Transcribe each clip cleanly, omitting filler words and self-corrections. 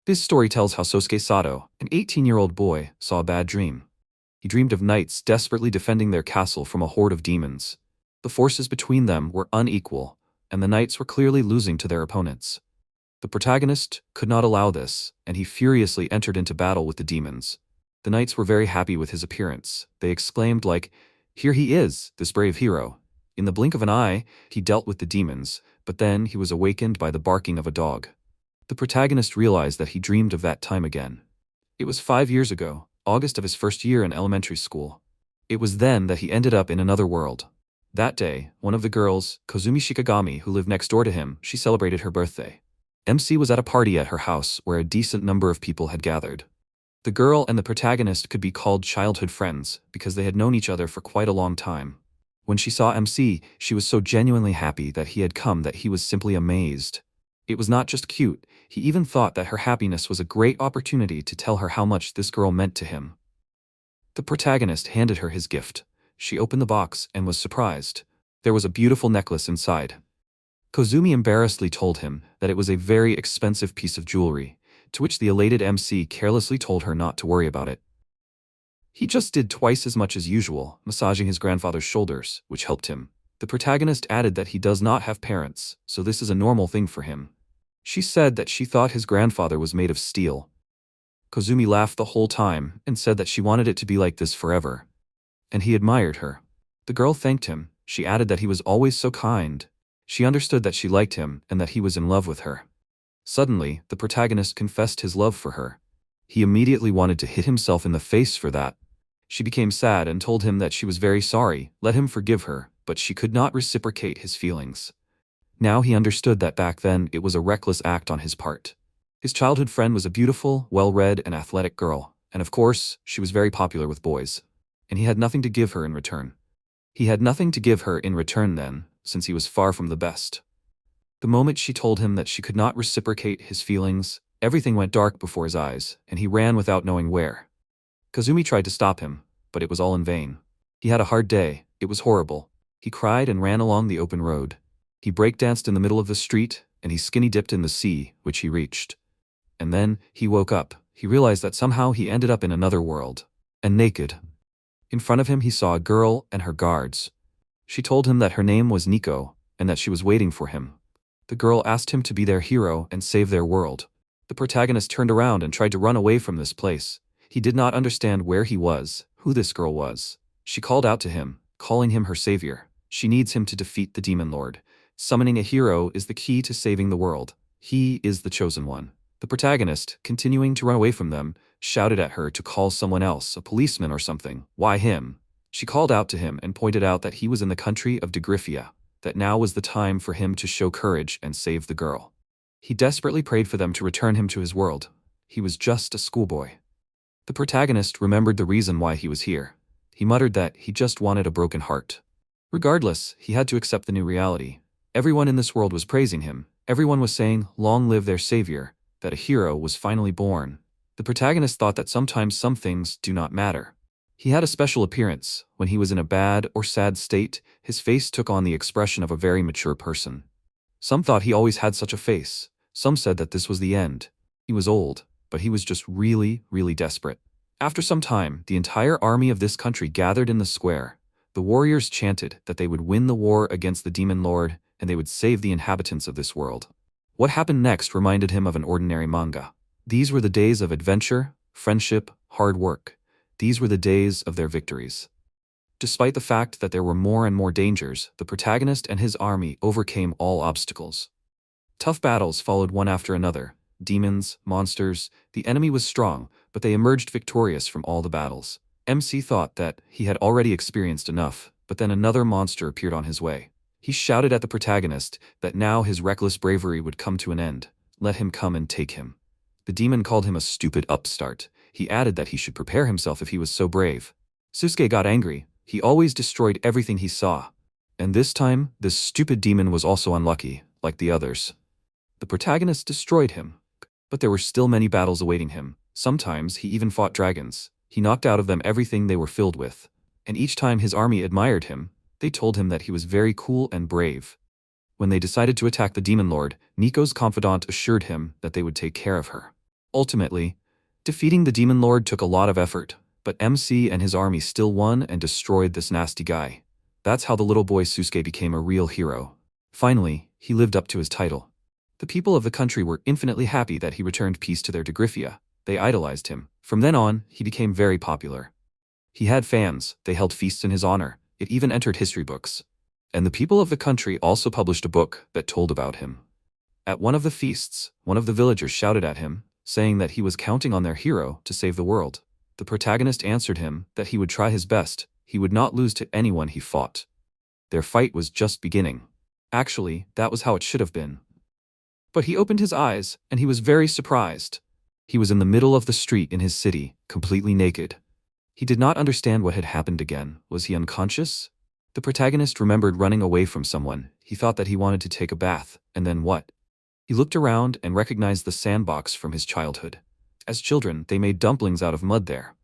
This story tells how Sosuke Sato, an 18-year-old boy, saw a bad dream. He dreamed of knights desperately defending their castle from a horde of demons. The forces between them were unequal, and the knights were clearly losing to their opponents. The protagonist could not allow this, and he furiously entered into battle with the demons. The knights were very happy with his appearance. They exclaimed like, "Here he is, this brave hero." In the blink of an eye, he dealt with the demons, but then he was awakened by the barking of a dog. The protagonist realized that he dreamed of that time again. It was 5 years ago, August of his first year in elementary school. It was then that he ended up in another world. That day, one of the girls, Kozumi Shikigami, who lived next door to him, she celebrated her birthday. MC was at a party at her house where a decent number of people had gathered. The girl and the protagonist could be called childhood friends because they had known each other for quite a long time. When she saw MC, she was so genuinely happy that he had come that he was simply amazed. It was not just cute, he even thought that her happiness was a great opportunity to tell her how much this girl meant to him. The protagonist handed her his gift. She opened the box and was surprised. There was a beautiful necklace inside. Kozumi embarrassedly told him that it was a very expensive piece of jewelry, to which the elated MC carelessly told her not to worry about it. He just did twice as much as usual, massaging his grandfather's shoulders, which helped him. The protagonist added that he does not have parents, so this is a normal thing for him. She said that she thought his grandfather was made of steel. Kozumi laughed the whole time and said that she wanted it to be like this forever. And he admired her. The girl thanked him. She added that he was always so kind. She understood that she liked him and that he was in love with her. Suddenly, the protagonist confessed his love for her. He immediately wanted to hit himself in the face for that. She became sad and told him that she was very sorry, let him forgive her, but she could not reciprocate his feelings. Now he understood that back then it was a reckless act on his part. His childhood friend was a beautiful, well-read and athletic girl, and of course, she was very popular with boys. And he had nothing to give her in return. He had nothing to give her in return then, since he was far from the best. The moment she told him that she could not reciprocate his feelings, everything went dark before his eyes, and he ran without knowing where. Kozumi tried to stop him, but it was all in vain. He had a hard day, it was horrible. He cried and ran along the open road. He breakdanced in the middle of the street, and he skinny dipped in the sea, which he reached. And then, he woke up. He realized that somehow he ended up in another world. And naked. In front of him he saw a girl and her guards. She told him that her name was Nico, and that she was waiting for him. The girl asked him to be their hero and save their world. The protagonist turned around and tried to run away from this place. He did not understand where he was, who this girl was. She called out to him, calling him her savior. She needs him to defeat the demon lord. Summoning a hero is the key to saving the world. He is the chosen one. The protagonist, continuing to run away from them, shouted at her to call someone else, a policeman or something. Why him? She called out to him and pointed out that he was in the country of Degriffia, that now was the time for him to show courage and save the girl. He desperately prayed for them to return him to his world. He was just a schoolboy. The protagonist remembered the reason why he was here. He muttered that he just wanted a broken heart. Regardless, he had to accept the new reality. Everyone in this world was praising him. Everyone was saying, "Long live their savior," that a hero was finally born. The protagonist thought that sometimes some things do not matter. He had a special appearance. When he was in a bad or sad state, his face took on the expression of a very mature person. Some thought he always had such a face. Some said that this was the end. He was old, but he was just really, really desperate. After some time, the entire army of this country gathered in the square. The warriors chanted that they would win the war against the demon lord, and they would save the inhabitants of this world. What happened next reminded him of an ordinary manga. These were the days of adventure, friendship, hard work. These were the days of their victories. Despite the fact that there were more and more dangers, the protagonist and his army overcame all obstacles. Tough battles followed one after another. Demons, monsters, the enemy was strong, but they emerged victorious from all the battles. MC thought that he had already experienced enough, but then another monster appeared on his way. He shouted at the protagonist that now his reckless bravery would come to an end. Let him come and take him. The demon called him a stupid upstart. He added that he should prepare himself if he was so brave. Susuke got angry. He always destroyed everything he saw. And this time, this stupid demon was also unlucky, like the others. The protagonist destroyed him. But there were still many battles awaiting him. Sometimes he even fought dragons. He knocked out of them everything they were filled with. And each time his army admired him, they told him that he was very cool and brave. When they decided to attack the demon lord, Nico's confidant assured him that they would take care of her. Ultimately, defeating the Demon Lord took a lot of effort, but MC and his army still won and destroyed this nasty guy. That's how the little boy Susuke became a real hero. Finally, he lived up to his title. The people of the country were infinitely happy that he returned peace to their Degriffia. They idolized him. From then on, he became very popular. He had fans, they held feasts in his honor, it even entered history books. And the people of the country also published a book that told about him. At one of the feasts, one of the villagers shouted at him, saying that he was counting on their hero to save the world. The protagonist answered him that he would try his best, he would not lose to anyone he fought. Their fight was just beginning. Actually, that was how it should have been. But he opened his eyes, and he was very surprised. He was in the middle of the street in his city, completely naked. He did not understand what had happened again. Was he unconscious? The protagonist remembered running away from someone. He thought that he wanted to take a bath, and then what? He looked around and recognized the sandbox from his childhood. As children, they made dumplings out of mud there.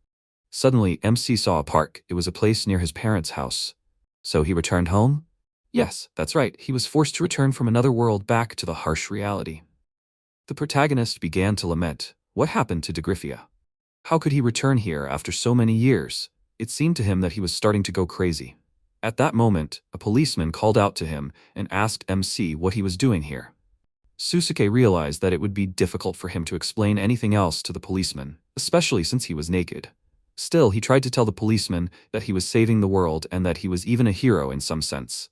Suddenly, MC saw a park. It was a place near his parents' house. So he returned home? Yes, that's right, he was forced to return from another world back to the harsh reality. The protagonist began to lament. What happened to Degriffia? How could he return here after so many years? It seemed to him that he was starting to go crazy. At that moment, a policeman called out to him and asked MC what he was doing here. Susuke realized that it would be difficult for him to explain anything else to the policeman, especially since he was naked. Still, he tried to tell the policeman that he was saving the world and that he was even a hero in some sense.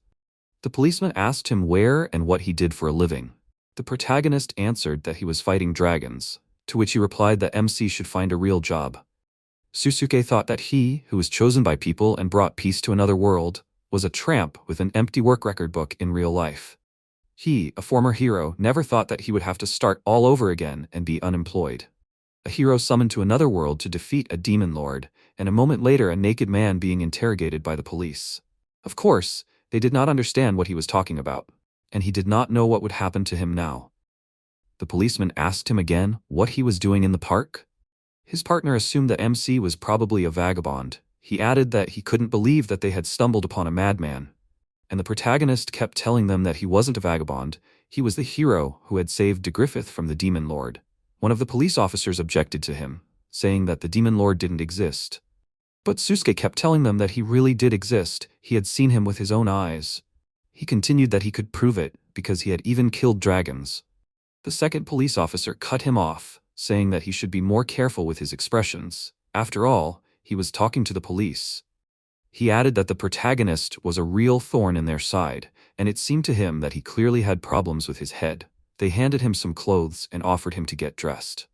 The policeman asked him where and what he did for a living. The protagonist answered that he was fighting dragons, to which he replied that MC should find a real job. Susuke thought that he, who was chosen by people and brought peace to another world, was a tramp with an empty work record book in real life. He, a former hero, never thought that he would have to start all over again and be unemployed. A hero summoned to another world to defeat a demon lord, and a moment later a naked man being interrogated by the police. Of course, they did not understand what he was talking about, and he did not know what would happen to him now. The policeman asked him again what he was doing in the park. His partner assumed that MC was probably a vagabond. He added that he couldn't believe that they had stumbled upon a madman. And the protagonist kept telling them that he wasn't a vagabond, he was the hero who had saved Degriffith from the demon lord. One of the police officers objected to him, saying that the demon lord didn't exist. But Susuke kept telling them that he really did exist, he had seen him with his own eyes. He continued that he could prove it, because he had even killed dragons. The second police officer cut him off, saying that he should be more careful with his expressions. After all, he was talking to the police. He added that the protagonist was a real thorn in their side, and it seemed to him that he clearly had problems with his head. They handed him some clothes and offered him to get dressed.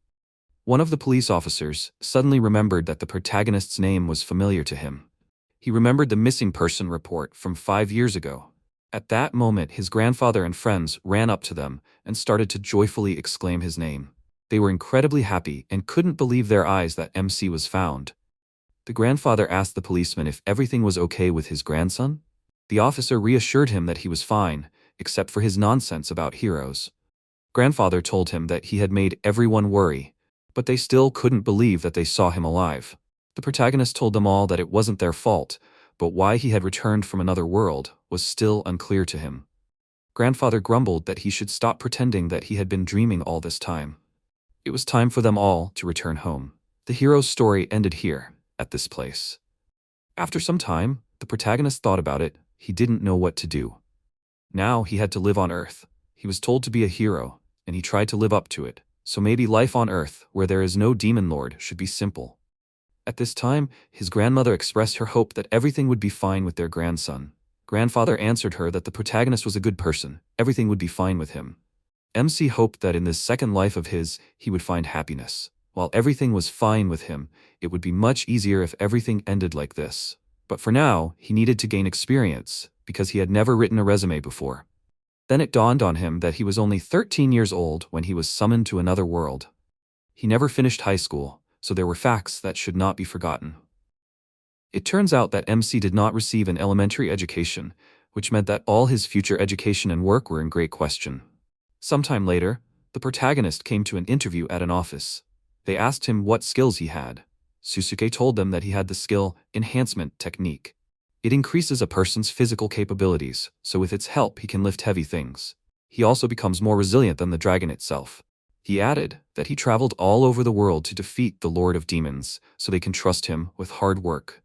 One of the police officers suddenly remembered that the protagonist's name was familiar to him. He remembered the missing person report from 5 years ago. At that moment, his grandfather and friends ran up to them and started to joyfully exclaim his name. They were incredibly happy and couldn't believe their eyes that MC was found. The grandfather asked the policeman if everything was okay with his grandson. The officer reassured him that he was fine, except for his nonsense about heroes. Grandfather told him that he had made everyone worry, but they still couldn't believe that they saw him alive. The protagonist told them all that it wasn't their fault, but why he had returned from another world was still unclear to him. Grandfather grumbled that he should stop pretending that he had been dreaming all this time. It was time for them all to return home. The hero's story ended here, at this place. After some time, the protagonist thought about it. He didn't know what to do. Now he had to live on Earth. He was told to be a hero, and he tried to live up to it. So maybe life on Earth, where there is no demon lord, should be simple. At this time, his grandmother expressed her hope that everything would be fine with their grandson. Grandfather answered her that the protagonist was a good person, everything would be fine with him. MC hoped that in this second life of his, he would find happiness. While everything was fine with him, it would be much easier if everything ended like this. But for now, he needed to gain experience, because he had never written a resume before. Then it dawned on him that he was only 13 years old when he was summoned to another world. He never finished high school, so there were facts that should not be forgotten. It turns out that MC did not receive an elementary education, which meant that all his future education and work were in great question. Sometime later, the protagonist came to an interview at an office. They asked him what skills he had. Susuke told them that he had the skill enhancement technique. It increases a person's physical capabilities, so with its help he can lift heavy things. He also becomes more resilient than the dragon itself. He added that he traveled all over the world to defeat the Lord of Demons, so they can trust him with hard work.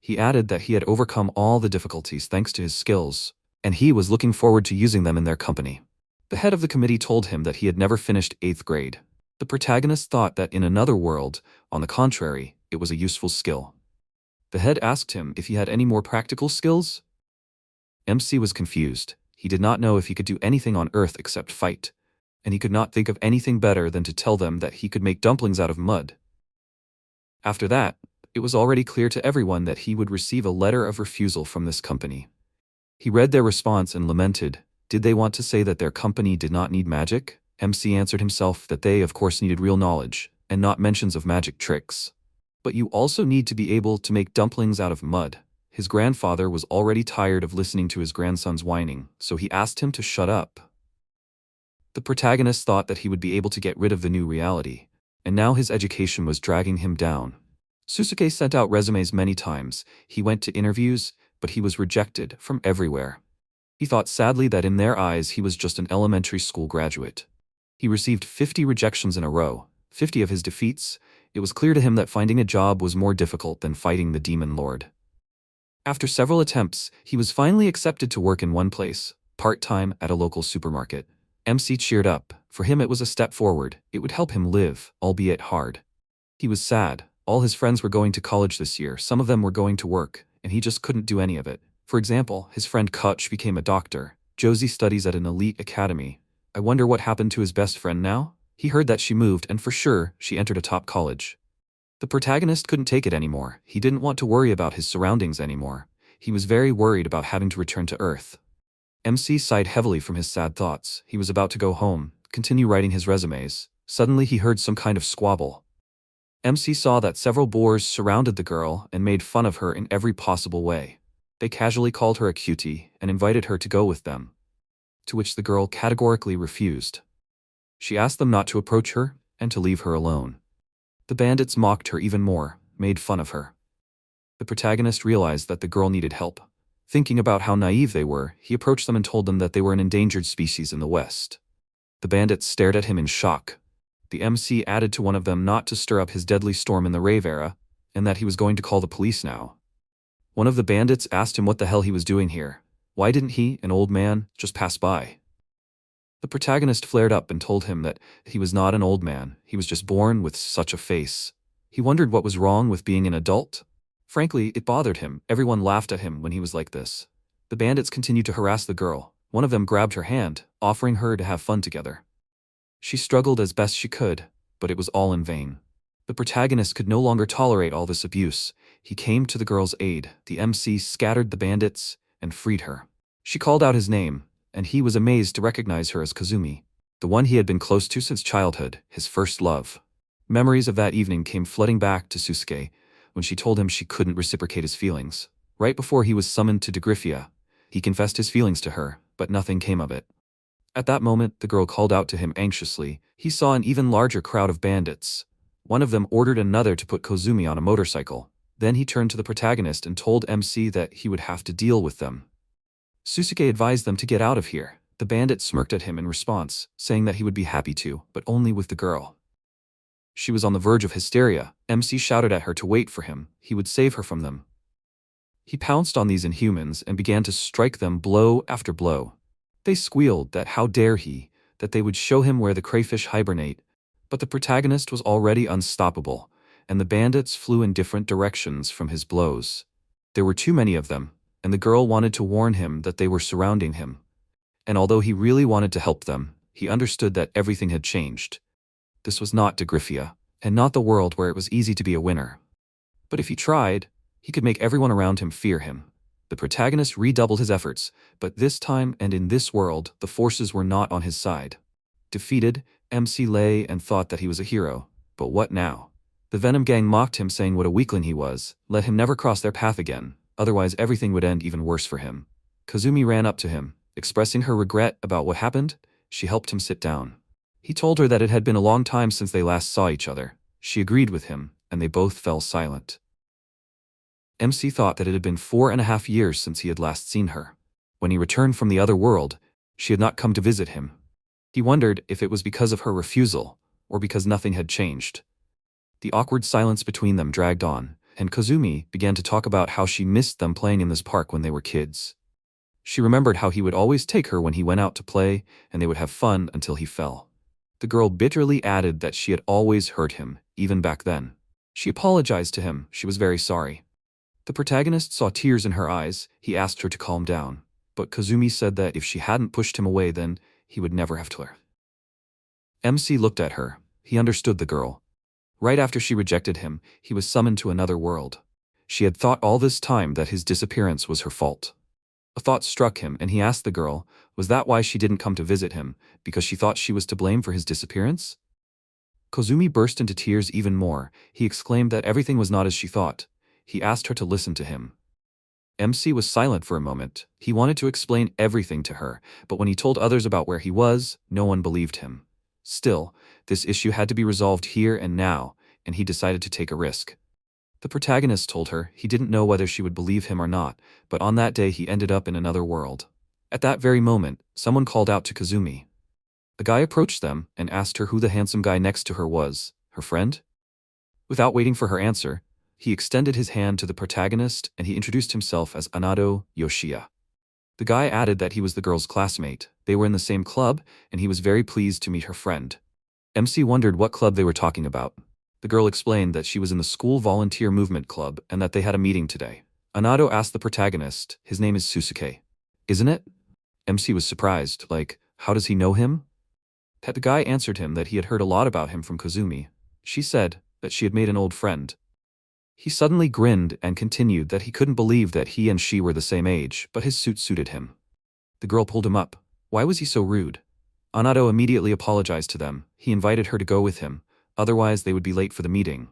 He added that he had overcome all the difficulties thanks to his skills, and he was looking forward to using them in their company. The head of the committee told him that he had never finished 8th grade. The protagonist thought that in another world, on the contrary, it was a useful skill. The head asked him if he had any more practical skills. MC was confused. He did not know if he could do anything on Earth except fight, and he could not think of anything better than to tell them that he could make dumplings out of mud. After that, it was already clear to everyone that he would receive a letter of refusal from this company. He read their response and lamented. Did they want to say that their company did not need magic? MC answered himself that they of course needed real knowledge, and not mentions of magic tricks. But you also need to be able to make dumplings out of mud. His grandfather was already tired of listening to his grandson's whining, so he asked him to shut up. The protagonist thought that he would be able to get rid of the new reality, and now his education was dragging him down. Susuke sent out resumes many times. He went to interviews, but he was rejected from everywhere. He thought sadly that in their eyes he was just an elementary school graduate. He received 50 rejections in a row, 50 of his defeats. It was clear to him that finding a job was more difficult than fighting the demon lord. After several attempts, he was finally accepted to work in one place, part-time at a local supermarket. MC cheered up. For him it was a step forward. It would help him live, albeit hard. He was sad. All his friends were going to college this year. Some of them were going to work, and he just couldn't do any of it. For example, his friend Kutch became a doctor. Josie studies at an elite academy. I wonder what happened to his best friend now? He heard that she moved, and for sure, she entered a top college. The protagonist couldn't take it anymore. He didn't want to worry about his surroundings anymore. He was very worried about having to return to Earth. MC sighed heavily from his sad thoughts. He was about to go home, continue writing his resumes. Suddenly he heard some kind of squabble. MC saw that several boors surrounded the girl and made fun of her in every possible way. They casually called her a cutie and invited her to go with them, to which the girl categorically refused. She asked them not to approach her and to leave her alone. The bandits mocked her even more, made fun of her. The protagonist realized that the girl needed help. Thinking about how naive they were, he approached them and told them that they were an endangered species in the West. The bandits stared at him in shock. The MC added to one of them not to stir up his deadly storm in the rave era, and that he was going to call the police now. One of the bandits asked him what the hell he was doing here. Why didn't he, an old man, just pass by? The protagonist flared up and told him that he was not an old man, he was just born with such a face. He wondered what was wrong with being an adult. Frankly, it bothered him. Everyone laughed at him when he was like this. The bandits continued to harass the girl. One of them grabbed her hand, offering her to have fun together. She struggled as best she could, but it was all in vain. The protagonist could no longer tolerate all this abuse. He came to the girl's aid. The MC scattered the bandits and freed her. She called out his name, and he was amazed to recognize her as Kazumi, the one he had been close to since childhood, his first love. Memories of that evening came flooding back to Susuke when she told him she couldn't reciprocate his feelings. Right before he was summoned to Degryphia, he confessed his feelings to her, but nothing came of it. At that moment, the girl called out to him anxiously. He saw an even larger crowd of bandits. One of them ordered another to put Kozumi on a motorcycle. Then he turned to the protagonist and told MC that he would have to deal with them. Susuke advised them to get out of here. The bandit smirked at him in response, saying that he would be happy to, but only with the girl. She was on the verge of hysteria. MC shouted at her to wait for him. He would save her from them. He pounced on these Inhumans and began to strike them blow after blow. They squealed that how dare he, that they would show him where the crayfish hibernate, but the protagonist was already unstoppable, and the bandits flew in different directions from his blows. There were too many of them, and the girl wanted to warn him that they were surrounding him. And although he really wanted to help them, he understood that everything had changed. This was not Degryphia, and not the world where it was easy to be a winner. But if he tried, he could make everyone around him fear him. The protagonist redoubled his efforts, but this time and in this world, the forces were not on his side. Defeated, MC lay and thought that he was a hero. But what now? The Venom Gang mocked him, saying what a weakling he was. Let him never cross their path again, otherwise everything would end even worse for him. Kazumi ran up to him. Expressing her regret about what happened, she helped him sit down. He told her that it had been a long time since they last saw each other. She agreed with him, and they both fell silent. MC thought that it had been 4.5 years since he had last seen her. When he returned from the other world, she had not come to visit him. He wondered if it was because of her refusal, or because nothing had changed. The awkward silence between them dragged on, and Kazumi began to talk about how she missed them playing in this park when they were kids. She remembered how he would always take her when he went out to play, and they would have fun until he fell. The girl bitterly added that she had always hurt him, even back then. She apologized to him, she was very sorry. The protagonist saw tears in her eyes. He asked her to calm down, but Kazumi said that if she hadn't pushed him away, then he would never have told her. MC looked at her. He understood the girl. Right after she rejected him, he was summoned to another world. She had thought all this time that his disappearance was her fault. A thought struck him, and he asked the girl, was that why she didn't come to visit him, because she thought she was to blame for his disappearance? Kazumi burst into tears even more. He exclaimed that everything was not as she thought. He asked her to listen to him. MC was silent for a moment. He wanted to explain everything to her, but when he told others about where he was, no one believed him. Still, this issue had to be resolved here and now, and he decided to take a risk. The protagonist told her he didn't know whether she would believe him or not, but on that day he ended up in another world. At that very moment, someone called out to Kazumi. The guy approached them and asked her who the handsome guy next to her was, her friend? Without waiting for her answer, he extended his hand to the protagonist and he introduced himself as Anado Yoshiya. The guy added that he was the girl's classmate. They were in the same club, and he was very pleased to meet her friend. MC wondered what club they were talking about. The girl explained that she was in the school volunteer movement club and that they had a meeting today. Anado asked the protagonist, his name is Susuke, isn't it? MC was surprised, like, how does he know him? The guy answered him that he had heard a lot about him from Kazumi. She said that she had made an old friend. He suddenly grinned and continued that he couldn't believe that he and she were the same age, but his suit suited him. The girl pulled him up. Why was he so rude? Anado immediately apologized to them. He invited her to go with him, otherwise they would be late for the meeting.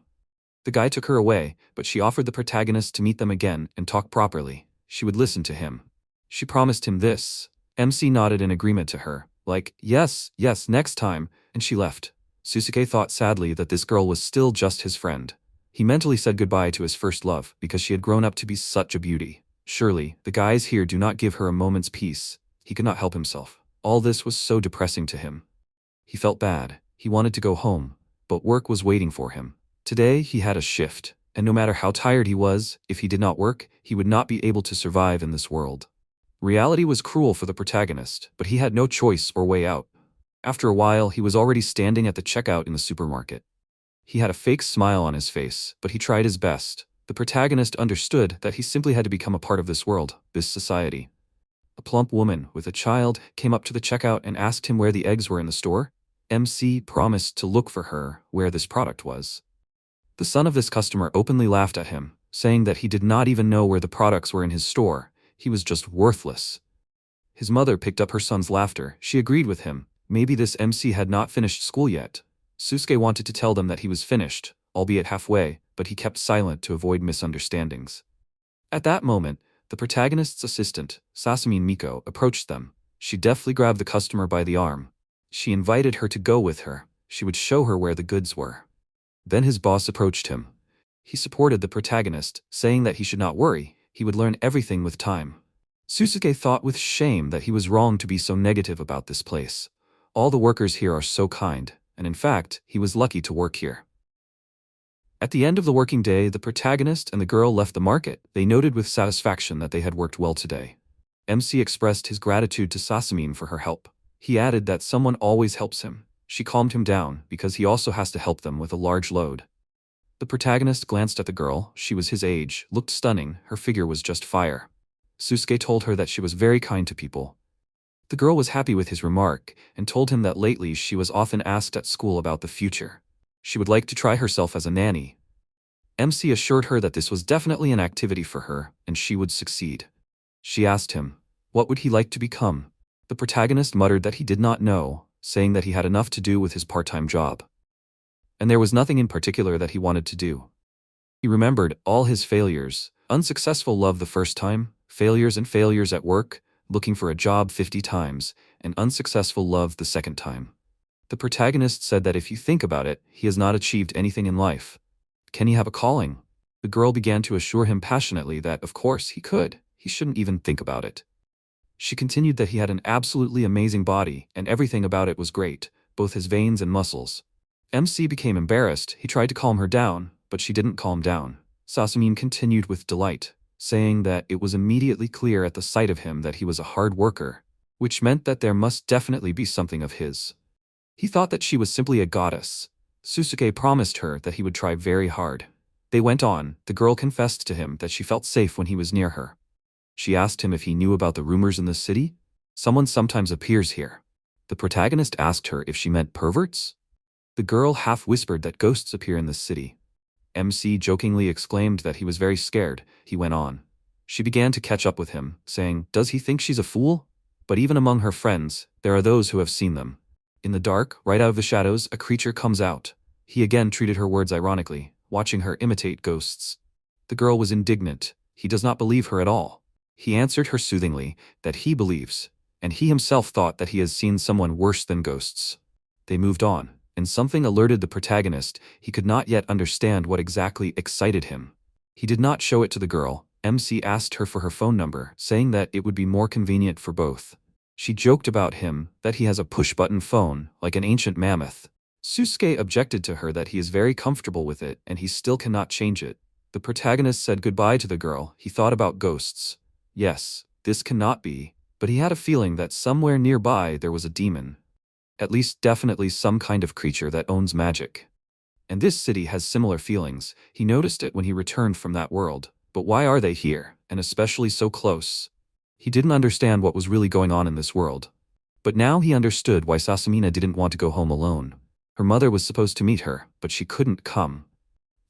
The guy took her away, but she offered the protagonist to meet them again and talk properly. She would listen to him. She promised him this. MC nodded in agreement to her, like, yes, next time, and she left. Susuke thought sadly that this girl was still just his friend. He mentally said goodbye to his first love because she had grown up to be such a beauty. Surely, the guys here do not give her a moment's peace. He could not help himself. All this was so depressing to him. He felt bad. He wanted to go home, but work was waiting for him. Today, he had a shift, and no matter how tired he was, if he did not work, he would not be able to survive in this world. Reality was cruel for the protagonist, but he had no choice or way out. After a while, he was already standing at the checkout in the supermarket. He had a fake smile on his face, but he tried his best. The protagonist understood that he simply had to become a part of this world, this society. A plump woman with a child came up to the checkout and asked him where the eggs were in the store. MC promised to look for her where this product was. The son of this customer openly laughed at him, saying that he did not even know where the products were in his store. He was just worthless. His mother picked up her son's laughter. She agreed with him. Maybe this MC had not finished school yet. Susuke wanted to tell them that he was finished, albeit halfway, but he kept silent to avoid misunderstandings. At that moment, the protagonist's assistant, Sasami Miko, approached them. She deftly grabbed the customer by the arm. She invited her to go with her. She would show her where the goods were. Then his boss approached him. He supported the protagonist, saying that he should not worry, he would learn everything with time. Susuke thought with shame that he was wrong to be so negative about this place. All the workers here are so kind, and in fact, he was lucky to work here. At the end of the working day, the protagonist and the girl left the market. They noted with satisfaction that they had worked well today. MC expressed his gratitude to Sasami for her help. He added that someone always helps him. She calmed him down because he also has to help them with a large load. The protagonist glanced at the girl. She was his age, looked stunning, her figure was just fire. Susuke told her that she was very kind to people. The girl was happy with his remark and told him that lately she was often asked at school about the future. She would like to try herself as a nanny. MC assured her that this was definitely an activity for her and she would succeed. She asked him, what would he like to become? The protagonist muttered that he did not know, saying that he had enough to do with his part-time job. And there was nothing in particular that he wanted to do. He remembered all his failures, unsuccessful love the first time, failures and failures at work, looking for a job 50 times, and unsuccessful love the second time. The protagonist said that if you think about it, he has not achieved anything in life. Can he have a calling? The girl began to assure him passionately that, of course, he could. He shouldn't even think about it. She continued that he had an absolutely amazing body, and everything about it was great, both his veins and muscles. MC became embarrassed. He tried to calm her down, but she didn't calm down. Sasamine continued with delight, saying that it was immediately clear at the sight of him that he was a hard worker, which meant that there must definitely be something of his. He thought that she was simply a goddess. Susuke promised her that he would try very hard. They went on. The girl confessed to him that she felt safe when he was near her. She asked him if he knew about the rumors in the city. Someone sometimes appears here. The protagonist asked her if she meant perverts. The girl half whispered that ghosts appear in this city. MC jokingly exclaimed that he was very scared. He went on. She began to catch up with him, saying, "Does he think she's a fool?" But even among her friends, there are those who have seen them. In the dark, right out of the shadows, a creature comes out. He again treated her words ironically, watching her imitate ghosts. The girl was indignant. He does not believe her at all. He answered her soothingly that he believes, and he himself thought that he has seen someone worse than ghosts. They moved on, and something alerted the protagonist. He could not yet understand what exactly excited him. He did not show it to the girl. MC asked her for her phone number, saying that it would be more convenient for both. She joked about him, that he has a push-button phone, like an ancient mammoth. Susuke objected to her that he is very comfortable with it and he still cannot change it. The protagonist said goodbye to the girl. He thought about ghosts. Yes, this cannot be, but he had a feeling that somewhere nearby there was a demon. At least definitely some kind of creature that owns magic. And this city has similar feelings. He noticed it when he returned from that world. But why are they here, and especially so close? He didn't understand what was really going on in this world. But now he understood why Sasamina didn't want to go home alone. Her mother was supposed to meet her, but she couldn't come.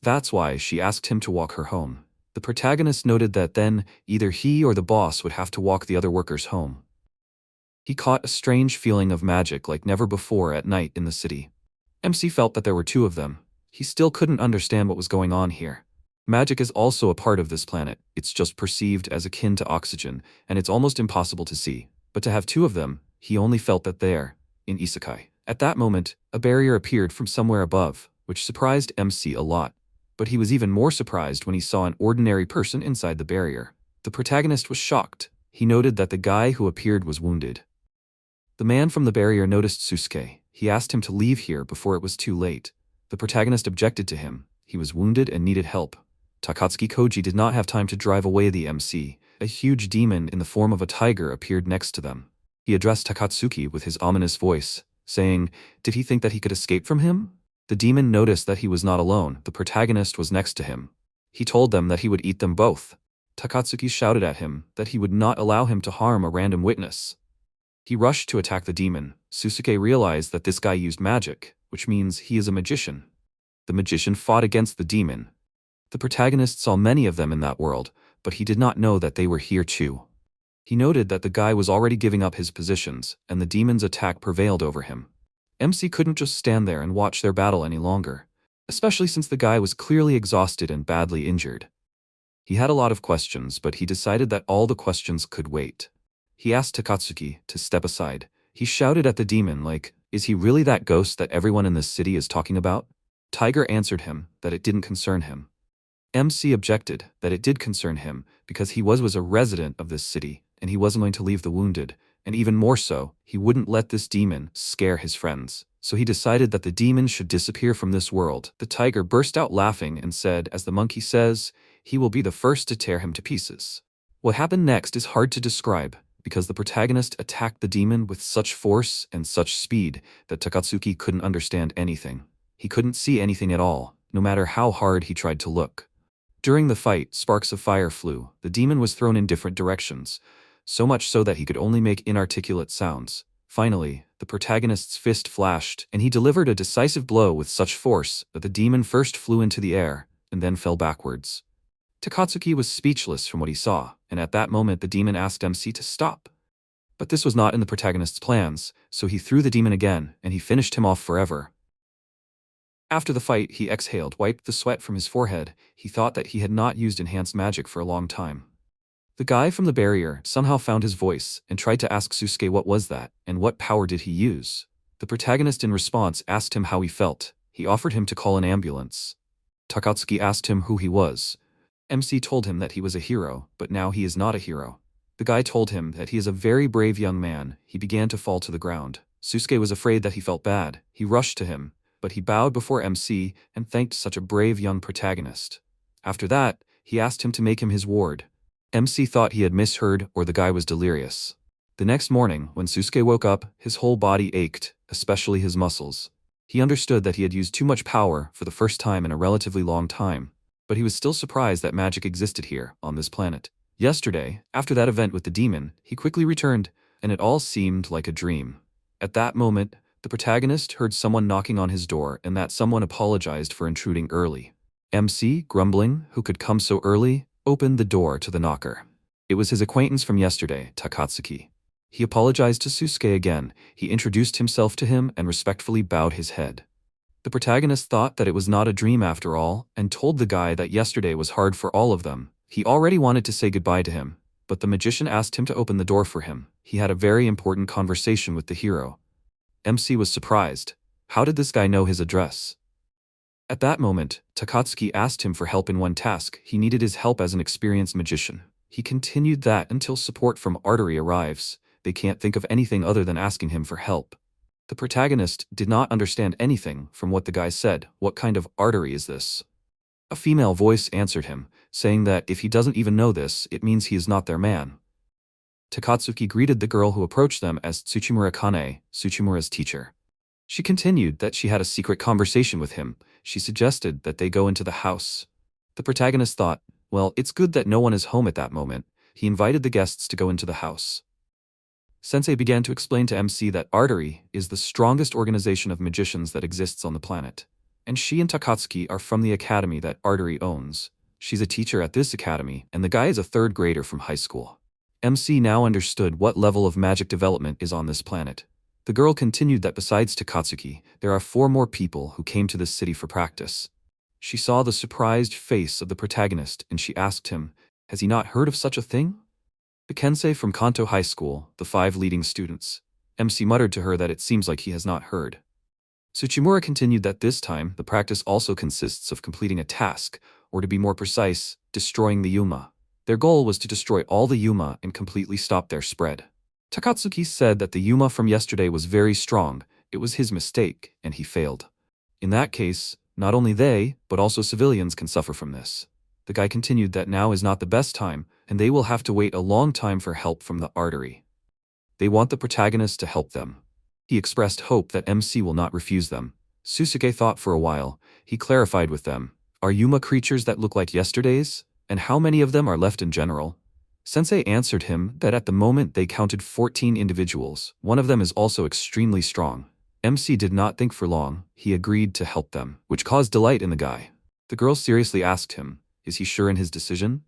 That's why she asked him to walk her home. The protagonist noted that then, either he or the boss would have to walk the other workers home. He caught a strange feeling of magic like never before at night in the city. MC felt that there were two of them. He still couldn't understand what was going on here. Magic is also a part of this planet. It's just perceived as akin to oxygen, and it's almost impossible to see. But to have two of them, he only felt that there, in Isekai. At that moment, a barrier appeared from somewhere above, which surprised MC a lot. But he was even more surprised when he saw an ordinary person inside the barrier. The protagonist was shocked. He noted that the guy who appeared was wounded. The man from the barrier noticed Susuke. He asked him to leave here before it was too late. The protagonist objected to him. He was wounded and needed help. Takatsuki Koji did not have time to drive away the MC. A huge demon in the form of a tiger appeared next to them. He addressed Takatsuki with his ominous voice, saying, did he think that he could escape from him? The demon noticed that he was not alone. The protagonist was next to him. He told them that he would eat them both. Takatsuki shouted at him that he would not allow him to harm a random witness. He rushed to attack the demon. Susuke realized that this guy used magic, which means he is a magician. The magician fought against the demon. The protagonist saw many of them in that world, but he did not know that they were here too. He noted that the guy was already giving up his positions, and the demon's attack prevailed over him. MC couldn't just stand there and watch their battle any longer, especially since the guy was clearly exhausted and badly injured. He had a lot of questions, but he decided that all the questions could wait. He asked Takatsuki to step aside. He shouted at the demon like, is he really that ghost that everyone in this city is talking about? Tiger answered him that it didn't concern him. MC objected that it did concern him because he was a resident of this city and he wasn't going to leave the wounded, and even more so, he wouldn't let this demon scare his friends. So he decided that the demon should disappear from this world. The tiger burst out laughing and said, as the monkey says, he will be the first to tear him to pieces. What happened next is hard to describe because the protagonist attacked the demon with such force and such speed that Takatsuki couldn't understand anything. He couldn't see anything at all, no matter how hard he tried to look. During the fight, sparks of fire flew. The demon was thrown in different directions, so much so that he could only make inarticulate sounds. Finally, the protagonist's fist flashed, and he delivered a decisive blow with such force that the demon first flew into the air and then fell backwards. Takatsuki was speechless from what he saw, and at that moment the demon asked MC to stop. But this was not in the protagonist's plans, so he threw the demon again, and he finished him off forever. After the fight, he exhaled, wiped the sweat from his forehead. He thought that he had not used enhanced magic for a long time. The guy from the barrier somehow found his voice and tried to ask Susuke what was that, and what power did he use. The protagonist in response asked him how he felt. He offered him to call an ambulance. Takatsuki asked him who he was. MC told him that he was a hero, but now he is not a hero. The guy told him that he is a very brave young man. He began to fall to the ground. Susuke was afraid that he felt bad. He rushed to him. but he bowed before MC and thanked such a brave young protagonist. After that, he asked him to make him his ward. MC thought he had misheard or the guy was delirious. The next morning, when Susuke woke up, his whole body ached, especially his muscles. He understood that he had used too much power for the first time in a relatively long time, but he was still surprised that magic existed here, on this planet. Yesterday, after that event with the demon, he quickly returned, and it all seemed like a dream. At that moment, the protagonist heard someone knocking on his door and that someone apologized for intruding early. MC, grumbling, who could come so early, opened the door to the knocker. It was his acquaintance from yesterday, Takatsuki. He apologized to Susuke again, he introduced himself to him and respectfully bowed his head. The protagonist thought that it was not a dream after all, and told the guy that yesterday was hard for all of them. He already wanted to say goodbye to him, but the magician asked him to open the door for him. He had a very important conversation with the hero. MC was surprised. How did this guy know his address? At that moment, Takatsuki asked him for help in one task. He needed his help as an experienced magician. He continued that until support from Artery arrives. They can't think of anything other than asking him for help. The protagonist did not understand anything from what the guy said. What kind of artery is this? A female voice answered him, saying that if he doesn't even know this, it means he is not their man. Takatsuki greeted the girl who approached them as Tsuchimura Kane, Tsuchimura's teacher. She continued that she had a secret conversation with him. She suggested that they go into the house. The protagonist thought, well, it's good that no one is home at that moment. He invited the guests to go into the house. Sensei began to explain to MC that Artery is the strongest organization of magicians that exists on the planet. And she and Takatsuki are from the academy that Artery owns. She's a teacher at this academy, and the guy is a third grader from high school. MC now understood what level of magic development is on this planet. The girl continued that besides Takatsuki, there are 4 more people who came to this city for practice. She saw the surprised face of the protagonist and she asked him, has he not heard of such a thing? The Kensei from Kanto High School, the 5 leading students. MC muttered to her that it seems like he has not heard. Tsuchimura continued that this time, the practice also consists of completing a task, or to be more precise, destroying the Yuma. Their goal was to destroy all the Yuma and completely stop their spread. Takatsuki said that the Yuma from yesterday was very strong, it was his mistake, and he failed. In that case, not only they, but also civilians can suffer from this. The guy continued that now is not the best time, and they will have to wait a long time for help from the Artery. They want the protagonist to help them. He expressed hope that MC will not refuse them. Susuke thought for a while. He clarified with them, are Yuma creatures that look like yesterday's? And how many of them are left in general? Sensei answered him that at the moment they counted 14 individuals. One of them is also extremely strong. MC did not think for long. He agreed to help them, which caused delight in the guy. The girl seriously asked him, is he sure in his decision?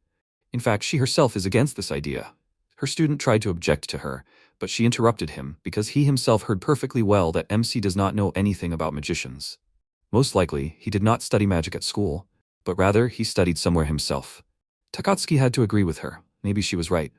In fact, she herself is against this idea. Her student tried to object to her, but she interrupted him because he himself heard perfectly well that MC does not know anything about magicians. Most likely, he did not study magic at school, but rather he studied somewhere himself. Takatsuki had to agree with her. Maybe she was right.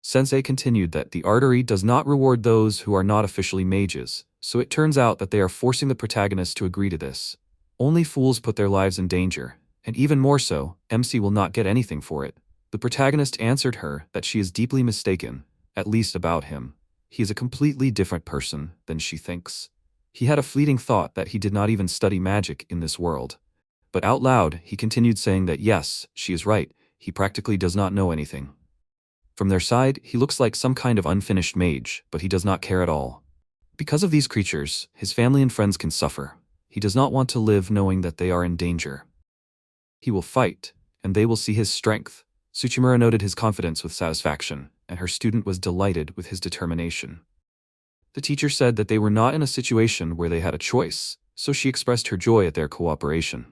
Sensei continued that the Artery does not reward those who are not officially mages, so it turns out that they are forcing the protagonist to agree to this. Only fools put their lives in danger, and even more so, MC will not get anything for it. The protagonist answered her that she is deeply mistaken, at least about him. He is a completely different person than she thinks. He had a fleeting thought that he did not even study magic in this world. But out loud, he continued saying that yes, she is right, he practically does not know anything. From their side, he looks like some kind of unfinished mage, but he does not care at all. Because of these creatures, his family and friends can suffer. He does not want to live knowing that they are in danger. He will fight, and they will see his strength. Tsuchimura noted his confidence with satisfaction, and her student was delighted with his determination. The teacher said that they were not in a situation where they had a choice, so she expressed her joy at their cooperation.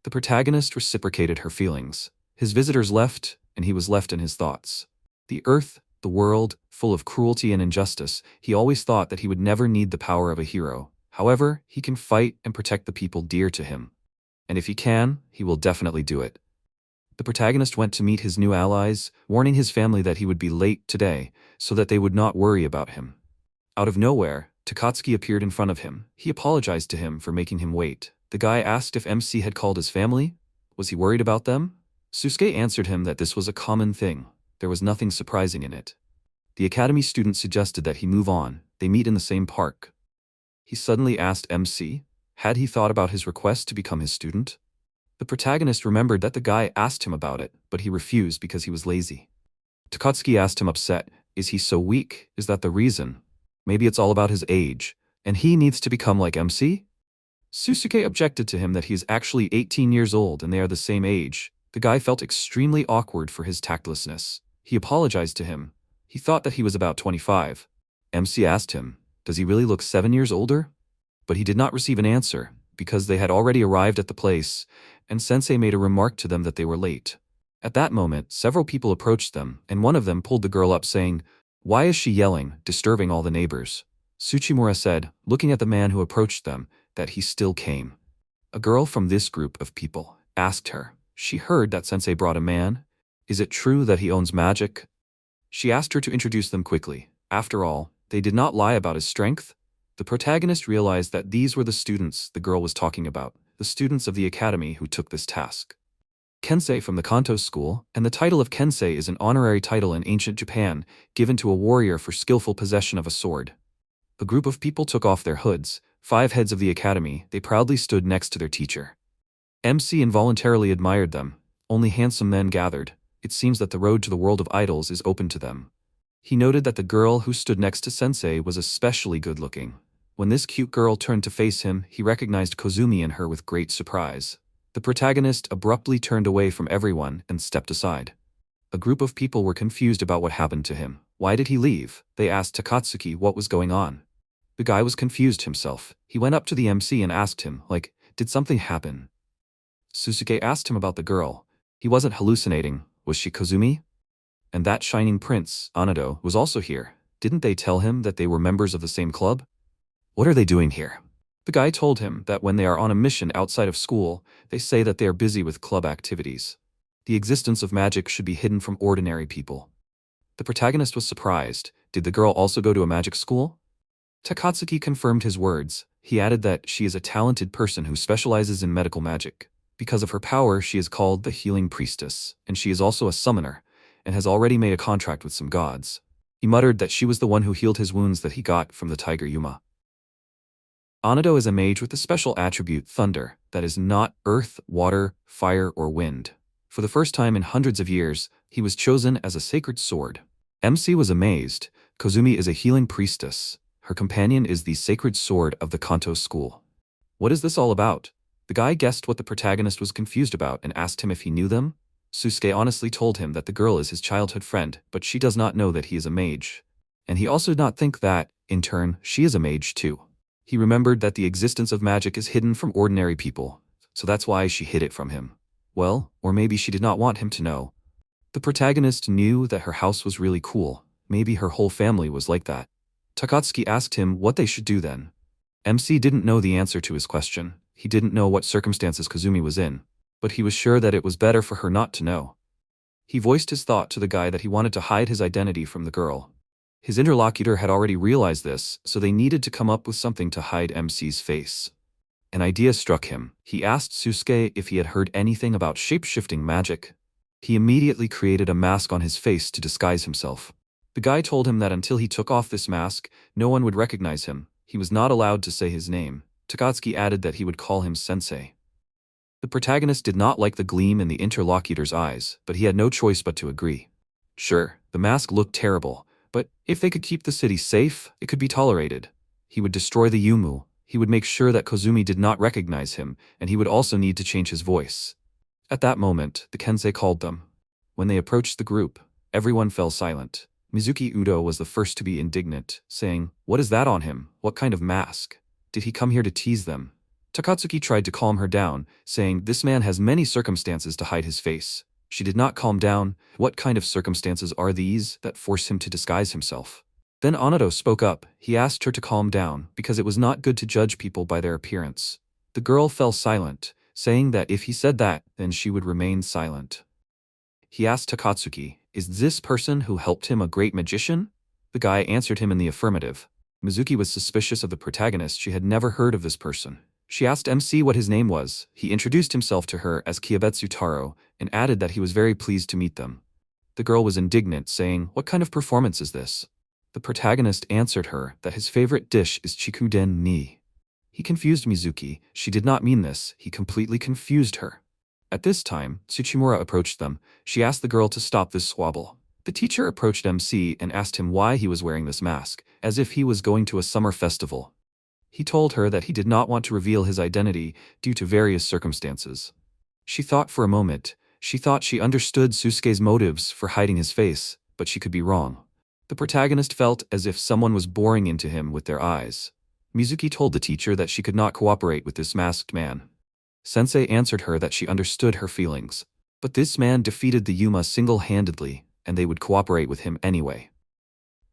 The protagonist reciprocated her feelings. His visitors left, and he was left in his thoughts. The earth, the world, full of cruelty and injustice, he always thought that he would never need the power of a hero. However, he can fight and protect the people dear to him. And if he can, he will definitely do it. The protagonist went to meet his new allies, warning his family that he would be late today, so that they would not worry about him. Out of nowhere, Takatsuki appeared in front of him. He apologized to him for making him wait. The guy asked if MC had called his family. Was he worried about them? Susuke answered him that this was a common thing. There was nothing surprising in it. The academy student suggested that he move on. They meet in the same park. He suddenly asked MC, Had he thought about his request to become his student? The protagonist remembered that the guy asked him about it, but he refused because he was lazy. Takatsuki asked him upset, is he so weak? Is that the reason? Maybe it's all about his age, and he needs to become like MC? Susuke objected to him that he is actually 18 years old and they are the same age. The guy felt extremely awkward for his tactlessness. He apologized to him. He thought that he was about 25. MC asked him, does he really look 7 years older? But he did not receive an answer, because they had already arrived at the place, and Sensei made a remark to them that they were late. At that moment, several people approached them, and one of them pulled the girl up saying, why is she yelling, disturbing all the neighbors? Tsuchimura said, looking at the man who approached them, that he still came. A girl from this group of people asked her, she heard that Sensei brought a man. Is it true that he owns magic? She asked her to introduce them quickly. After all, they did not lie about his strength. The protagonist realized that these were the students the girl was talking about, the students of the academy who took this task. Kensei from the Kanto school, and the title of Kensei is an honorary title in ancient Japan, given to a warrior for skillful possession of a sword. A group of people took off their hoods, 5 heads of the academy, they proudly stood next to their teacher. MC involuntarily admired them, only handsome men gathered. It seems that the road to the world of idols is open to them. He noted that the girl who stood next to Sensei was especially good-looking. When this cute girl turned to face him, he recognized Kozumi in her with great surprise. The protagonist abruptly turned away from everyone and stepped aside. A group of people were confused about what happened to him. Why did he leave? They asked Takatsuki what was going on. The guy was confused himself. He went up to the MC and asked him, did something happen? Susuke asked him about the girl. He wasn't hallucinating. Was she Kozumi? And that shining prince, Anado, was also here. Didn't they tell him that they were members of the same club? What are they doing here? The guy told him that when they are on a mission outside of school, they say that they are busy with club activities. The existence of magic should be hidden from ordinary people. The protagonist was surprised. Did the girl also go to a magic school? Takatsuki confirmed his words. He added that she is a talented person who specializes in medical magic. Because of her power, she is called the Healing Priestess, and she is also a summoner, and has already made a contract with some gods. He muttered that she was the one who healed his wounds that he got from the tiger Yuma. Anado is a mage with the special attribute Thunder, that is not earth, water, fire, or wind. For the first time in hundreds of years, he was chosen as a sacred sword. MC was amazed. Kozumi is a healing priestess. Her companion is the sacred sword of the Kanto school. What is this all about? The guy guessed what the protagonist was confused about and asked him if he knew them. Susuke honestly told him that the girl is his childhood friend, but she does not know that he is a mage. And he also did not think that, in turn, she is a mage too. He remembered that the existence of magic is hidden from ordinary people, so that's why she hid it from him. Well, or maybe she did not want him to know. The protagonist knew that her house was really cool. Maybe her whole family was like that. Takatsuki asked him what they should do then. MC didn't know the answer to his question. He didn't know what circumstances Kozumi was in, but he was sure that it was better for her not to know. He voiced his thought to the guy that he wanted to hide his identity from the girl. His interlocutor had already realized this, so they needed to come up with something to hide MC's face. An idea struck him. He asked Susuke if he had heard anything about shape-shifting magic. He immediately created a mask on his face to disguise himself. The guy told him that until he took off this mask, no one would recognize him. He was not allowed to say his name. Takatsuki added that he would call him Sensei. The protagonist did not like the gleam in the interlocutor's eyes, but he had no choice but to agree. Sure, the mask looked terrible, but if they could keep the city safe, it could be tolerated. He would destroy the Yumu. He would make sure that Kozumi did not recognize him, and he would also need to change his voice. At that moment, the Kensei called them. When they approached the group, everyone fell silent. Mizuki Udo was the first to be indignant, saying, "What is that on him? What kind of mask? Did he come here to tease them?" Takatsuki tried to calm her down, saying, "This man has many circumstances to hide his face." She did not calm down. What kind of circumstances are these that force him to disguise himself? Then Anado spoke up. He asked her to calm down, because it was not good to judge people by their appearance. The girl fell silent, saying that if he said that, then she would remain silent. He asked Takatsuki, "Is this person who helped him a great magician?" The guy answered him in the affirmative. Mizuki was suspicious of the protagonist. She had never heard of this person. She asked MC what his name was. He introduced himself to her as Kyabetsu Taro, and added that he was very pleased to meet them. The girl was indignant, saying, "What kind of performance is this?" The protagonist answered her that his favorite dish is chikuden ni. He confused Mizuki. She did not mean this. He completely confused her. At this time, Tsuchimura approached them. She asked the girl to stop this squabble. The teacher approached MC and asked him why he was wearing this mask, as if he was going to a summer festival. He told her that he did not want to reveal his identity due to various circumstances. She thought for a moment. She thought she understood Susuke's motives for hiding his face, but she could be wrong. The protagonist felt as if someone was boring into him with their eyes. Mizuki told the teacher that she could not cooperate with this masked man. Sensei answered her that she understood her feelings, but this man defeated the Yuma single-handedly, and they would cooperate with him anyway.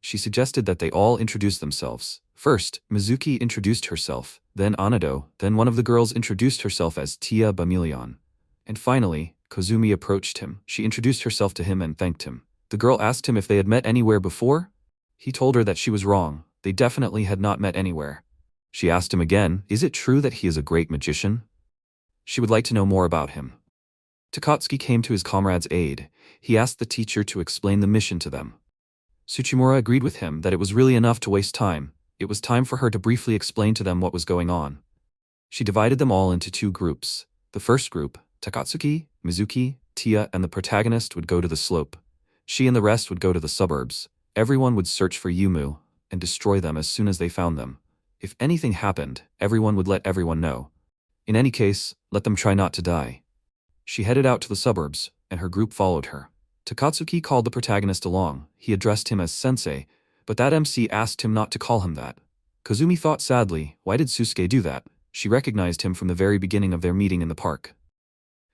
She suggested that they all introduce themselves. First, Mizuki introduced herself, then Anado, then one of the girls introduced herself as Tia Bamilion. And finally, Kozumi approached him. She introduced herself to him and thanked him. The girl asked him if they had met anywhere before. He told her that she was wrong. They definitely had not met anywhere. She asked him again, is it true that he is a great magician? She would like to know more about him. Takatsuki came to his comrade's aid. He asked the teacher to explain the mission to them. Tsuchimura agreed with him that it was really enough to waste time. It was time for her to briefly explain to them what was going on. She divided them all into two groups. The first group, Takatsuki, Mizuki, Tia, and the protagonist would go to the slope. She and the rest would go to the suburbs. Everyone would search for Yumu and destroy them as soon as they found them. If anything happened, everyone would let everyone know. In any case, let them try not to die. She headed out to the suburbs, and her group followed her. Takatsuki called the protagonist along. He addressed him as Sensei, but that MC asked him not to call him that. Kozumi thought sadly, why did Susuke do that? She recognized him from the very beginning of their meeting in the park.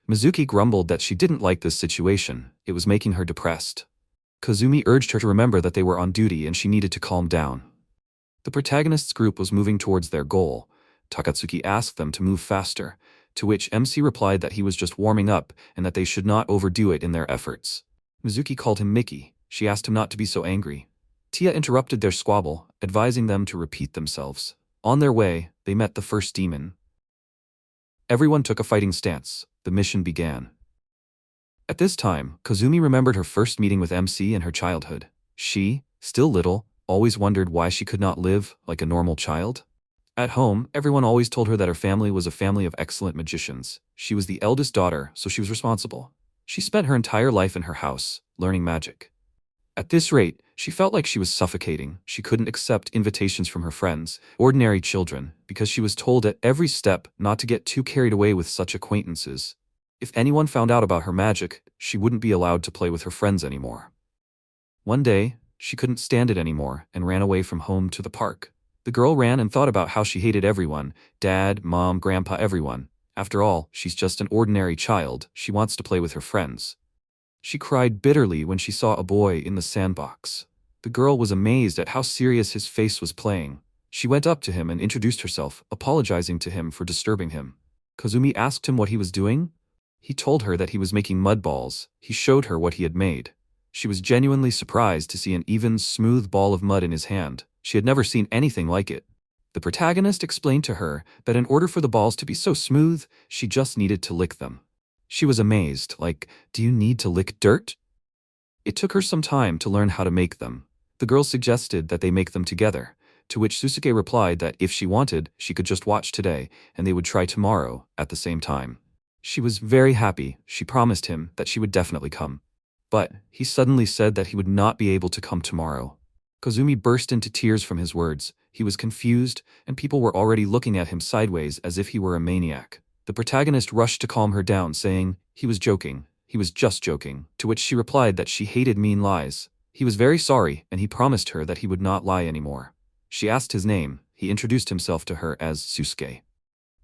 Mizuki grumbled that she didn't like this situation. It was making her depressed. Kozumi urged her to remember that they were on duty and she needed to calm down. The protagonist's group was moving towards their goal. Takatsuki asked them to move faster, to which MC replied that he was just warming up and that they should not overdo it in their efforts. Mizuki called him Mickey. She asked him not to be so angry. Tia interrupted their squabble, advising them to repeat themselves. On their way, they met the first demon. Everyone took a fighting stance. The mission began. At this time, Kozumi remembered her first meeting with MC in her childhood. She, still little, always wondered why she could not live like a normal child. At home, everyone always told her that her family was a family of excellent magicians. She was the eldest daughter, so she was responsible. She spent her entire life in her house, learning magic. At this rate, she felt like she was suffocating. She couldn't accept invitations from her friends, ordinary children, because she was told at every step not to get too carried away with such acquaintances. If anyone found out about her magic, she wouldn't be allowed to play with her friends anymore. One day, she couldn't stand it anymore and ran away from home to the park. The girl ran and thought about how she hated everyone, dad, mom, grandpa, everyone. After all, she's just an ordinary child. She wants to play with her friends. She cried bitterly when she saw a boy in the sandbox. The girl was amazed at how serious his face was playing. She went up to him and introduced herself, apologizing to him for disturbing him. Kozumi asked him what he was doing. He told her that he was making mud balls. He showed her what he had made. She was genuinely surprised to see an even, smooth ball of mud in his hand. She had never seen anything like it. The protagonist explained to her that in order for the balls to be so smooth, she just needed to lick them. She was amazed, like, do you need to lick dirt? It took her some time to learn how to make them. The girl suggested that they make them together, to which Susuke replied that if she wanted, she could just watch today, and they would try tomorrow at the same time. She was very happy. She promised him that she would definitely come. But he suddenly said that he would not be able to come tomorrow. Kozumi burst into tears from his words. He was confused, and people were already looking at him sideways as if he were a maniac. The protagonist rushed to calm her down, saying, he was joking. He was just joking, to which she replied that she hated mean lies. He was very sorry, and he promised her that he would not lie anymore. She asked his name. He introduced himself to her as Susuke.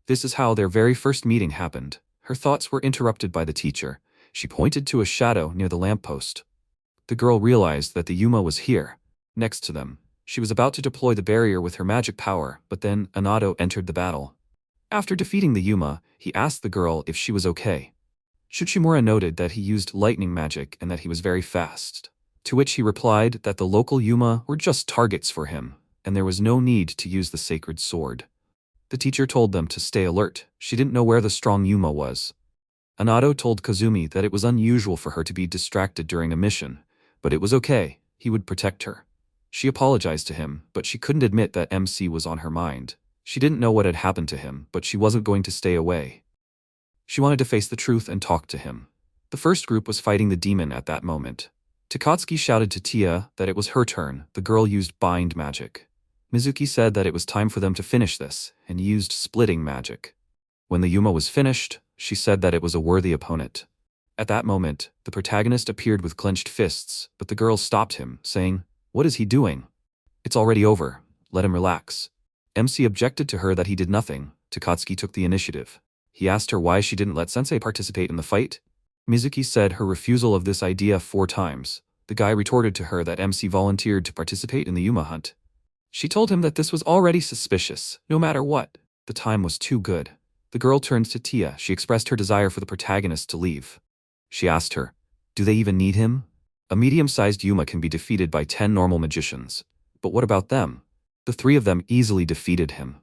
This is how their very first meeting happened. Her thoughts were interrupted by the teacher. She pointed to a shadow near the lamppost. The girl realized that the Yuma was here, next to them. She was about to deploy the barrier with her magic power, but then Anado entered the battle. After defeating the Yuma, he asked the girl if she was okay. Tsuchimura noted that he used lightning magic and that he was very fast, to which he replied that the local Yuma were just targets for him, and there was no need to use the sacred sword. The teacher told them to stay alert. She didn't know where the strong Yuma was. Anado told Kozumi that it was unusual for her to be distracted during a mission, but it was okay. He would protect her. She apologized to him, but she couldn't admit that MC was on her mind. She didn't know what had happened to him, but she wasn't going to stay away. She wanted to face the truth and talk to him. The first group was fighting the demon at that moment. Takatsuki shouted to Tia that it was her turn. The girl used bind magic. Mizuki said that it was time for them to finish this, and used splitting magic. When the Yuma was finished, she said that it was a worthy opponent. At that moment, the protagonist appeared with clenched fists, but the girl stopped him, saying, "What is he doing? It's already over. Let him relax." MC objected to her that he did nothing. Takatsuki took the initiative. He asked her why she didn't let Sensei participate in the fight. Mizuki said her refusal of this idea 4 times. The guy retorted to her that MC volunteered to participate in the Yuma hunt. She told him that this was already suspicious, no matter what. The time was too good. The girl turned to Tia. She expressed her desire for the protagonist to leave. She asked her, "Do they even need him? A medium-sized Yuma can be defeated by 10 normal magicians. But what about them?" The 3 of them easily defeated him.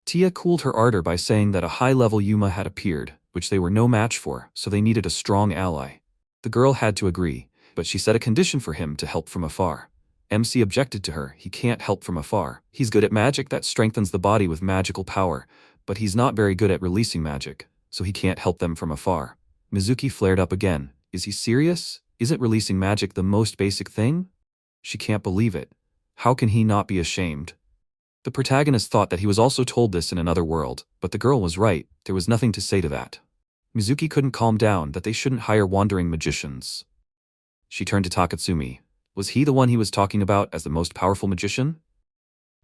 Tia cooled her ardor by saying that a high-level Yuma had appeared, which they were no match for, so they needed a strong ally. The girl had to agree, but she set a condition for him to help from afar. MC objected to her. He can't help from afar. He's good at magic that strengthens the body with magical power, but he's not very good at releasing magic, so he can't help them from afar. Mizuki flared up again. Is he serious? Isn't releasing magic the most basic thing? She can't believe it. How can he not be ashamed? The protagonist thought that he was also told this in another world, but the girl was right. There was nothing to say to that. Mizuki couldn't calm down that they shouldn't hire wandering magicians. She turned to Takatsumi. Was he the one he was talking about as the most powerful magician?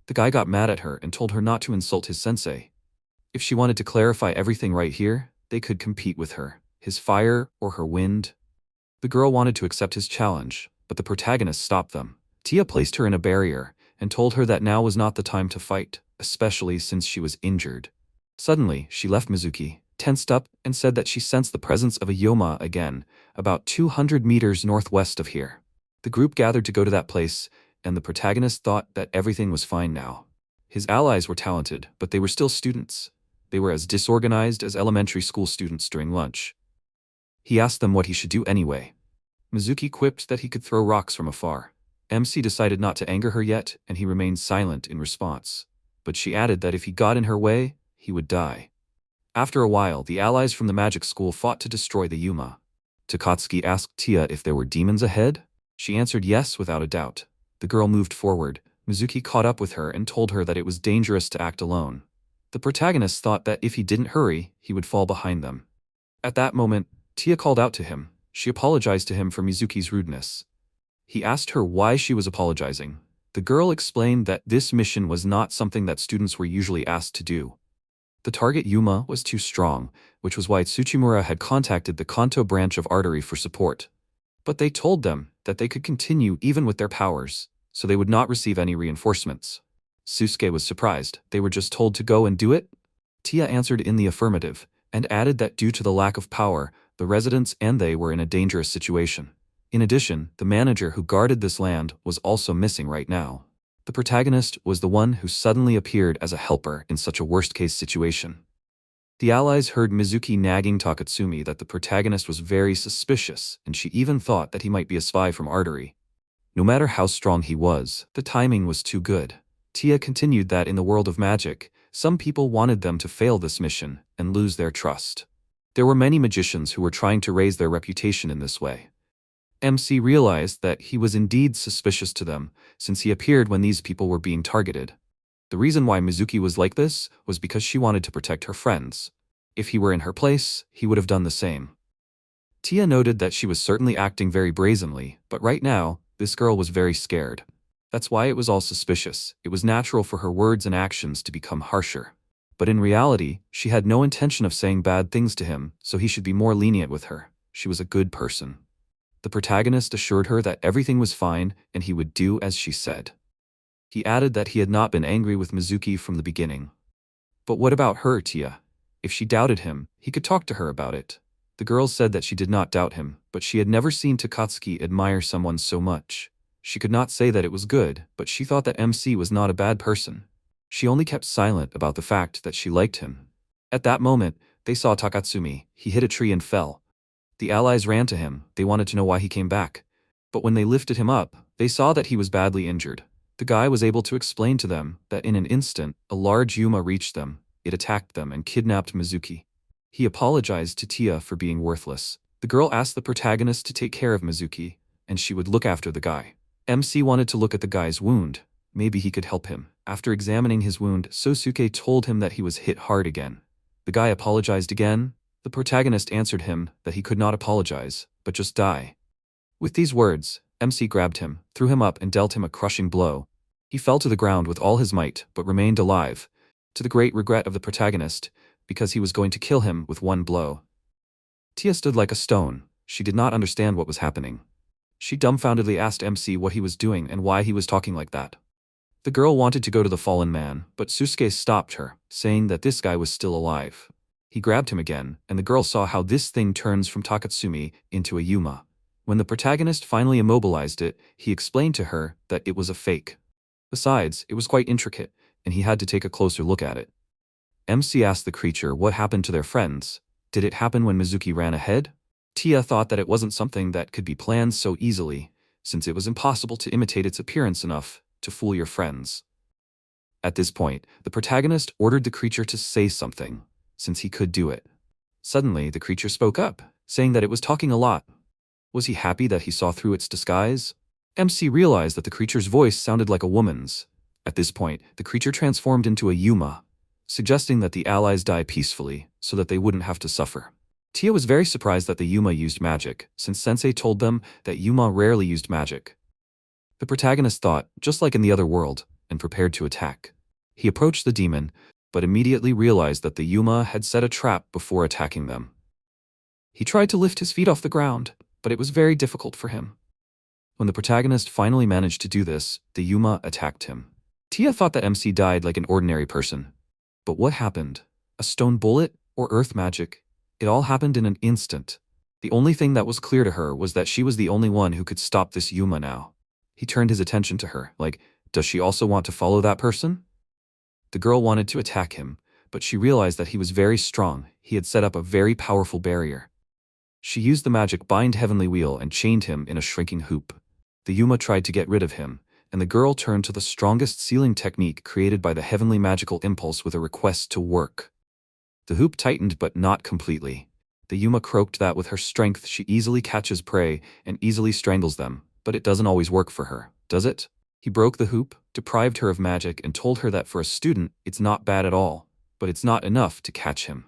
The guy got mad at her and told her not to insult his sensei. If she wanted to clarify everything right here, they could compete with her, his fire or her wind. The girl wanted to accept his challenge, but the protagonist stopped them. Tia placed her in a barrier and told her that now was not the time to fight, especially since she was injured. Suddenly, she left Mizuki, tensed up, and said that she sensed the presence of a Yoma again, about 200 meters northwest of here. The group gathered to go to that place, and the protagonist thought that everything was fine now. His allies were talented, but they were still students. They were as disorganized as elementary school students during lunch. He asked them what he should do anyway. Mizuki quipped that he could throw rocks from afar. MC decided not to anger her yet, and he remained silent in response. But she added that if he got in her way, he would die. After a while, the allies from the magic school fought to destroy the Yuma. Takatsuki asked Tia if there were demons ahead. She answered yes without a doubt. The girl moved forward. Mizuki caught up with her and told her that it was dangerous to act alone. The protagonist thought that if he didn't hurry, he would fall behind them. At that moment, Tia called out to him. She apologized to him for Mizuki's rudeness. He asked her why she was apologizing. The girl explained that this mission was not something that students were usually asked to do. The target Yuma was too strong, which was why Tsuchimura had contacted the Kanto branch of Artery for support. But they told them that they could continue even with their powers, so they would not receive any reinforcements. Susuke was surprised. They were just told to go and do it? Tia answered in the affirmative, and added that due to the lack of power, the residents and they were in a dangerous situation. In addition, the manager who guarded this land was also missing right now. The protagonist was the one who suddenly appeared as a helper in such a worst-case situation. The allies heard Mizuki nagging Takatsumi that the protagonist was very suspicious, and she even thought that he might be a spy from Artery. No matter how strong he was, the timing was too good. Tia continued that in the world of magic, some people wanted them to fail this mission and lose their trust. There were many magicians who were trying to raise their reputation in this way. MC realized that he was indeed suspicious to them, since he appeared when these people were being targeted. The reason why Mizuki was like this was because she wanted to protect her friends. If he were in her place, he would have done the same. Tia noted that she was certainly acting very brazenly, but right now, this girl was very scared. That's why it was all suspicious. It was natural for her words and actions to become harsher. But in reality, she had no intention of saying bad things to him, so he should be more lenient with her. She was a good person. The protagonist assured her that everything was fine and he would do as she said. He added that he had not been angry with Mizuki from the beginning. But what about her, Tia? If she doubted him, he could talk to her about it. The girl said that she did not doubt him, but she had never seen Takatsuki admire someone so much. She could not say that it was good, but she thought that MC was not a bad person. She only kept silent about the fact that she liked him. At that moment, they saw Takatsumi. He hit a tree and fell. The allies ran to him. They wanted to know why he came back. But when they lifted him up, they saw that he was badly injured. The guy was able to explain to them that in an instant, a large Yuma reached them, it attacked them and kidnapped Mizuki. He apologized to Tia for being worthless. The girl asked the protagonist to take care of Mizuki, and she would look after the guy. MC wanted to look at the guy's wound. Maybe he could help him. After examining his wound, Sosuke told him that he was hit hard again. The guy apologized again. The protagonist answered him that he could not apologize, but just die. With these words, MC grabbed him, threw him up and dealt him a crushing blow. He fell to the ground with all his might, but remained alive, to the great regret of the protagonist, because he was going to kill him with one blow. Tia stood like a stone. She did not understand what was happening. She dumbfoundedly asked MC what he was doing and why he was talking like that. The girl wanted to go to the fallen man, but Susuke stopped her, saying that this guy was still alive. He grabbed him again, and the girl saw how this thing turns from Takatsumi into a Yuma. When the protagonist finally immobilized it, he explained to her that it was a fake. Besides, it was quite intricate, and he had to take a closer look at it. MC asked the creature what happened to their friends. Did it happen when Mizuki ran ahead? Tia thought that it wasn't something that could be planned so easily, since it was impossible to imitate its appearance enough to fool your friends. At this point, the protagonist ordered the creature to say something, since he could do it. Suddenly, the creature spoke up, saying that it was talking a lot. Was he happy that he saw through its disguise? MC realized that the creature's voice sounded like a woman's. At this point, the creature transformed into a Yuma, suggesting that the allies die peacefully so that they wouldn't have to suffer. Tia was very surprised that the Yuma used magic, since Sensei told them that Yuma rarely used magic. The protagonist thought, just like in the other world, and prepared to attack. He approached the demon, but immediately realized that the Yuma had set a trap before attacking them. He tried to lift his feet off the ground, but it was very difficult for him. When the protagonist finally managed to do this, the Yuma attacked him. Tia thought that MC died like an ordinary person. But what happened? A stone bullet or earth magic? It all happened in an instant. The only thing that was clear to her was that she was the only one who could stop this Yuma now. He turned his attention to her, like, does she also want to follow that person? The girl wanted to attack him, but she realized that he was very strong. He had set up a very powerful barrier. She used the magic bind heavenly wheel and chained him in a shrinking hoop. The Yuma tried to get rid of him, and the girl turned to the strongest sealing technique created by the heavenly magical impulse with a request to work. The hoop tightened but not completely. The Yuma croaked that with her strength she easily catches prey and easily strangles them, but it doesn't always work for her, does it? He broke the hoop, deprived her of magic, and told her that for a student it's not bad at all, but it's not enough to catch him.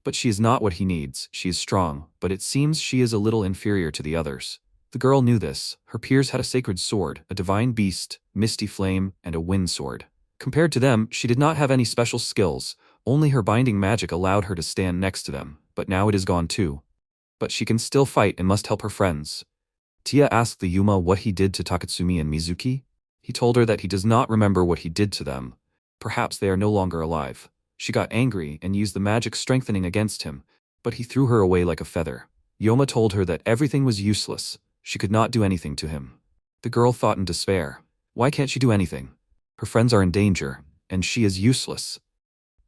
But she is not what he needs. She is strong, but it seems she is a little inferior to the others. The girl knew this. Her peers had a sacred sword, a divine beast, misty flame, and a wind sword. Compared to them, she did not have any special skills. Only her binding magic allowed her to stand next to them, but now it is gone too. But she can still fight and must help her friends. Tia asked the Yuma what he did to Takatsumi and Mizuki. He told her that he does not remember what he did to them. Perhaps they are no longer alive. She got angry and used the magic strengthening against him, but he threw her away like a feather. Yoma told her that everything was useless. She could not do anything to him. The girl thought in despair. Why can't she do anything? Her friends are in danger, and she is useless.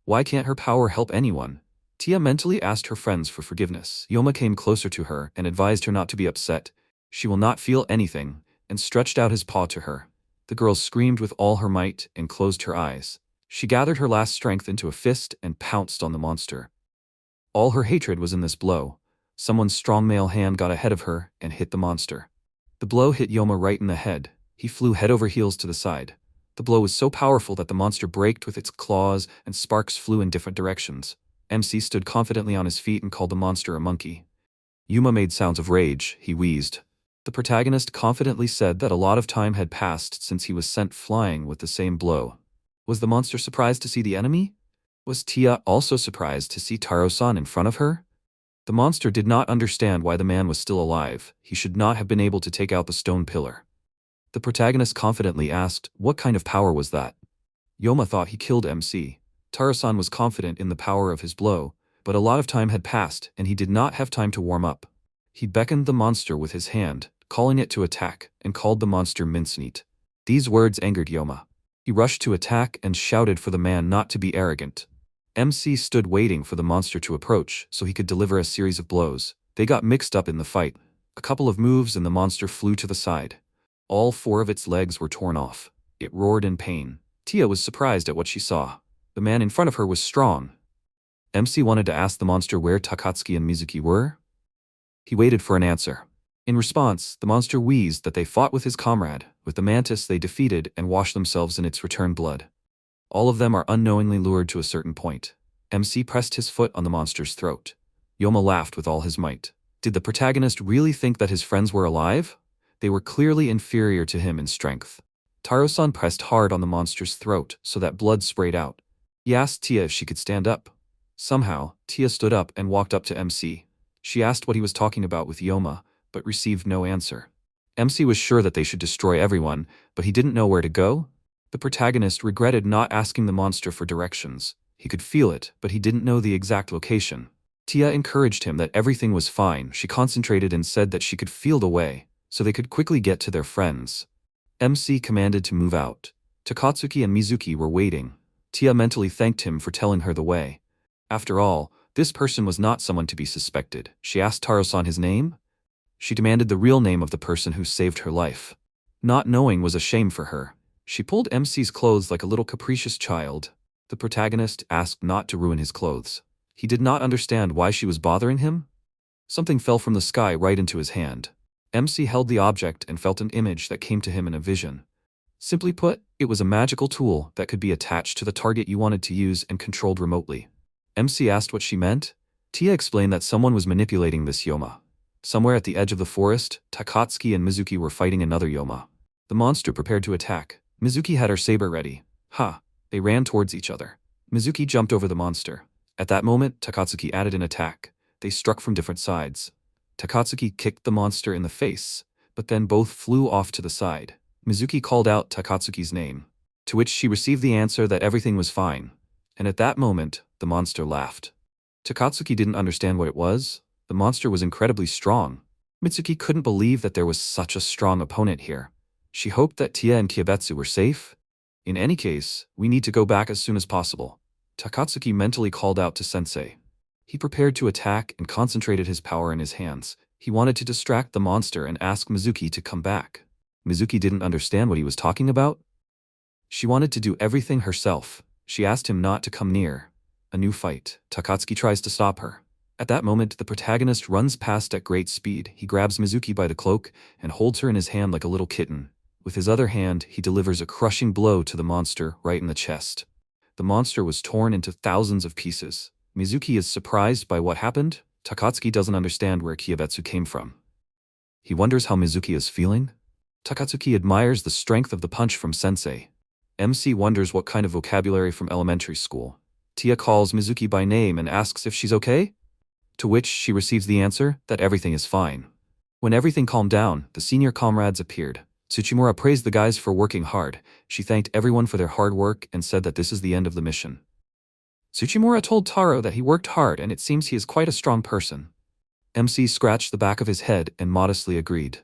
Why can't her power help anyone? Tia mentally asked her friends for forgiveness. Yoma came closer to her and advised her not to be upset. She will not feel anything, and stretched out his paw to her. The girl screamed with all her might and closed her eyes. She gathered her last strength into a fist and pounced on the monster. All her hatred was in this blow. Someone's strong male hand got ahead of her and hit the monster. The blow hit Yoma right in the head. He flew head over heels to the side. The blow was so powerful that the monster braked with its claws and sparks flew in different directions. MC stood confidently on his feet and called the monster a monkey. Yuma made sounds of rage. He wheezed. The protagonist confidently said that a lot of time had passed since he was sent flying with the same blow. Was the monster surprised to see the enemy? Was Tia also surprised to see Taro-san in front of her? The monster did not understand why the man was still alive. He should not have been able to take out the stone pillar. The protagonist confidently asked, what kind of power was that? Yoma thought he killed MC. Taro-san was confident in the power of his blow, but a lot of time had passed and he did not have time to warm up. He beckoned the monster with his hand, calling it to attack, and called the monster mincemeat. These words angered Yoma. He rushed to attack and shouted for the man not to be arrogant. MC stood waiting for the monster to approach so he could deliver a series of blows. They got mixed up in the fight. A couple of moves and the monster flew to the side. All 4 of its legs were torn off. It roared in pain. Tia was surprised at what she saw. The man in front of her was strong. MC wanted to ask the monster where Takatsuki and Mizuki were. He waited for an answer. In response, the monster wheezed that they fought with his comrade. With the mantis they defeated and washed themselves in its return blood. All of them are unknowingly lured to a certain point. MC pressed his foot on the monster's throat. Yoma laughed with all his might. Did the protagonist really think that his friends were alive? They were clearly inferior to him in strength. Taro-san pressed hard on the monster's throat so that blood sprayed out. He asked Tia if she could stand up. Somehow, Tia stood up and walked up to MC. She asked what he was talking about with Yoma, but received no answer. MC was sure that they should destroy everyone, but he didn't know where to go. The protagonist regretted not asking the monster for directions. He could feel it, but he didn't know the exact location. Tia encouraged him that everything was fine. She concentrated and said that she could feel the way, so they could quickly get to their friends. MC commanded to move out. Takatsuki and Mizuki were waiting. Tia mentally thanked him for telling her the way. After all, this person was not someone to be suspected. She asked Taro-san his name. She demanded the real name of the person who saved her life. Not knowing was a shame for her. She pulled MC's clothes like a little capricious child. The protagonist asked not to ruin his clothes. He did not understand why she was bothering him. Something fell from the sky right into his hand. MC held the object and felt an image that came to him in a vision. Simply put, it was a magical tool that could be attached to the target you wanted to use and controlled remotely. MC asked what she meant. Tia explained that someone was manipulating this Yoma. Somewhere at the edge of the forest, Takatsuki and Mizuki were fighting another Yoma. The monster prepared to attack. Mizuki had her saber ready. They ran towards each other. Mizuki jumped over the monster. At that moment, Takatsuki added an attack. They struck from different sides. Takatsuki kicked the monster in the face, but then both flew off to the side. Mizuki called out Takatsuki's name, to which she received the answer that everything was fine. And at that moment, the monster laughed. Takatsuki didn't understand what it was. The monster was incredibly strong. Mitsuki couldn't believe that there was such a strong opponent here. She hoped that Tia and Kyabetsu were safe. In any case, we need to go back as soon as possible. Takatsuki mentally called out to Sensei. He prepared to attack and concentrated his power in his hands. He wanted to distract the monster and ask Mizuki to come back. Mizuki didn't understand what he was talking about. She wanted to do everything herself. She asked him not to come near. A new fight. Takatsuki tries to stop her. At that moment, the protagonist runs past at great speed. He grabs Mizuki by the cloak and holds her in his hand like a little kitten. With his other hand, he delivers a crushing blow to the monster right in the chest. The monster was torn into thousands of pieces. Mizuki is surprised by what happened. Takatsuki doesn't understand where Kyabetsu came from. He wonders how Mizuki is feeling. Takatsuki admires the strength of the punch from Sensei. MC wonders what kind of vocabulary from elementary school. Tia calls Mizuki by name and asks if she's okay, to which she receives the answer that everything is fine. When everything calmed down, the senior comrades appeared. Tsuchimura praised the guys for working hard. She thanked everyone for their hard work and said that this is the end of the mission. Tsuchimura told Taro that he worked hard and it seems he is quite a strong person. MC scratched the back of his head and modestly agreed.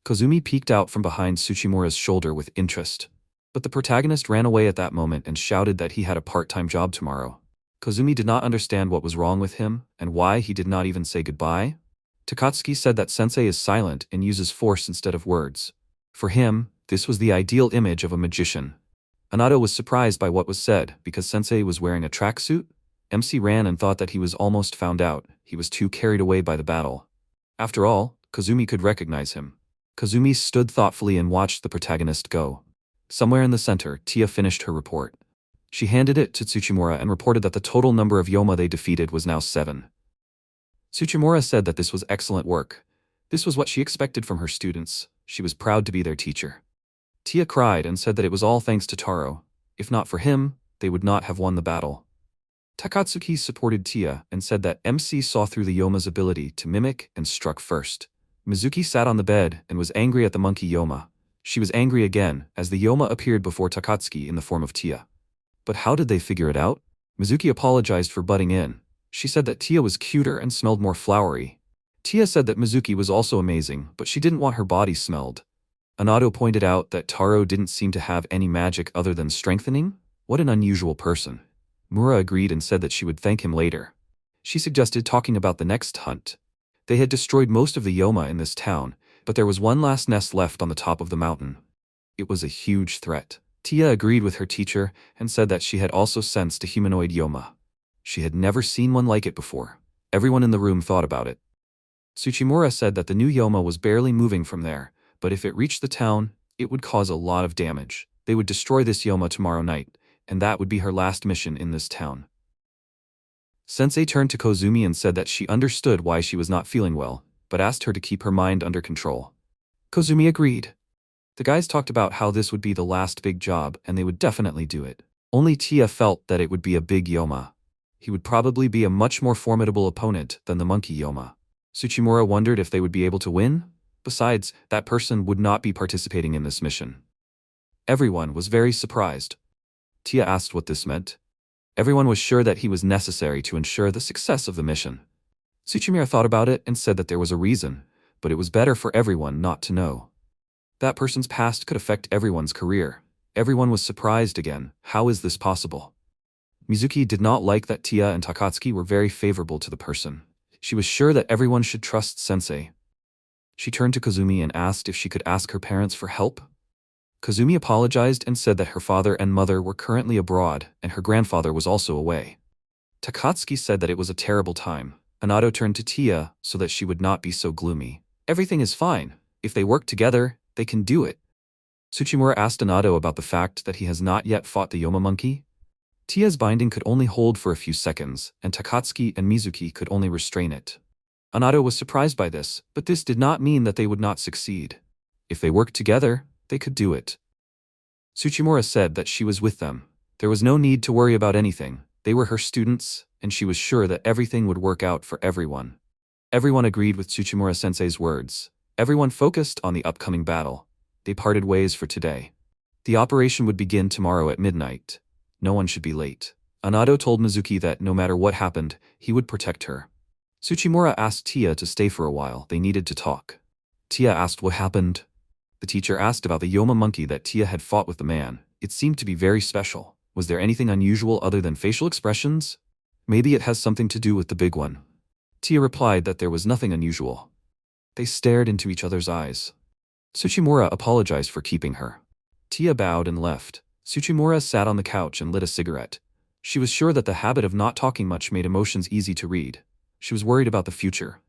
Kozumi peeked out from behind Tsuchimura's shoulder with interest. But the protagonist ran away at that moment and shouted that he had a part-time job tomorrow. Kozumi did not understand what was wrong with him and why he did not even say goodbye. Takatsuki said that Sensei is silent and uses force instead of words. For him, this was the ideal image of a magician. Anato was surprised by what was said because Sensei was wearing a tracksuit. MC ran and thought that he was almost found out. He was too carried away by the battle. After all, Kozumi could recognize him. Kozumi stood thoughtfully and watched the protagonist go. Somewhere in the center, Tia finished her report. She handed it to Tsuchimura and reported that the total number of Yoma they defeated was now 7. Tsuchimura said that this was excellent work. This was what she expected from her students. She was proud to be their teacher. Tia cried and said that it was all thanks to Taro. If not for him, they would not have won the battle. Takatsuki supported Tia and said that MC saw through the Yoma's ability to mimic and struck first. Mizuki sat on the bed and was angry at the monkey Yoma. She was angry again as the Yoma appeared before Takatsuki in the form of Tia. But how did they figure it out? Mizuki apologized for butting in. She said that Tia was cuter and smelled more flowery. Tia said that Mizuki was also amazing, but she didn't want her body smelled. Anato pointed out that Taro didn't seem to have any magic other than strengthening. What an unusual person. Mura agreed and said that she would thank him later. She suggested talking about the next hunt. They had destroyed most of the Yoma in this town, but there was one last nest left on the top of the mountain. It was a huge threat. Tia agreed with her teacher and said that she had also sensed a humanoid Yoma. She had never seen one like it before. Everyone in the room thought about it. Tsuchimura said that the new Yoma was barely moving from there, but if it reached the town, it would cause a lot of damage. They would destroy this Yoma tomorrow night, and that would be her last mission in this town. Sensei turned to Kozumi and said that she understood why she was not feeling well, but asked her to keep her mind under control. Kozumi agreed. The guys talked about how this would be the last big job and they would definitely do it. Only Tia felt that it would be a big Yoma. He would probably be a much more formidable opponent than the monkey Yoma. Tsuchimura wondered if they would be able to win. Besides, that person would not be participating in this mission. Everyone was very surprised. Tia asked what this meant. Everyone was sure that he was necessary to ensure the success of the mission. Tsuchimura thought about it and said that there was a reason, but it was better for everyone not to know. That person's past could affect everyone's career. Everyone was surprised again. How is this possible? Mizuki did not like that Tia and Takatsuki were very favorable to the person. She was sure that everyone should trust Sensei. She turned to Kozumi and asked if she could ask her parents for help. Kozumi apologized and said that her father and mother were currently abroad and her grandfather was also away. Takatsuki said that it was a terrible time. Anado turned to Tia so that she would not be so gloomy. Everything is fine. If they work together, they can do it. Tsuchimura asked Anado about the fact that he has not yet fought the Yoma monkey. Tia's binding could only hold for a few seconds, and Takatsuki and Mizuki could only restrain it. Anado was surprised by this, but this did not mean that they would not succeed. If they worked together, they could do it. Tsuchimura said that she was with them. There was no need to worry about anything. They were her students, and she was sure that everything would work out for everyone. Everyone agreed with Tsuchimura-sensei's words. Everyone focused on the upcoming battle. They parted ways for today. The operation would begin tomorrow at midnight. No one should be late. Anado told Mizuki that no matter what happened, he would protect her. Tsuchimura asked Tia to stay for a while. They needed to talk. Tia asked what happened. The teacher asked about the Yoma monkey that Tia had fought with the man. It seemed to be very special. Was there anything unusual other than facial expressions? Maybe it has something to do with the big one. Tia replied that there was nothing unusual. They stared into each other's eyes. Tsuchimura apologized for keeping her. Tia bowed and left. Tsuchimura sat on the couch and lit a cigarette. She was sure that the habit of not talking much made emotions easy to read. She was worried about the future.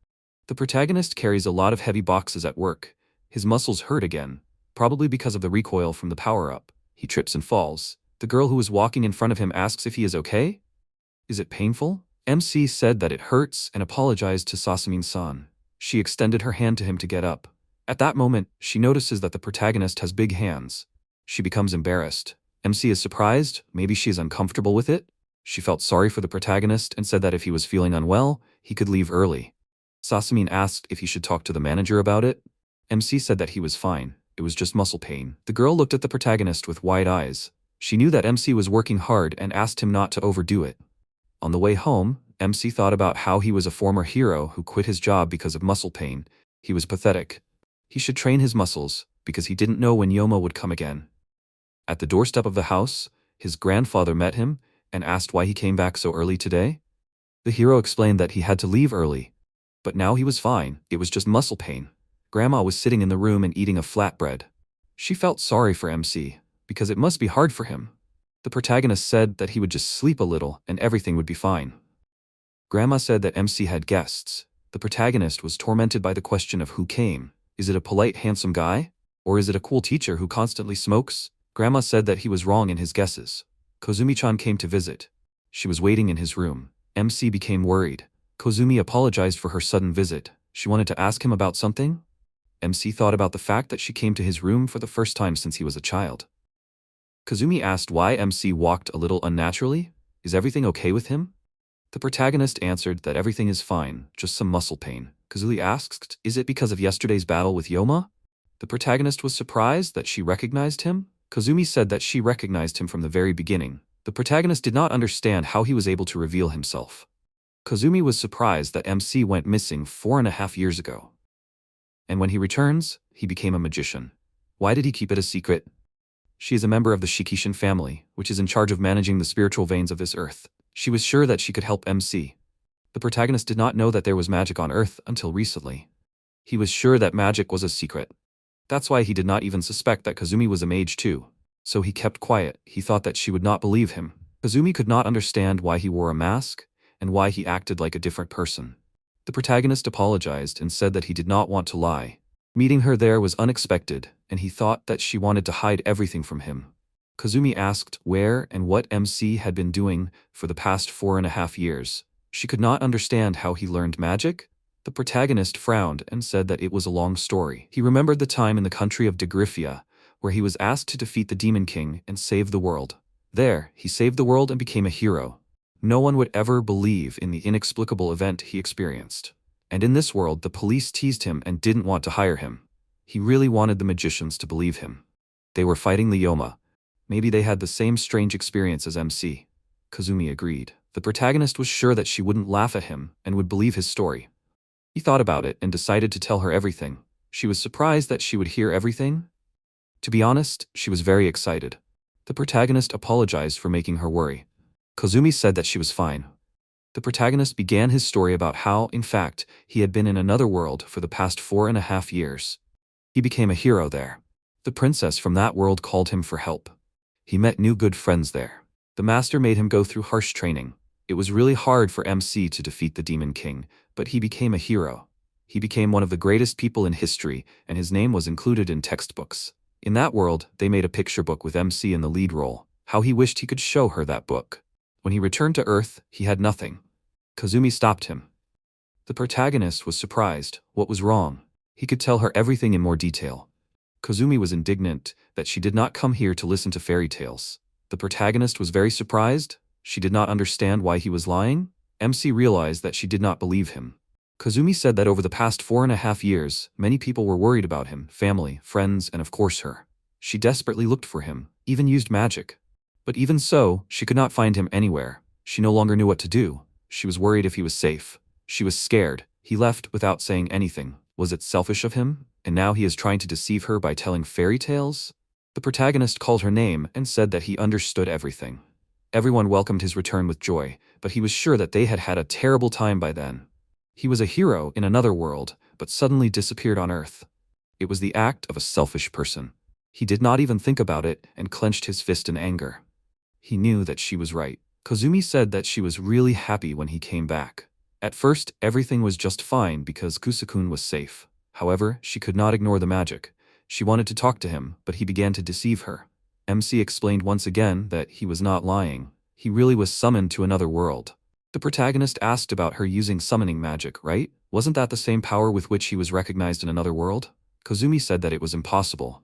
The protagonist carries a lot of heavy boxes at work. His muscles hurt again, probably because of the recoil from the power-up. He trips and falls. The girl who is walking in front of him asks if he is okay. Is it painful? MC said that it hurts and apologized to Sasmin-san. She extended her hand to him to get up. At that moment, she notices that the protagonist has big hands. She becomes embarrassed. MC is surprised. Maybe she is uncomfortable with it. She felt sorry for the protagonist and said that if he was feeling unwell, he could leave early. Sasmin asked if he should talk to the manager about it. MC said that he was fine. It was just muscle pain. The girl looked at the protagonist with wide eyes. She knew that MC was working hard and asked him not to overdo it. On the way home, MC thought about how he was a former hero who quit his job because of muscle pain. He was pathetic. He should train his muscles, because he didn't know when Yoma would come again. At the doorstep of the house, his grandfather met him and asked why he came back so early today. The hero explained that he had to leave early. But now he was fine. It was just muscle pain. Grandma was sitting in the room and eating a flatbread. She felt sorry for MC, because it must be hard for him. The protagonist said that he would just sleep a little and everything would be fine. Grandma said that MC had guests. The protagonist was tormented by the question of who came. Is it a polite, handsome guy? Or is it a cool teacher who constantly smokes? Grandma said that he was wrong in his guesses. Kozumi-chan came to visit. She was waiting in his room. MC became worried. Kozumi apologized for her sudden visit. She wanted to ask him about something. MC thought about the fact that she came to his room for the first time since he was a child. Kozumi asked why MC walked a little unnaturally. Is everything okay with him? The protagonist answered that everything is fine, just some muscle pain. Kozumi asked, is it because of yesterday's battle with Yoma? The protagonist was surprised that she recognized him. Kozumi said that she recognized him from the very beginning. The protagonist did not understand how he was able to reveal himself. Kozumi was surprised that MC went missing 4.5 years ago. And when he returns, he became a magician. Why did he keep it a secret? She is a member of the Shikishin family, which is in charge of managing the spiritual veins of this earth. She was sure that she could help MC. The protagonist did not know that there was magic on Earth until recently. He was sure that magic was a secret. That's why he did not even suspect that Kazumi was a mage too. So he kept quiet. He thought that she would not believe him. Kazumi could not understand why he wore a mask and why he acted like a different person. The protagonist apologized and said that he did not want to lie. Meeting her there was unexpected, and he thought that she wanted to hide everything from him. Kazumi asked where and what MC had been doing for the past 4.5 years. She could not understand how he learned magic. The protagonist frowned and said that it was a long story. He remembered the time in the country of Degryphia, where he was asked to defeat the Demon King and save the world. There, he saved the world and became a hero. No one would ever believe in the inexplicable event he experienced. And in this world, the police teased him and didn't want to hire him. He really wanted the magicians to believe him. They were fighting the Yoma. Maybe they had the same strange experience as MC. Kazumi agreed. The protagonist was sure that she wouldn't laugh at him and would believe his story. He thought about it and decided to tell her everything. She was surprised that she would hear everything. To be honest, she was very excited. The protagonist apologized for making her worry. Kazumi said that she was fine. The protagonist began his story about how, in fact, he had been in another world for the past 4.5 years. He became a hero there. The princess from that world called him for help. He met new good friends there. The master made him go through harsh training. It was really hard for MC to defeat the Demon King, but he became a hero. He became one of the greatest people in history, and his name was included in textbooks. In that world, they made a picture book with MC in the lead role. How he wished he could show her that book. When he returned to Earth, he had nothing. Kazumi stopped him. The protagonist was surprised. What was wrong? He could tell her everything in more detail. Kazumi was indignant that she did not come here to listen to fairy tales. The protagonist was very surprised. She did not understand why he was lying. MC realized that she did not believe him. Kazumi said that over the past 4.5 years, many people were worried about him, family, friends, and of course her. She desperately looked for him, even used magic. But even so, she could not find him anywhere. She no longer knew what to do. She was worried if he was safe. She was scared. He left without saying anything. Was it selfish of him? And now he is trying to deceive her by telling fairy tales? The protagonist called her name and said that he understood everything. Everyone welcomed his return with joy, but he was sure that they had had a terrible time by then. He was a hero in another world, but suddenly disappeared on Earth. It was the act of a selfish person. He did not even think about it and clenched his fist in anger. He knew that she was right. Kazumi said that she was really happy when he came back. At first, everything was just fine because Kusakun was safe. However, she could not ignore the magic. She wanted to talk to him, but he began to deceive her. MC explained once again that he was not lying. He really was summoned to another world. The protagonist asked about her using summoning magic, right? Wasn't that the same power with which he was recognized in another world? Kazumi said that it was impossible.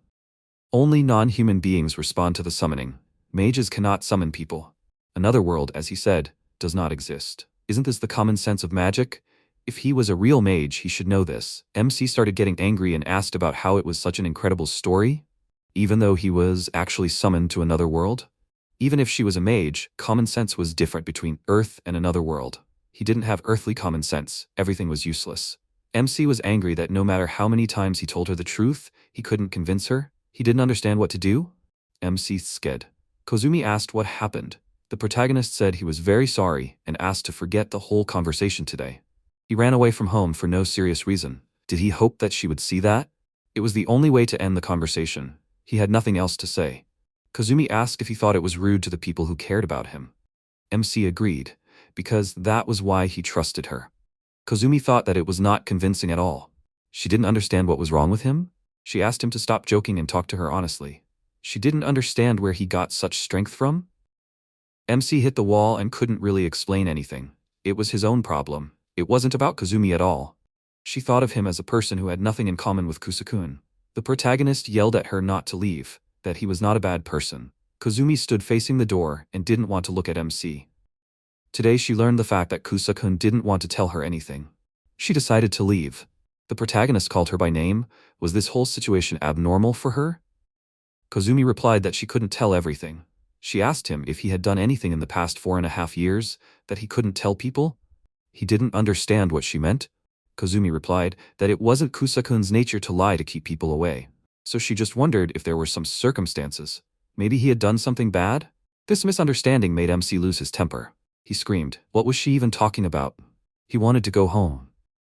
Only non-human beings respond to the summoning. Mages cannot summon people. Another world, as he said, does not exist. Isn't this the common sense of magic? If he was a real mage, he should know this. MC started getting angry and asked about how it was such an incredible story, even though he was actually summoned to another world. Even if she was a mage, common sense was different between Earth and another world. He didn't have earthly common sense. Everything was useless. MC was angry that no matter how many times he told her the truth, he couldn't convince her. He didn't understand what to do. MC sked. Kazumi asked what happened. The protagonist said he was very sorry and asked to forget the whole conversation today. He ran away from home for no serious reason. Did he hope that she would see that? It was the only way to end the conversation. He had nothing else to say. Kazumi asked if he thought it was rude to the people who cared about him. MC agreed, because that was why he trusted her. Kazumi thought that it was not convincing at all. She didn't understand what was wrong with him. She asked him to stop joking and talk to her honestly. She didn't understand where he got such strength from. MC hit the wall and couldn't really explain anything. It was his own problem. It wasn't about Kazumi at all. She thought of him as a person who had nothing in common with Kusakun. The protagonist yelled at her not to leave, that he was not a bad person. Kazumi stood facing the door and didn't want to look at MC. Today she learned the fact that Kusakun didn't want to tell her anything. She decided to leave. The protagonist called her by name. Was this whole situation abnormal for her? Kazumi replied that she couldn't tell everything. She asked him if he had done anything in the past 4.5 years that he couldn't tell people. He didn't understand what she meant. Kazumi replied that it wasn't Kusakun's nature to lie to keep people away. So she just wondered if there were some circumstances. Maybe he had done something bad? This misunderstanding made MC lose his temper. He screamed. What was she even talking about? He wanted to go home.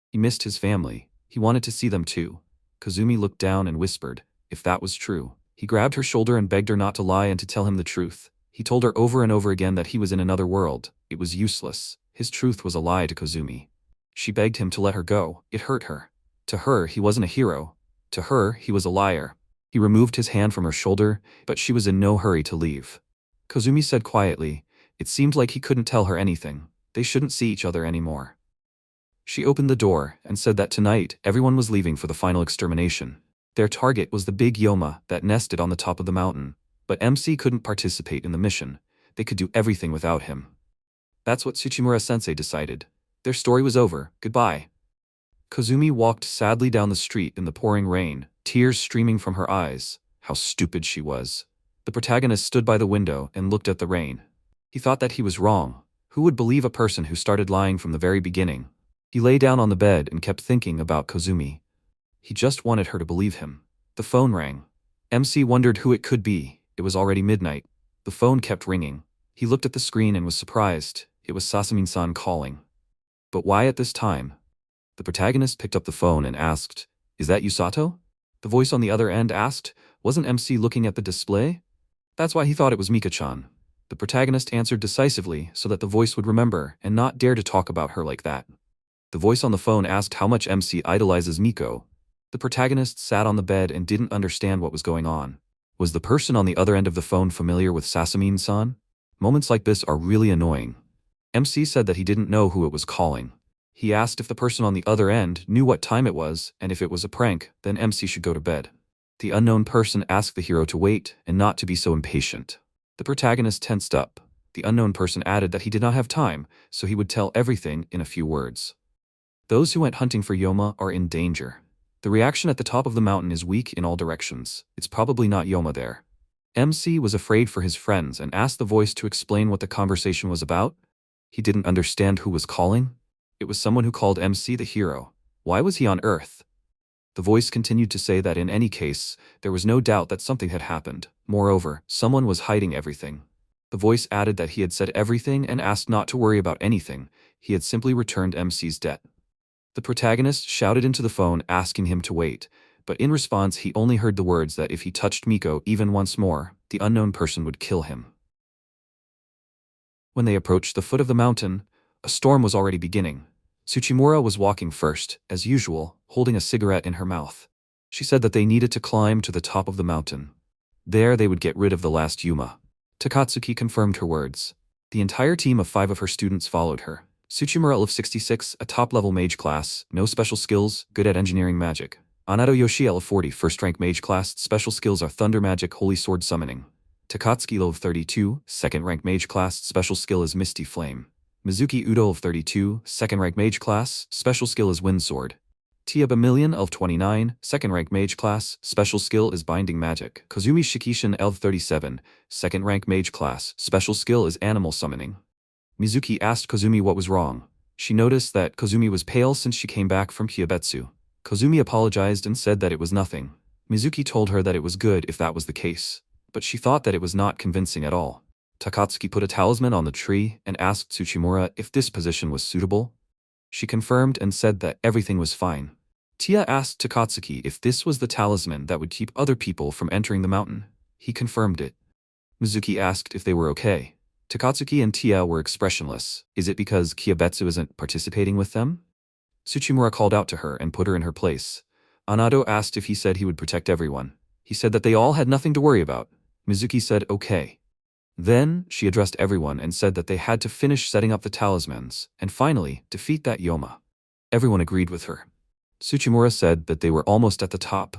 He missed his family. He wanted to see them too. Kazumi looked down and whispered, if that was true. He grabbed her shoulder and begged her not to lie and to tell him the truth. He told her over and over again that he was in another world. It was useless. His truth was a lie to Kazumi. She begged him to let her go. It hurt her. To her, he wasn't a hero. To her, he was a liar. He removed his hand from her shoulder, but she was in no hurry to leave. Kazumi said quietly, it seemed like he couldn't tell her anything. They shouldn't see each other anymore. She opened the door and said that tonight everyone was leaving for the final extermination. Their target was the big Yoma that nested on the top of the mountain, but MC couldn't participate in the mission. They could do everything without him. That's what Tsuchimura-sensei decided. Their story was over. Goodbye. Kazumi walked sadly down the street in the pouring rain, tears streaming from her eyes. How stupid she was. The protagonist stood by the window and looked at the rain. He thought that he was wrong. Who would believe a person who started lying from the very beginning? He lay down on the bed and kept thinking about Kazumi. He just wanted her to believe him. The phone rang. MC wondered who it could be. It was already midnight. The phone kept ringing. He looked at the screen and was surprised. It was Sasamin-san calling. But why at this time? The protagonist picked up the phone and asked, is that Yusato? The voice on the other end asked, wasn't MC looking at the display? That's why he thought it was Mika-chan. The protagonist answered decisively so that the voice would remember and not dare to talk about her like that. The voice on the phone asked how much MC idolizes Miko. The protagonist sat on the bed and didn't understand what was going on. Was the person on the other end of the phone familiar with Sasamin-san? Moments like this are really annoying. MC said that he didn't know who it was calling. He asked if the person on the other end knew what time it was, and if it was a prank, then MC should go to bed. The unknown person asked the hero to wait and not to be so impatient. The protagonist tensed up. The unknown person added that he did not have time, so he would tell everything in a few words. Those who went hunting for Yoma are in danger. The reaction at the top of the mountain is weak in all directions. It's probably not Yoma there. MC was afraid for his friends and asked the voice to explain what the conversation was about. He didn't understand who was calling. It was someone who called MC the hero. Why was he on Earth? The voice continued to say that in any case, there was no doubt that something had happened. Moreover, someone was hiding everything. The voice added that he had said everything and asked not to worry about anything. He had simply returned MC's debt. The protagonist shouted into the phone asking him to wait, but in response he only heard the words that if he touched Miko even once more, the unknown person would kill him. When they approached the foot of the mountain, a storm was already beginning. Tsuchimura was walking first, as usual, holding a cigarette in her mouth. She said that they needed to climb to the top of the mountain. There they would get rid of the last Yuma. Takatsuki confirmed her words. The entire team of 5 of her students followed her. Tsuchimura level 66, a top-level mage class, no special skills, good at engineering magic. Anado Yoshi level 40, first-rank mage class, special skills are thunder magic, holy sword summoning. Takatsuki level 32, second-rank mage class, special skill is misty flame. Mizuki Udo level 32, second-rank mage class, special skill is wind sword. Tia Bamillion level 29, second-rank mage class, special skill is binding magic. Kozumi Shikishin level 37, second-rank mage class, special skill is animal summoning. Mizuki asked Kozumi what was wrong. She noticed that Kozumi was pale since she came back from Kyabetsu. Kozumi apologized and said that it was nothing. Mizuki told her that it was good if that was the case, but she thought that it was not convincing at all. Takatsuki put a talisman on the tree and asked Tsuchimura if this position was suitable. She confirmed and said that everything was fine. Tia asked Takatsuki if this was the talisman that would keep other people from entering the mountain. He confirmed it. Mizuki asked if they were okay. Takatsuki and Tia were expressionless. Is it because Kyabetsu isn't participating with them? Tsuchimura called out to her and put her in her place. Anado asked if he said he would protect everyone. He said that they all had nothing to worry about. Mizuki said okay. Then, she addressed everyone and said that they had to finish setting up the talismans, and finally, defeat that Yoma. Everyone agreed with her. Tsuchimura said that they were almost at the top.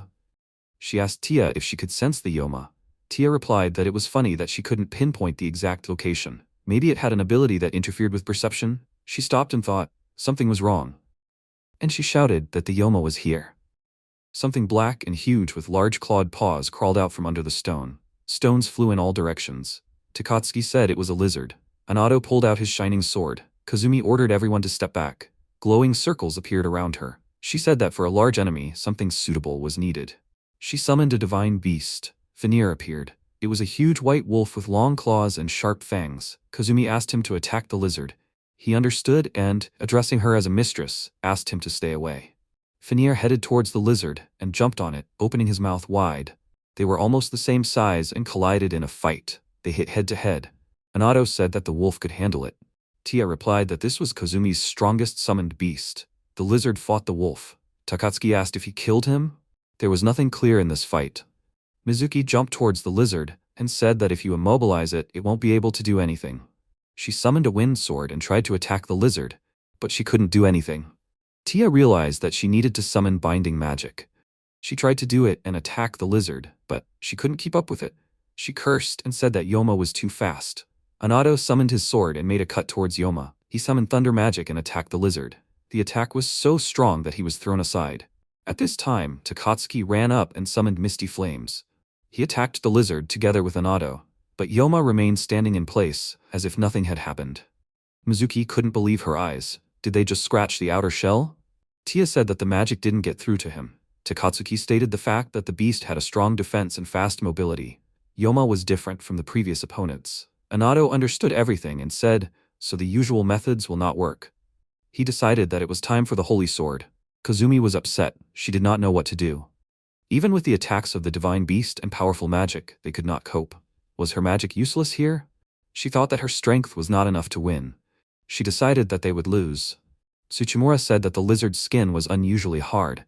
She asked Tia if she could sense the Yoma. Tia replied that it was funny that she couldn't pinpoint the exact location. Maybe it had an ability that interfered with perception. She stopped and thought, something was wrong. And she shouted that the Yoma was here. Something black and huge with large clawed paws crawled out from under the stone. Stones flew in all directions. Takatsuki said it was a lizard. Anado pulled out his shining sword. Kazumi ordered everyone to step back. Glowing circles appeared around her. She said that for a large enemy, something suitable was needed. She summoned a divine beast. Veneer appeared. It was a huge white wolf with long claws and sharp fangs. Kazumi asked him to attack the lizard. He understood and, addressing her as a mistress, asked him to stay away. Fenrir headed towards the lizard and jumped on it, opening his mouth wide. They were almost the same size and collided in a fight. They hit head to head. Anato said that the wolf could handle it. Tia replied that this was Kozumi's strongest summoned beast. The lizard fought the wolf. Takatsuki asked if he killed him. There was nothing clear in this fight. Mizuki jumped towards the lizard and said that if you immobilize it, it won't be able to do anything. She summoned a wind sword and tried to attack the lizard, but she couldn't do anything. Tia realized that she needed to summon binding magic. She tried to do it and attack the lizard, but she couldn't keep up with it. She cursed and said that Yoma was too fast. Anato summoned his sword and made a cut towards Yoma. He summoned thunder magic and attacked the lizard. The attack was so strong that he was thrown aside. At this time, Takatsuki ran up and summoned misty flames. He attacked the lizard together with Anato, but Yoma remained standing in place, as if nothing had happened. Mizuki couldn't believe her eyes. Did they just scratch the outer shell? Tia said that the magic didn't get through to him. Takatsuki stated the fact that the beast had a strong defense and fast mobility. Yoma was different from the previous opponents. Anato understood everything and said, so the usual methods will not work. He decided that it was time for the holy sword. Kozumi was upset. She did not know what to do. Even with the attacks of the divine beast and powerful magic, they could not cope. Was her magic useless here? She thought that her strength was not enough to win. She decided that they would lose. Tsuchimura said that the lizard's skin was unusually hard,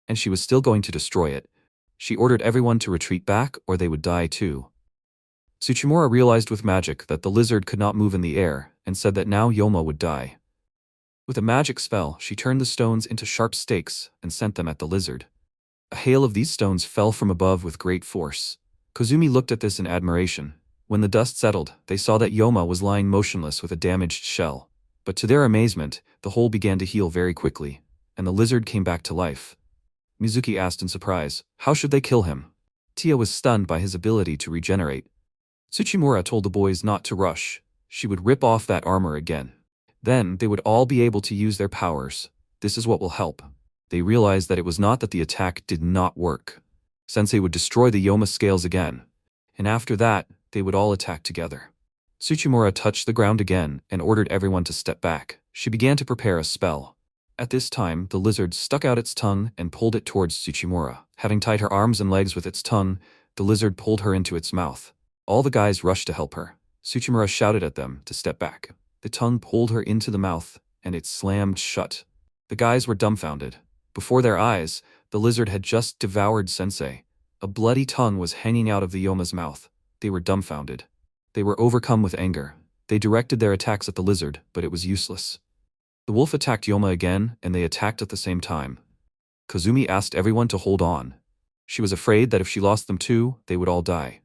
and she was still going to destroy it. She ordered everyone to retreat back or they would die too. Tsuchimura realized with magic that the lizard could not move in the air and said that now Yoma would die. With a magic spell, she turned the stones into sharp stakes and sent them at the lizard. A hail of these stones fell from above with great force. Kozumi looked at this in admiration. When the dust settled, they saw that Yoma was lying motionless with a damaged shell. But to their amazement, the hole began to heal very quickly, and the lizard came back to life. Mizuki asked in surprise, how should they kill him? Tia was stunned by his ability to regenerate. Tsuchimura told the boys not to rush. She would rip off that armor again. Then they would all be able to use their powers. This is what will help. They realized that it was not that the attack did not work. Sensei would destroy the Yoma scales again. And after that, they would all attack together. Tsuchimura touched the ground again and ordered everyone to step back. She began to prepare a spell. At this time, the lizard stuck out its tongue and pulled it towards Tsuchimura. Having tied her arms and legs with its tongue, the lizard pulled her into its mouth. All the guys rushed to help her. Tsuchimura shouted at them to step back. The tongue pulled her into the mouth, and it slammed shut. The guys were dumbfounded. Before their eyes, the lizard had just devoured Sensei. A bloody tongue was hanging out of the Yoma's mouth. They were dumbfounded. They were overcome with anger. They directed their attacks at the lizard, but it was useless. The wolf attacked Yoma again, and they attacked at the same time. Kozumi asked everyone to hold on. She was afraid that if she lost them too, they would all die.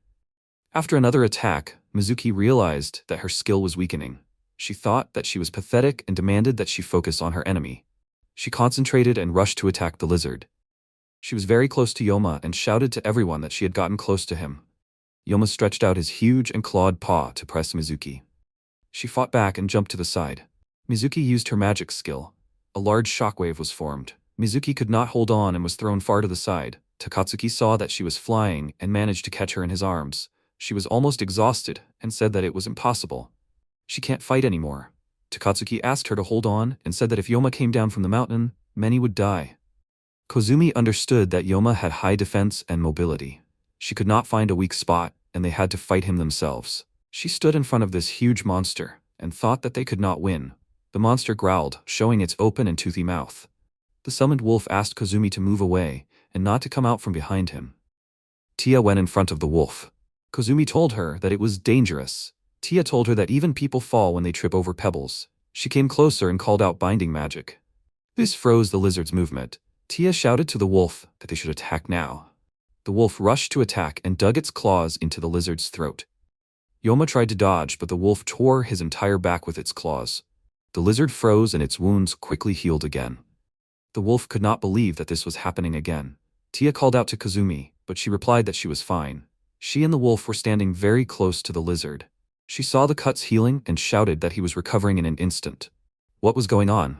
After another attack, Mizuki realized that her skill was weakening. She thought that she was pathetic and demanded that she focus on her enemy. She concentrated and rushed to attack the lizard. She was very close to Yoma and shouted to everyone that she had gotten close to him. Yoma stretched out his huge and clawed paw to press Mizuki. She fought back and jumped to the side. Mizuki used her magic skill. A large shockwave was formed. Mizuki could not hold on and was thrown far to the side. Takatsuki saw that she was flying and managed to catch her in his arms. She was almost exhausted and said that it was impossible. She can't fight anymore. Takatsuki asked her to hold on and said that if Yoma came down from the mountain, many would die. Kozumi understood that Yoma had high defense and mobility. She could not find a weak spot, and they had to fight him themselves. She stood in front of this huge monster and thought that they could not win. The monster growled, showing its open and toothy mouth. The summoned wolf asked Kozumi to move away and not to come out from behind him. Tia went in front of the wolf. Kozumi told her that it was dangerous. Tia told her that even people fall when they trip over pebbles. She came closer and called out binding magic. This froze the lizard's movement. Tia shouted to the wolf that they should attack now. The wolf rushed to attack and dug its claws into the lizard's throat. Yoma tried to dodge, but the wolf tore his entire back with its claws. The lizard froze and its wounds quickly healed again. The wolf could not believe that this was happening again. Tia called out to Kozumi, but she replied that she was fine. She and the wolf were standing very close to the lizard. She saw the cuts healing and shouted that he was recovering in an instant. What was going on?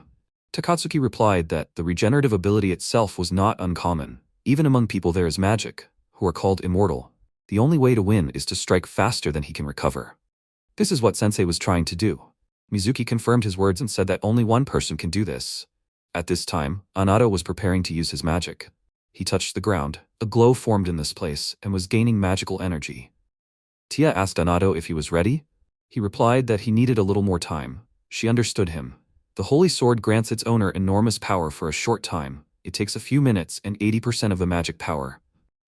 Takatsuki replied that the regenerative ability itself was not uncommon. Even among people there is magic, who are called immortal. The only way to win is to strike faster than he can recover. This is what Sensei was trying to do. Mizuki confirmed his words and said that only one person can do this. At this time, Anato was preparing to use his magic. He touched the ground, a glow formed in this place and was gaining magical energy. Tia asked Anato if he was ready. He replied that he needed a little more time. She understood him. The holy sword grants its owner enormous power for a short time. It takes a few minutes and 80% of the magic power.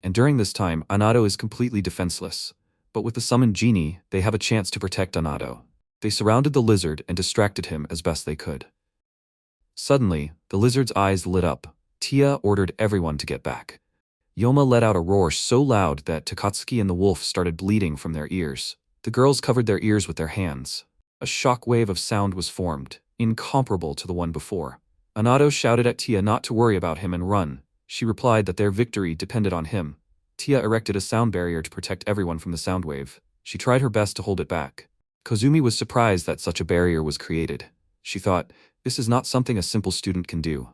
And during this time, Anato is completely defenseless. But with the summoned genie, they have a chance to protect Anato. They surrounded the lizard and distracted him as best they could. Suddenly, the lizard's eyes lit up. Tia ordered everyone to get back. Yoma let out a roar so loud that Takatsuki and the wolf started bleeding from their ears. The girls covered their ears with their hands. A shock wave of sound was formed, incomparable to the one before. Anato shouted at Tia not to worry about him and run. She replied that their victory depended on him. Tia erected a sound barrier to protect everyone from the sound wave. She tried her best to hold it back. Kozumi was surprised that such a barrier was created. She thought, this is not something a simple student can do.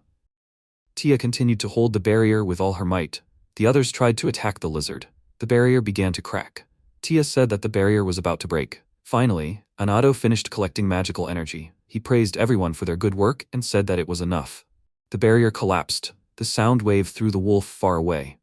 Tia continued to hold the barrier with all her might. The others tried to attack the lizard. The barrier began to crack. Tia said that the barrier was about to break. Finally, Anato finished collecting magical energy. He praised everyone for their good work and said that it was enough. The barrier collapsed. The sound wave threw the wolf far away.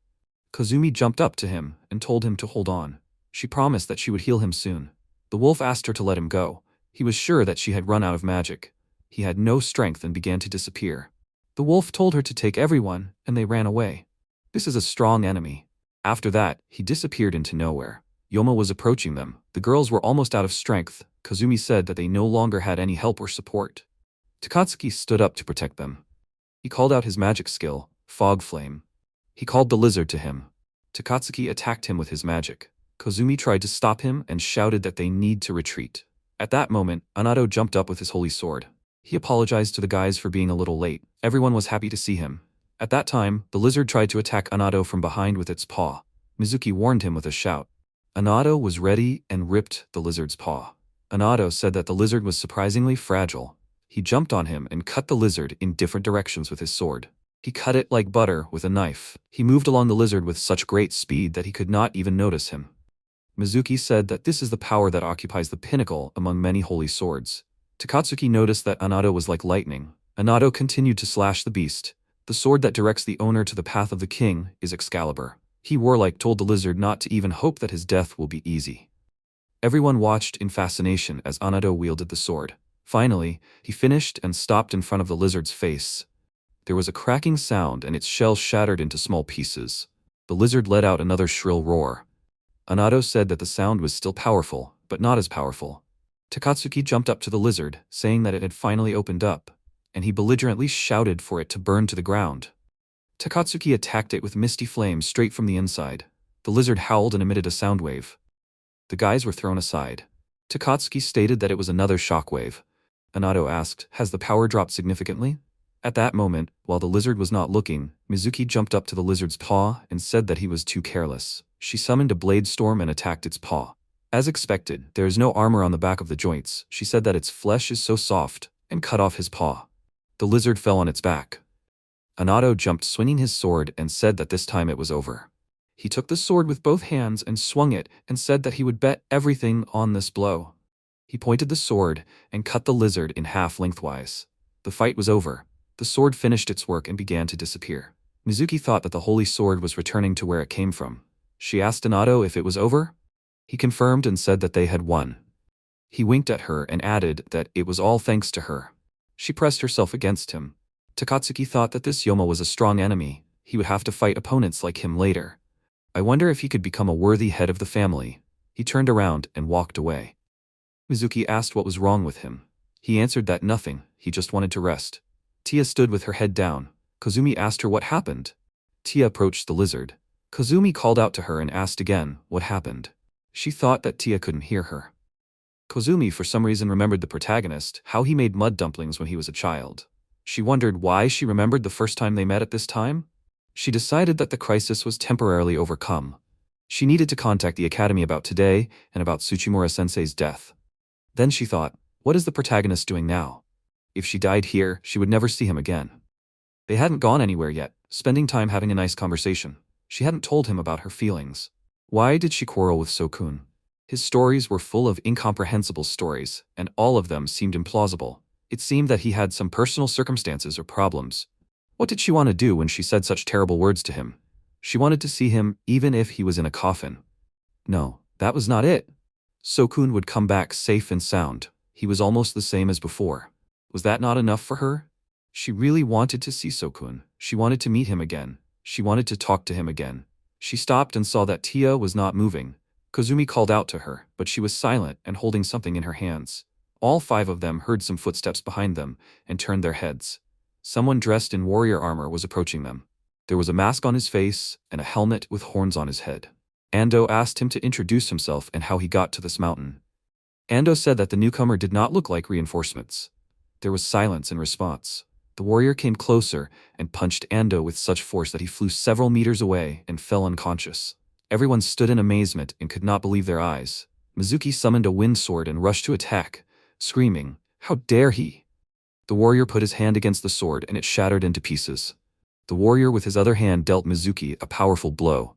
Kozumi jumped up to him and told him to hold on. She promised that she would heal him soon. The wolf asked her to let him go. He was sure that she had run out of magic. He had no strength and began to disappear. The wolf told her to take everyone, and they ran away. This is a strong enemy. After that, he disappeared into nowhere. Yoma was approaching them. The girls were almost out of strength. Kozumi said that they no longer had any help or support. Takatsuki stood up to protect them. He called out his magic skill, Fog Flame. He called the lizard to him. Takatsuki attacked him with his magic. Kozumi tried to stop him and shouted that they need to retreat. At that moment, Anato jumped up with his holy sword. He apologized to the guys for being a little late. Everyone was happy to see him. At that time, the lizard tried to attack Anato from behind with its paw. Mizuki warned him with a shout. Anato was ready and ripped the lizard's paw. Anato said that the lizard was surprisingly fragile. He jumped on him and cut the lizard in different directions with his sword. He cut it like butter with a knife. He moved along the lizard with such great speed that he could not even notice him. Mizuki said that this is the power that occupies the pinnacle among many holy swords. Takatsuki noticed that Anato was like lightning. Anato continued to slash the beast. The sword that directs the owner to the path of the king is Excalibur. He warlike told the lizard not to even hope that his death will be easy. Everyone watched in fascination as Anato wielded the sword. Finally, he finished and stopped in front of the lizard's face. There was a cracking sound and its shell shattered into small pieces. The lizard let out another shrill roar. Anato said that the sound was still powerful, but not as powerful. Takatsuki jumped up to the lizard, saying that it had finally opened up, and he belligerently shouted for it to burn to the ground. Takatsuki attacked it with misty flames straight from the inside. The lizard howled and emitted a sound wave. The guys were thrown aside. Takatsuki stated that it was another shockwave. Anato asked, "Has the power dropped significantly?" At that moment, while the lizard was not looking, Mizuki jumped up to the lizard's paw and said that he was too careless. She summoned a blade storm and attacked its paw. As expected, there is no armor on the back of the joints. She said that its flesh is so soft, and cut off his paw. The lizard fell on its back. Anato jumped swinging his sword and said that this time it was over. He took the sword with both hands and swung it and said that he would bet everything on this blow. He pointed the sword and cut the lizard in half lengthwise. The fight was over. The sword finished its work and began to disappear. Mizuki thought that the holy sword was returning to where it came from. She asked Anato if it was over. He confirmed and said that they had won. He winked at her and added that it was all thanks to her. She pressed herself against him. Takatsuki thought that this Yoma was a strong enemy. He would have to fight opponents like him later. I wonder if he could become a worthy head of the family. He turned around and walked away. Mizuki asked what was wrong with him. He answered that nothing, he just wanted to rest. Tia stood with her head down. Kozumi asked her what happened. Tia approached the lizard. Kozumi called out to her and asked again what happened. She thought that Tia couldn't hear her. Kozumi for some reason remembered the protagonist, how he made mud dumplings when he was a child. She wondered why she remembered the first time they met at this time. She decided that the crisis was temporarily overcome. She needed to contact the academy about today and about Tsuchimura-sensei's death. Then she thought, what is the protagonist doing now? If she died here, she would never see him again. They hadn't gone anywhere yet, spending time having a nice conversation. She hadn't told him about her feelings. Why did she quarrel with Sokun? His stories were full of incomprehensible stories, and all of them seemed implausible. It seemed that he had some personal circumstances or problems. What did she want to do when she said such terrible words to him? She wanted to see him even if he was in a coffin. No, that was not it. Sokun would come back safe and sound. He was almost the same as before. Was that not enough for her? She really wanted to see Sokun. She wanted to meet him again. She wanted to talk to him again. She stopped and saw that Tia was not moving. Kozumi called out to her, but she was silent and holding something in her hands. All 5 of them heard some footsteps behind them and turned their heads. Someone dressed in warrior armor was approaching them. There was a mask on his face and a helmet with horns on his head. Ando asked him to introduce himself and how he got to this mountain. Ando said that the newcomer did not look like reinforcements. There was silence in response. The warrior came closer and punched Ando with such force that he flew several meters away and fell unconscious. Everyone stood in amazement and could not believe their eyes. Mizuki summoned a wind sword and rushed to attack, screaming, "How dare he!" The warrior put his hand against the sword and it shattered into pieces. The warrior with his other hand dealt Mizuki a powerful blow.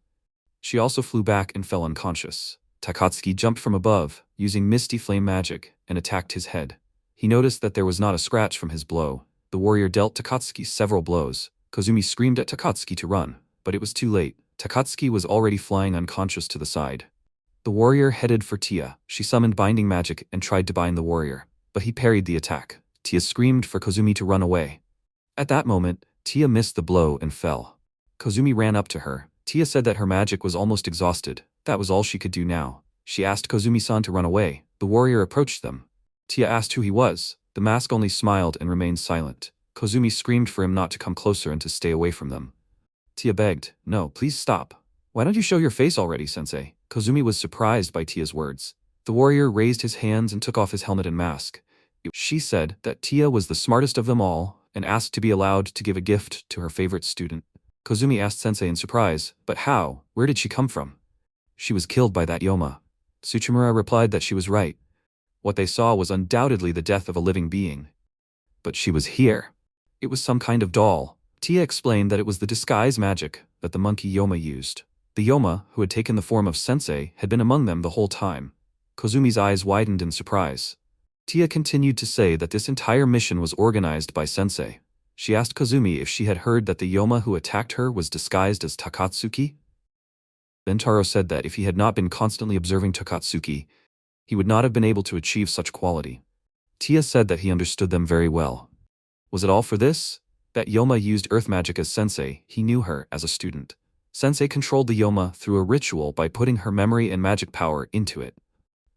She also flew back and fell unconscious. Takatsuki jumped from above, using misty flame magic, and attacked his head. He noticed that there was not a scratch from his blow. The warrior dealt Takatsuki several blows. Kozumi screamed at Takatsuki to run, but it was too late. Takatsuki was already flying unconscious to the side. The warrior headed for Tia. She summoned binding magic and tried to bind the warrior, but he parried the attack. Tia screamed for Kozumi to run away. At that moment, Tia missed the blow and fell. Kozumi ran up to her. Tia said that her magic was almost exhausted. That was all she could do now. She asked Kozumi-san to run away. The warrior approached them. Tia asked who he was. The mask only smiled and remained silent. Kozumi screamed for him not to come closer and to stay away from them. Tia begged, "No, please stop. Why don't you show your face already, sensei?" Kozumi was surprised by Tia's words. The warrior raised his hands and took off his helmet and mask. She said that Tia was the smartest of them all and asked to be allowed to give a gift to her favorite student. Kozumi asked sensei in surprise, "But how? Where did she come from?" "She was killed by that Yoma." Tsuchimura replied that she was right. What they saw was undoubtedly the death of a living being. But she was here. It was some kind of doll. Tia explained that it was the disguise magic that the monkey Yoma used. The Yoma, who had taken the form of sensei, had been among them the whole time. Kozumi's eyes widened in surprise. Tia continued to say that this entire mission was organized by sensei. She asked Kozumi if she had heard that the Yoma who attacked her was disguised as Takatsuki. Then Taro said that if he had not been constantly observing Takatsuki, he would not have been able to achieve such quality. Tia said that he understood them very well. Was it all for this? That Yoma used earth magic as sensei, he knew her as a student. Sensei controlled the Yoma through a ritual by putting her memory and magic power into it.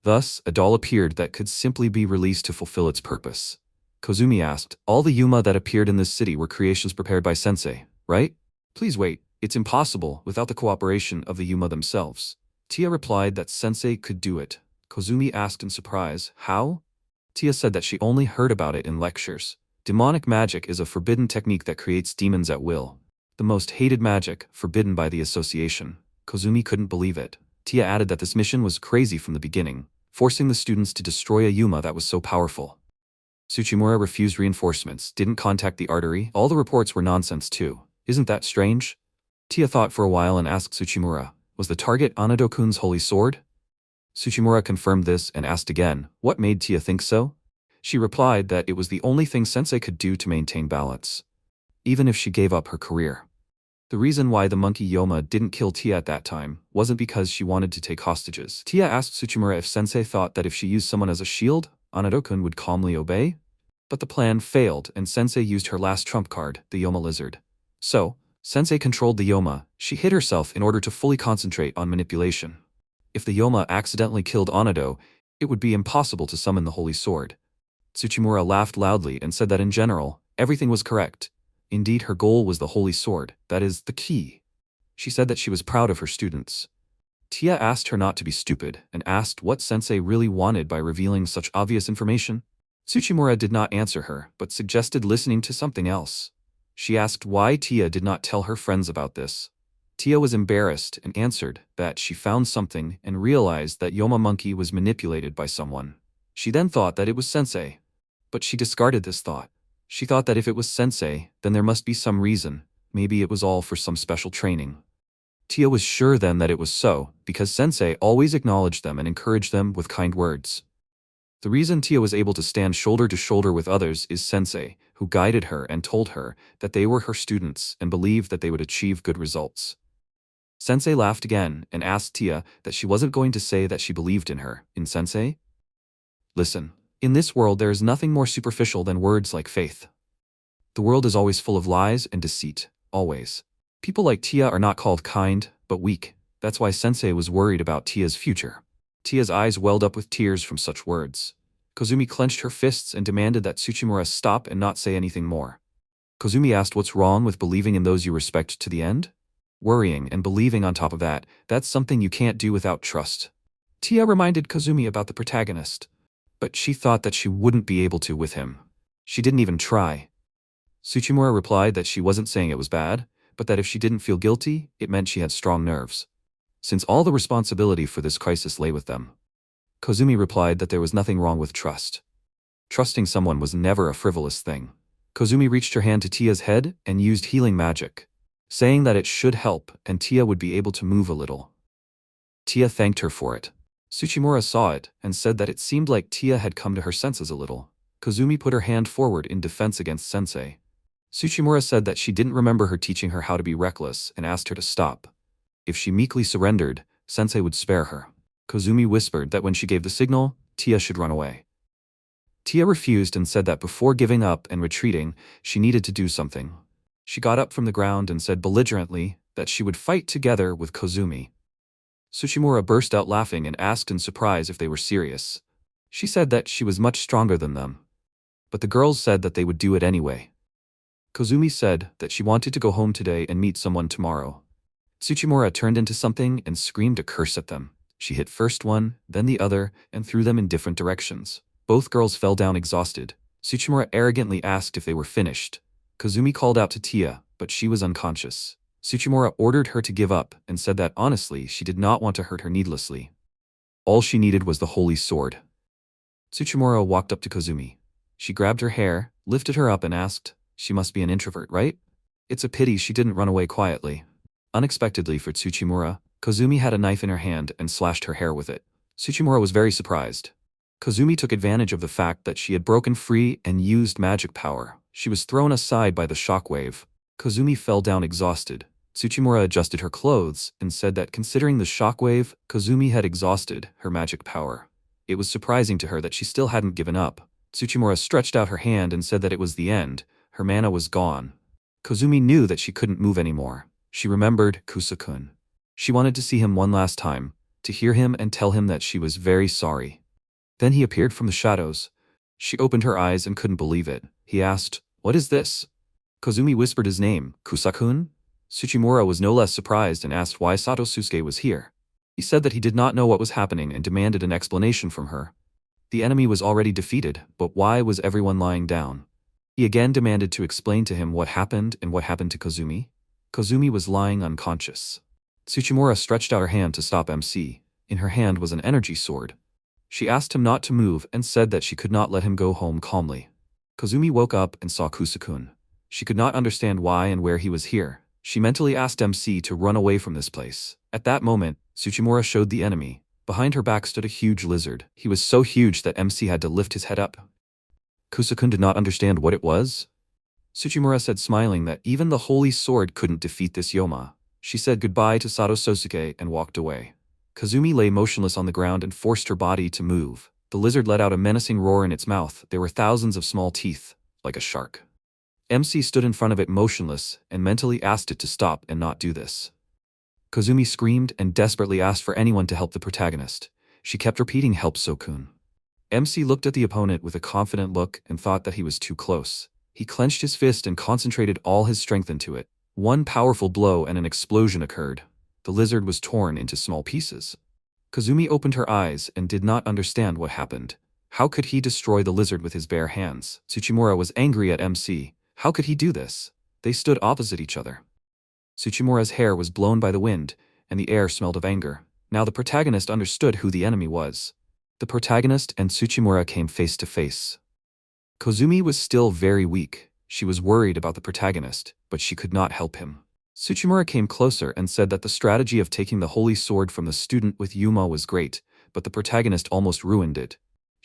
Thus, a doll appeared that could simply be released to fulfill its purpose. Kozumi asked, "All the Yuma that appeared in this city were creations prepared by sensei, right?" "Please wait, it's impossible without the cooperation of the Yuma themselves." Tia replied that sensei could do it. Kozumi asked in surprise, "How?" Tia said that she only heard about it in lectures. Demonic magic is a forbidden technique that creates demons at will. The most hated magic, forbidden by the association. Kozumi couldn't believe it. Tia added that this mission was crazy from the beginning, forcing the students to destroy a Yuma that was so powerful. Tsuchimura refused reinforcements, didn't contact the artery. All the reports were nonsense too. Isn't that strange? Tia thought for a while and asked Tsuchimura, "Was the target Anado-kun's holy sword?" Tsuchimura confirmed this and asked again, what made Tia think so? She replied that it was the only thing sensei could do to maintain balance, even if she gave up her career. The reason why the monkey Yoma didn't kill Tia at that time wasn't because she wanted to take hostages. Tia asked Tsuchimura if sensei thought that if she used someone as a shield, Anado-kun would calmly obey. But the plan failed and sensei used her last trump card, the Yoma lizard. So, sensei controlled the Yoma. She hid herself in order to fully concentrate on manipulation. If the Yoma accidentally killed Anado, it would be impossible to summon the holy sword. Tsuchimura laughed loudly and said that in general, everything was correct. Indeed, her goal was the holy sword, that is, the key. She said that she was proud of her students. Tia asked her not to be stupid and asked what sensei really wanted by revealing such obvious information. Tsuchimura did not answer her, but suggested listening to something else. She asked why Tia did not tell her friends about this. Tia was embarrassed and answered that she found something and realized that Yoma Monkey was manipulated by someone. She then thought that it was sensei. But she discarded this thought. She thought that if it was sensei, then there must be some reason. Maybe it was all for some special training. Tia was sure then that it was so, because sensei always acknowledged them and encouraged them with kind words. The reason Tia was able to stand shoulder to shoulder with others is Sensei, who guided her and told her that they were her students and believed that they would achieve good results. Sensei laughed again and asked Tia that she wasn't going to say that she believed in her. In Sensei? Listen, in this world there is nothing more superficial than words like faith. The world is always full of lies and deceit, always. People like Tia are not called kind, but weak. That's why Sensei was worried about Tia's future. Tia's eyes welled up with tears from such words. Kozumi clenched her fists and demanded that Tsuchimura stop and not say anything more. Kozumi asked what's wrong with believing in those you respect to the end? Worrying and believing on top of that, that's something you can't do without trust. Tia reminded Kozumi about the protagonist, but she thought that she wouldn't be able to with him. She didn't even try. Tsuchimura replied that she wasn't saying it was bad, but that if she didn't feel guilty, it meant she had strong nerves, since all the responsibility for this crisis lay with them. Kozumi replied that there was nothing wrong with trust. Trusting someone was never a frivolous thing. Kozumi reached her hand to Tia's head and used healing magic, saying that it should help and Tia would be able to move a little. Tia thanked her for it. Tsuchimura saw it and said that it seemed like Tia had come to her senses a little. Kozumi put her hand forward in defense against Sensei. Tsuchimura said that she didn't remember her teaching her how to be reckless and asked her to stop. If she meekly surrendered, Sensei would spare her. Kozumi whispered that when she gave the signal, Tia should run away. Tia refused and said that before giving up and retreating, she needed to do something. She got up from the ground and said belligerently that she would fight together with Kozumi. Tsuchimura burst out laughing and asked in surprise if they were serious. She said that she was much stronger than them. But the girls said that they would do it anyway. Kozumi said that she wanted to go home today and meet someone tomorrow. Tsuchimura turned into something and screamed a curse at them. She hit first one, then the other, and threw them in different directions. Both girls fell down exhausted. Tsuchimura arrogantly asked if they were finished. Kozumi called out to Tia, but she was unconscious. Tsuchimura ordered her to give up and said that honestly she did not want to hurt her needlessly. All she needed was the holy sword. Tsuchimura walked up to Kozumi. She grabbed her hair, lifted her up and asked, "She must be an introvert, right? It's a pity she didn't run away quietly." Unexpectedly for Tsuchimura, Kozumi had a knife in her hand and slashed her hair with it. Tsuchimura was very surprised. Kozumi took advantage of the fact that she had broken free and used magic power. She was thrown aside by the shockwave. Kozumi fell down exhausted. Tsuchimura adjusted her clothes and said that considering the shockwave, Kozumi had exhausted her magic power. It was surprising to her that she still hadn't given up. Tsuchimura stretched out her hand and said that it was the end. Her mana was gone. Kozumi knew that she couldn't move anymore. She remembered Kusakun. She wanted to see him one last time, to hear him and tell him that she was very sorry. Then he appeared from the shadows. She opened her eyes and couldn't believe it. He asked, "What is this?" Kozumi whispered his name, Kusakun. Tsuchimura was no less surprised and asked why Satosuke was here. He said that he did not know what was happening and demanded an explanation from her. The enemy was already defeated, but why was everyone lying down? He again demanded to explain to him what happened and what happened to Kozumi. Kozumi was lying unconscious. Tsuchimura stretched out her hand to stop MC. In her hand was an energy sword. She asked him not to move and said that she could not let him go home calmly. Kozumi woke up and saw Kusakun. She could not understand why and where he was here. She mentally asked MC to run away from this place. At that moment, Tsuchimura showed the enemy. Behind her back stood a huge lizard. He was so huge that MC had to lift his head up. Kusakun did not understand what it was. Tsuchimura said smiling that even the holy sword couldn't defeat this Yoma. She said goodbye to Sato Sosuke and walked away. Kazumi lay motionless on the ground and forced her body to move. The lizard let out a menacing roar in its mouth. There were thousands of small teeth, like a shark. MC stood in front of it motionless and mentally asked it to stop and not do this. Kozumi screamed and desperately asked for anyone to help the protagonist. She kept repeating, "Help Sokun." MC looked at the opponent with a confident look and thought that he was too close. He clenched his fist and concentrated all his strength into it. One powerful blow and an explosion occurred. The lizard was torn into small pieces. Kazumi opened her eyes and did not understand what happened. How could he destroy the lizard with his bare hands? Tsuchimura was angry at MC. How could he do this? They stood opposite each other. Tsuchimura's hair was blown by the wind, and the air smelled of anger. Now the protagonist understood who the enemy was. The protagonist and Tsuchimura came face to face. Kozumi was still very weak. She was worried about the protagonist, but she could not help him. Tsuchimura came closer and said that the strategy of taking the holy sword from the student with Yuma was great, but the protagonist almost ruined it.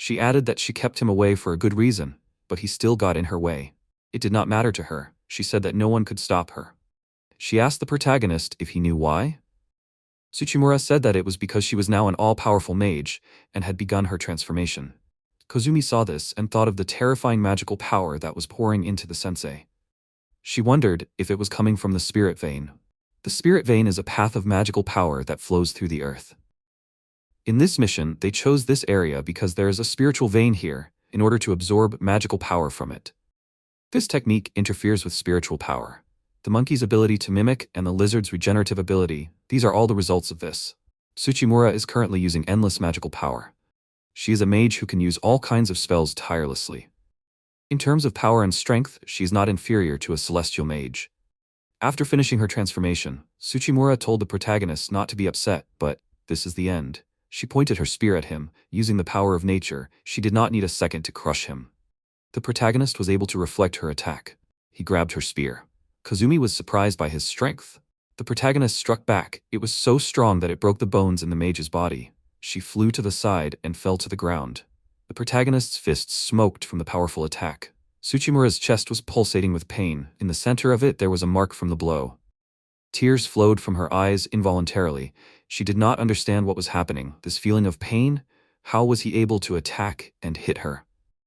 She added that she kept him away for a good reason, but he still got in her way. It did not matter to her. She said that no one could stop her. She asked the protagonist if he knew why. Tsuchimura said that it was because she was now an all-powerful mage and had begun her transformation. Kozumi saw this and thought of the terrifying magical power that was pouring into the sensei. She wondered if it was coming from the spirit vein. The spirit vein is a path of magical power that flows through the earth. In this mission, they chose this area because there is a spiritual vein here in order to absorb magical power from it. This technique interferes with spiritual power. The monkey's ability to mimic and the lizard's regenerative ability, these are all the results of this. Tsuchimura is currently using endless magical power. She is a mage who can use all kinds of spells tirelessly. In terms of power and strength, she is not inferior to a celestial mage. After finishing her transformation, Tsuchimura told the protagonist not to be upset, but this is the end. She pointed her spear at him, using the power of nature. She did not need a second to crush him. The protagonist was able to reflect her attack. He grabbed her spear. Kozumi was surprised by his strength. The protagonist struck back. It was so strong that it broke the bones in the mage's body. She flew to the side and fell to the ground. The protagonist's fists smoked from the powerful attack. Tsuchimura's chest was pulsating with pain. In the center of it there was a mark from the blow. Tears flowed from her eyes involuntarily. She did not understand what was happening. This feeling of pain? How was he able to attack and hit her?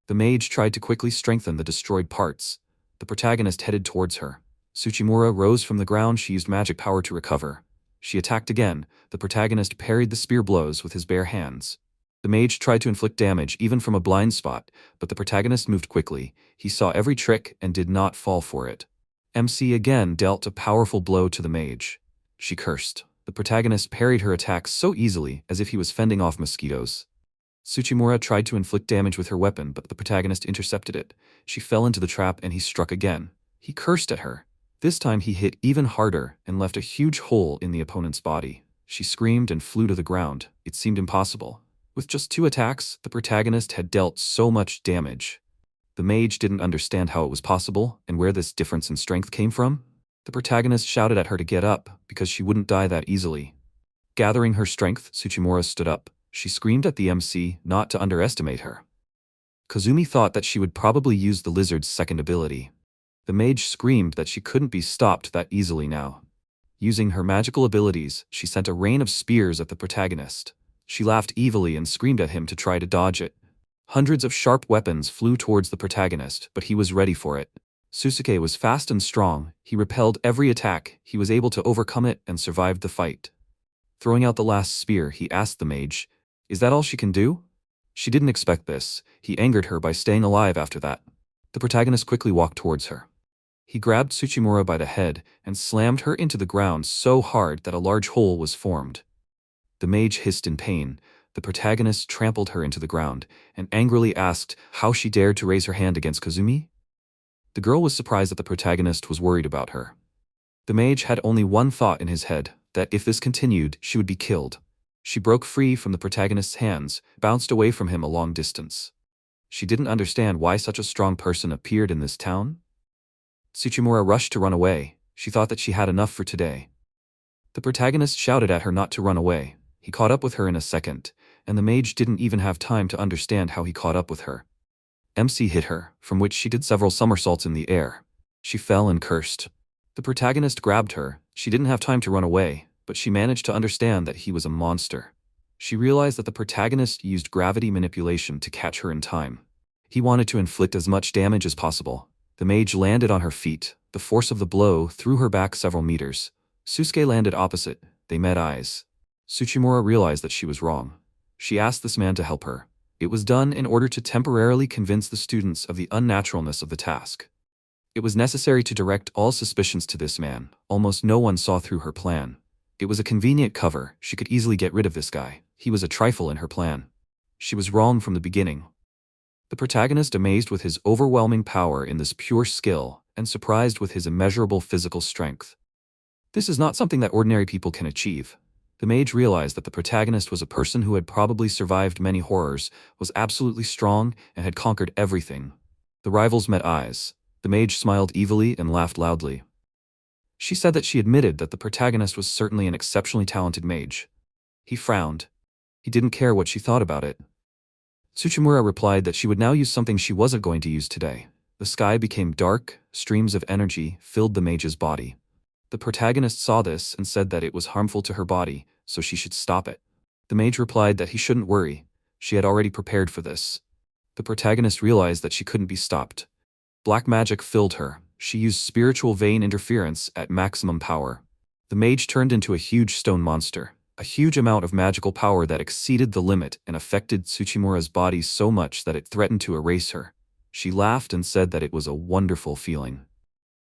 The mage tried to quickly strengthen the destroyed parts. The protagonist headed towards her. Tsuchimura rose from the ground. She used magic power to recover. She attacked again. The protagonist parried the spear blows with his bare hands. The mage tried to inflict damage even from a blind spot, but the protagonist moved quickly. He saw every trick and did not fall for it. MC again dealt a powerful blow to the mage. She cursed. The protagonist parried her attack so easily as if he was fending off mosquitoes. Tsuchimura tried to inflict damage with her weapon, but the protagonist intercepted it. She fell into the trap and he struck again. He cursed at her. This time he hit even harder and left a huge hole in the opponent's body. She screamed and flew to the ground. It seemed impossible. With just 2 attacks, the protagonist had dealt so much damage. The mage didn't understand how it was possible and where this difference in strength came from. The protagonist shouted at her to get up because she wouldn't die that easily. Gathering her strength, Tsuchimura stood up. She screamed at the MC not to underestimate her. Kozumi thought that she would probably use the lizard's second ability. The mage screamed that she couldn't be stopped that easily now. Using her magical abilities, she sent a rain of spears at the protagonist. She laughed evilly and screamed at him to try to dodge it. Hundreds of sharp weapons flew towards the protagonist, but he was ready for it. Susuke was fast and strong. He repelled every attack. He was able to overcome it and survived the fight. Throwing out the last spear, he asked the mage, "Is that all she can do?" She didn't expect this. He angered her by staying alive after that. The protagonist quickly walked towards her. He grabbed Tsuchimura by the head and slammed her into the ground so hard that a large hole was formed. The mage hissed in pain. The protagonist trampled her into the ground and angrily asked how she dared to raise her hand against Kozumi. The girl was surprised that the protagonist was worried about her. The mage had only one thought in his head, that if this continued, she would be killed. She broke free from the protagonist's hands, bounced away from him a long distance. She didn't understand why such a strong person appeared in this town. Tsuchimura rushed to run away. She thought that she had enough for today. The protagonist shouted at her not to run away. He caught up with her in a second, and the mage didn't even have time to understand how he caught up with her. MC hit her, from which she did several somersaults in the air. She fell and cursed. The protagonist grabbed her. She didn't have time to run away, but she managed to understand that he was a monster. She realized that the protagonist used gravity manipulation to catch her in time. He wanted to inflict as much damage as possible. The mage landed on her feet. The force of the blow threw her back several meters. Susuke landed opposite. They met eyes. Tsuchimura realized that she was wrong. She asked this man to help her. It was done in order to temporarily convince the students of the unnaturalness of the task. It was necessary to direct all suspicions to this man. Almost no one saw through her plan. It was a convenient cover. She could easily get rid of this guy. He was a trifle in her plan. She was wrong from the beginning. The protagonist, amazed with his overwhelming power in this pure skill and surprised with his immeasurable physical strength. This is not something that ordinary people can achieve. The mage realized that the protagonist was a person who had probably survived many horrors, was absolutely strong, and had conquered everything. The rivals met eyes. The mage smiled evilly and laughed loudly. She said that she admitted that the protagonist was certainly an exceptionally talented mage. He frowned. He didn't care what she thought about it. Tsuchimura replied that she would now use something she wasn't going to use today. The sky became dark, streams of energy filled the mage's body. The protagonist saw this and said that it was harmful to her body, so she should stop it. The mage replied that he shouldn't worry, she had already prepared for this. The protagonist realized that she couldn't be stopped. Black magic filled her. She used spiritual vein interference at maximum power. The mage turned into a huge stone monster, a huge amount of magical power that exceeded the limit and affected Tsuchimura's body so much that it threatened to erase her. She laughed and said that it was a wonderful feeling.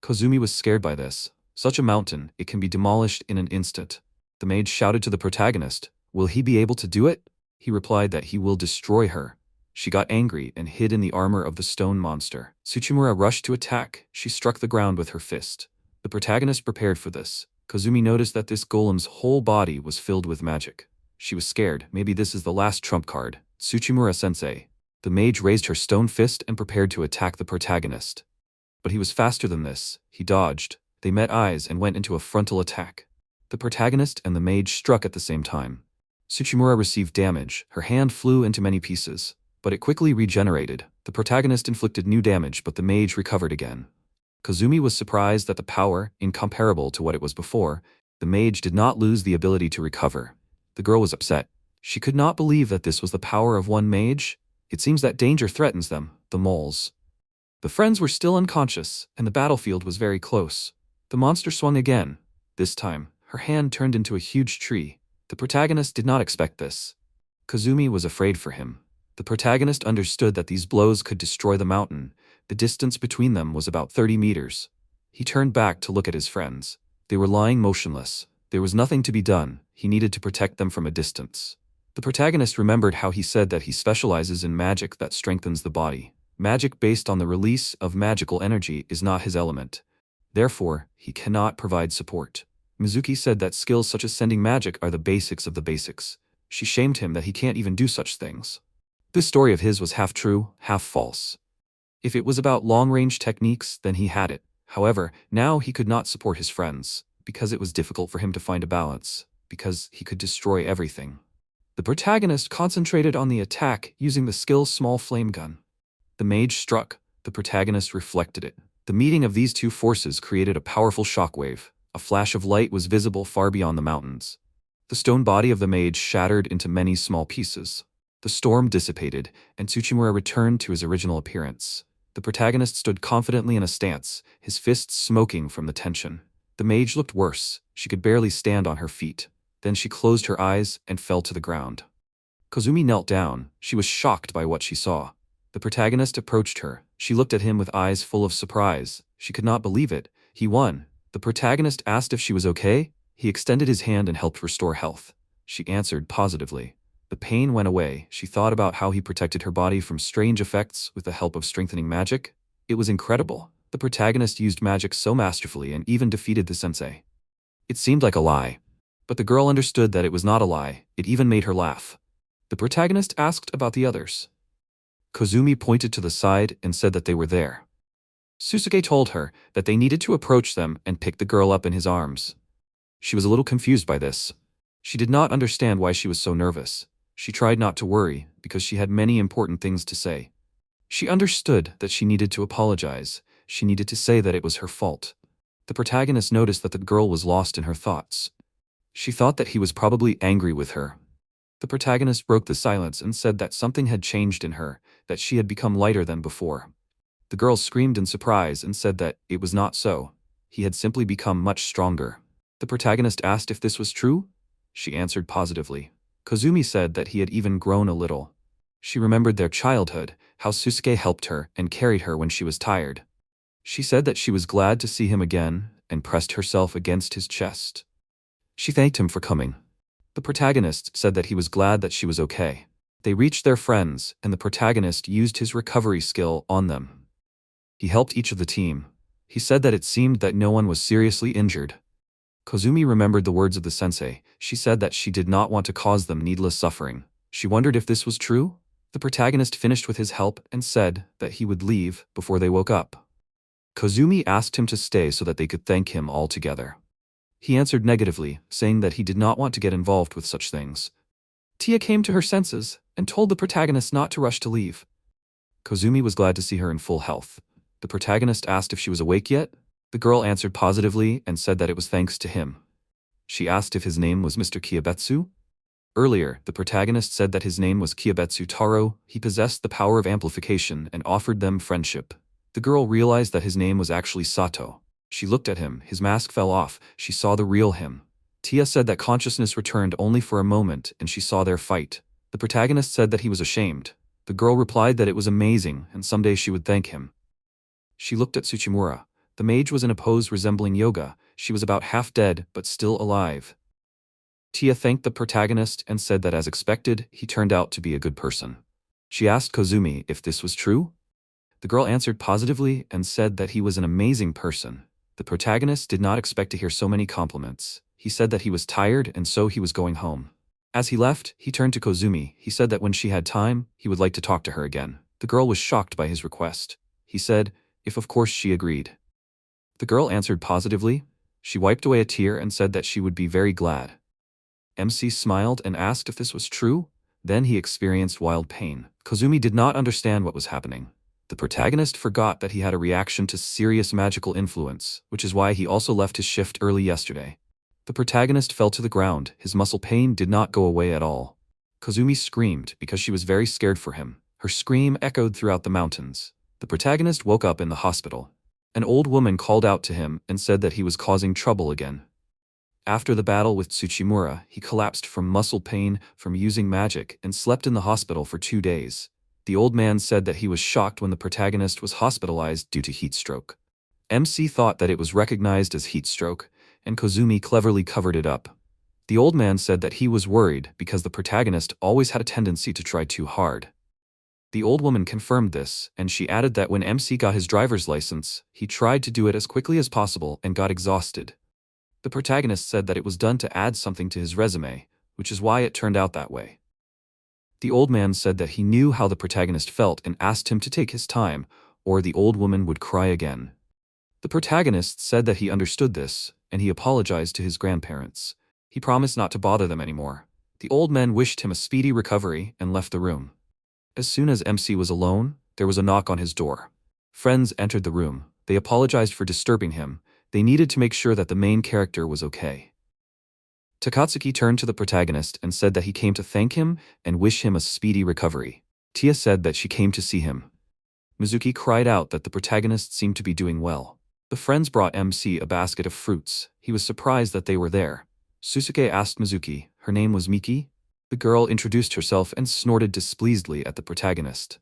Kozumi was scared by this. Such a mountain, it can be demolished in an instant. The mage shouted to the protagonist, "Will he be able to do it?" He replied that he will destroy her. She got angry and hid in the armor of the stone monster. Tsuchimura rushed to attack. She struck the ground with her fist. The protagonist prepared for this. Kozumi noticed that this golem's whole body was filled with magic. She was scared. Maybe this is the last trump card. Tsuchimura-sensei. The mage raised her stone fist and prepared to attack the protagonist. But he was faster than this. He dodged. They met eyes and went into a frontal attack. The protagonist and the mage struck at the same time. Tsuchimura received damage. Her hand flew into many pieces, but it quickly regenerated. The protagonist inflicted new damage, but the mage recovered again. Kozumi was surprised that the power, incomparable to what it was before, the mage did not lose the ability to recover. The girl was upset. She could not believe that this was the power of one mage. It seems that danger threatens them, the moles. The friends were still unconscious, and the battlefield was very close. The monster swung again. This time, her hand turned into a huge tree. The protagonist did not expect this. Kozumi was afraid for him. The protagonist understood that these blows could destroy the mountain. The distance between them was about 30 meters. He turned back to look at his friends. They were lying motionless. There was nothing to be done. He needed to protect them from a distance. The protagonist remembered how he said that he specializes in magic that strengthens the body. Magic based on the release of magical energy is not his element. Therefore, he cannot provide support. Mizuki said that skills such as sending magic are the basics of the basics. She shamed him that he can't even do such things. This story of his was half true, half false. If it was about long-range techniques, then he had it. However, now he could not support his friends, because it was difficult for him to find a balance, because he could destroy everything. The protagonist concentrated on the attack using the skill small flame gun. The mage struck. The protagonist reflected it. The meeting of these two forces created a powerful shockwave. A flash of light was visible far beyond the mountains. The stone body of the mage shattered into many small pieces. The storm dissipated, and Tsuchimura returned to his original appearance. The protagonist stood confidently in a stance, his fists smoking from the tension. The mage looked worse. She could barely stand on her feet. Then she closed her eyes and fell to the ground. Kozumi knelt down. She was shocked by what she saw. The protagonist approached her. She looked at him with eyes full of surprise. She could not believe it. He won. The protagonist asked if she was okay. He extended his hand and helped restore health. She answered positively. The pain went away. She thought about how he protected her body from strange effects with the help of strengthening magic. It was incredible. The protagonist used magic so masterfully and even defeated the sensei. It seemed like a lie. But the girl understood that it was not a lie. It even made her laugh. The protagonist asked about the others. Kozumi pointed to the side and said that they were there. Susuke told her that they needed to approach them and pick the girl up in his arms. She was a little confused by this. She did not understand why she was so nervous. She tried not to worry, because she had many important things to say. She understood that she needed to apologize. She needed to say that it was her fault. The protagonist noticed that the girl was lost in her thoughts. She thought that he was probably angry with her. The protagonist broke the silence and said that something had changed in her, that she had become lighter than before. The girl screamed in surprise and said that it was not so. He had simply become much stronger. The protagonist asked if this was true. She answered positively. Kozumi said that he had even grown a little. She remembered their childhood, how Susuke helped her and carried her when she was tired. She said that she was glad to see him again and pressed herself against his chest. She thanked him for coming. The protagonist said that he was glad that she was okay. They reached their friends, and the protagonist used his recovery skill on them. He helped each of the team. He said that it seemed that no one was seriously injured. Kozumi remembered the words of the sensei. She said that she did not want to cause them needless suffering. She wondered if this was true. The protagonist finished with his help and said that he would leave before they woke up. Kozumi asked him to stay so that they could thank him all together. He answered negatively, saying that he did not want to get involved with such things. Tia came to her senses and told the protagonist not to rush to leave. Kozumi was glad to see her in full health. The protagonist asked if she was awake yet. The girl answered positively and said that it was thanks to him. She asked if his name was Mr. Kiyobetsu. Earlier, the protagonist said that his name was Kiyobetsu Taro. He possessed the power of amplification and offered them friendship. The girl realized that his name was actually Sato. She looked at him, his mask fell off, she saw the real him. Tia said that consciousness returned only for a moment and she saw their fight. The protagonist said that he was ashamed. The girl replied that it was amazing and someday she would thank him. She looked at Tsuchimura. The mage was in a pose resembling yoga. She was about half dead, but still alive. Tia thanked the protagonist and said that as expected, he turned out to be a good person. She asked Kozumi if this was true. The girl answered positively and said that he was an amazing person. The protagonist did not expect to hear so many compliments. He said that he was tired and so he was going home. As he left, he turned to Kozumi. He said that when she had time, he would like to talk to her again. The girl was shocked by his request. He said, if of course she agreed. The girl answered positively. She wiped away a tear and said that she would be very glad. MC smiled and asked if this was true. Then he experienced wild pain. Kozumi did not understand what was happening. The protagonist forgot that he had a reaction to serious magical influence, which is why he also left his shift early yesterday. The protagonist fell to the ground. His muscle pain did not go away at all. Kozumi screamed because she was very scared for him. Her scream echoed throughout the mountains. The protagonist woke up in the hospital. An old woman called out to him and said that he was causing trouble again. After the battle with Tsuchimura, he collapsed from muscle pain from using magic and slept in the hospital for 2 days. The old man said that he was shocked when the protagonist was hospitalized due to heat stroke. MC thought that it was recognized as heat stroke, and Kozumi cleverly covered it up. The old man said that he was worried because the protagonist always had a tendency to try too hard. The old woman confirmed this, and she added that when MC got his driver's license, he tried to do it as quickly as possible and got exhausted. The protagonist said that it was done to add something to his resume, which is why it turned out that way. The old man said that he knew how the protagonist felt and asked him to take his time, or the old woman would cry again. The protagonist said that he understood this, and he apologized to his grandparents. He promised not to bother them anymore. The old man wished him a speedy recovery and left the room. As soon as MC was alone, there was a knock on his door. Friends entered the room. They apologized for disturbing him. They needed to make sure that the main character was okay. Takatsuki turned to the protagonist and said that he came to thank him and wish him a speedy recovery. Tia said that she came to see him. Mizuki cried out that the protagonist seemed to be doing well. The friends brought MC a basket of fruits. He was surprised that they were there. Susuke asked Mizuki, her name was Miki? The girl introduced herself and snorted displeasedly at the protagonist.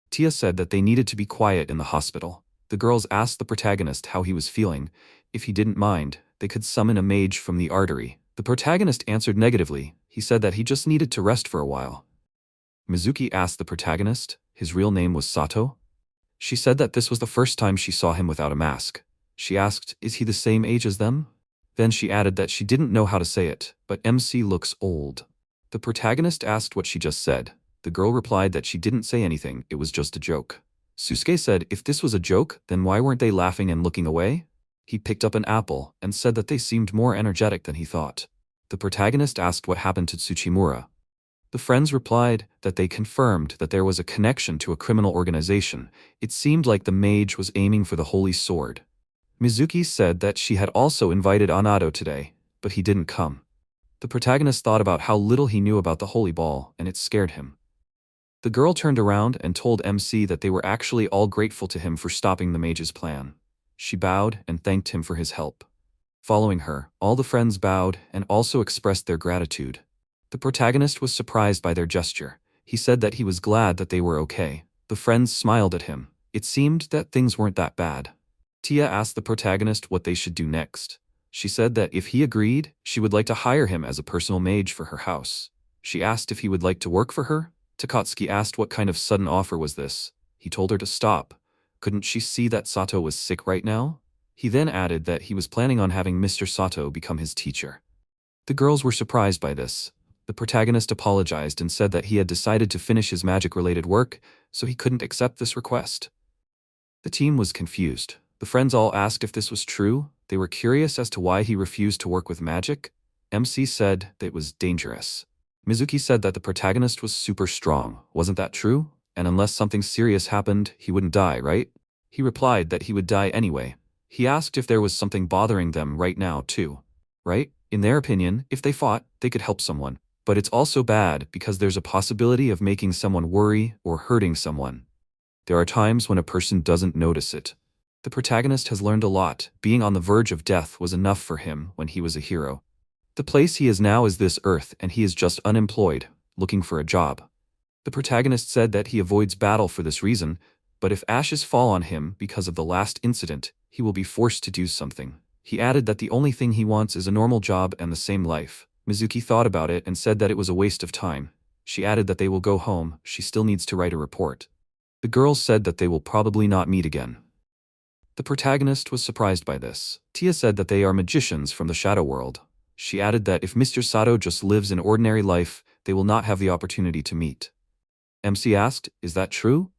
Tia said that they needed to be quiet in the hospital. The girls asked the protagonist how he was feeling. If he didn't mind, they could summon a mage from the artery. The protagonist answered negatively. He said that he just needed to rest for a while. Mizuki asked the protagonist, his real name was Sato? She said that this was the first time she saw him without a mask. She asked, is he the same age as them? Then she added that she didn't know how to say it, but MC looks old. The protagonist asked what she just said. The girl replied that she didn't say anything, it was just a joke. Susuke said if this was a joke, then why weren't they laughing and looking away? He picked up an apple and said that they seemed more energetic than he thought. The protagonist asked what happened to Tsuchimura. The friends replied that they confirmed that there was a connection to a criminal organization. It seemed like the mage was aiming for the holy sword. Mizuki said that she had also invited Anado today, but he didn't come. The protagonist thought about how little he knew about the holy ball, and it scared him. The girl turned around and told MC that they were actually all grateful to him for stopping the mage's plan. She bowed and thanked him for his help. Following her, all the friends bowed and also expressed their gratitude. The protagonist was surprised by their gesture. He said that he was glad that they were okay. The friends smiled at him. It seemed that things weren't that bad. Tia asked the protagonist what they should do next. She said that if he agreed, she would like to hire him as a personal mage for her house. She asked if he would like to work for her. Takatsuki asked what kind of sudden offer was this. He told her to stop. Couldn't she see that Sato was sick right now? He then added that he was planning on having Mr. Sato become his teacher. The girls were surprised by this. The protagonist apologized and said that he had decided to finish his magic-related work, so he couldn't accept this request. The team was confused. The friends all asked if this was true. They were curious as to why he refused to work with magic. MC said that it was dangerous. Mizuki said that the protagonist was super strong, wasn't that true? And unless something serious happened, he wouldn't die, right? He replied that he would die anyway. He asked if there was something bothering them right now too. Right? In their opinion, if they fought, they could help someone. But it's also bad because there's a possibility of making someone worry or hurting someone. There are times when a person doesn't notice it. The protagonist has learned a lot. Being on the verge of death was enough for him when he was a hero. The place he is now is this earth and he is just unemployed, looking for a job. The protagonist said that he avoids battle for this reason, but if ashes fall on him because of the last incident, he will be forced to do something. He added that the only thing he wants is a normal job and the same life. Mizuki thought about it and said that it was a waste of time. She added that they will go home, she still needs to write a report. The girls said that they will probably not meet again. The protagonist was surprised by this. Tia said that they are magicians from the shadow world. She added that if Mr. Sato just lives an ordinary life, they will not have the opportunity to meet. MC asked, "Is that true?"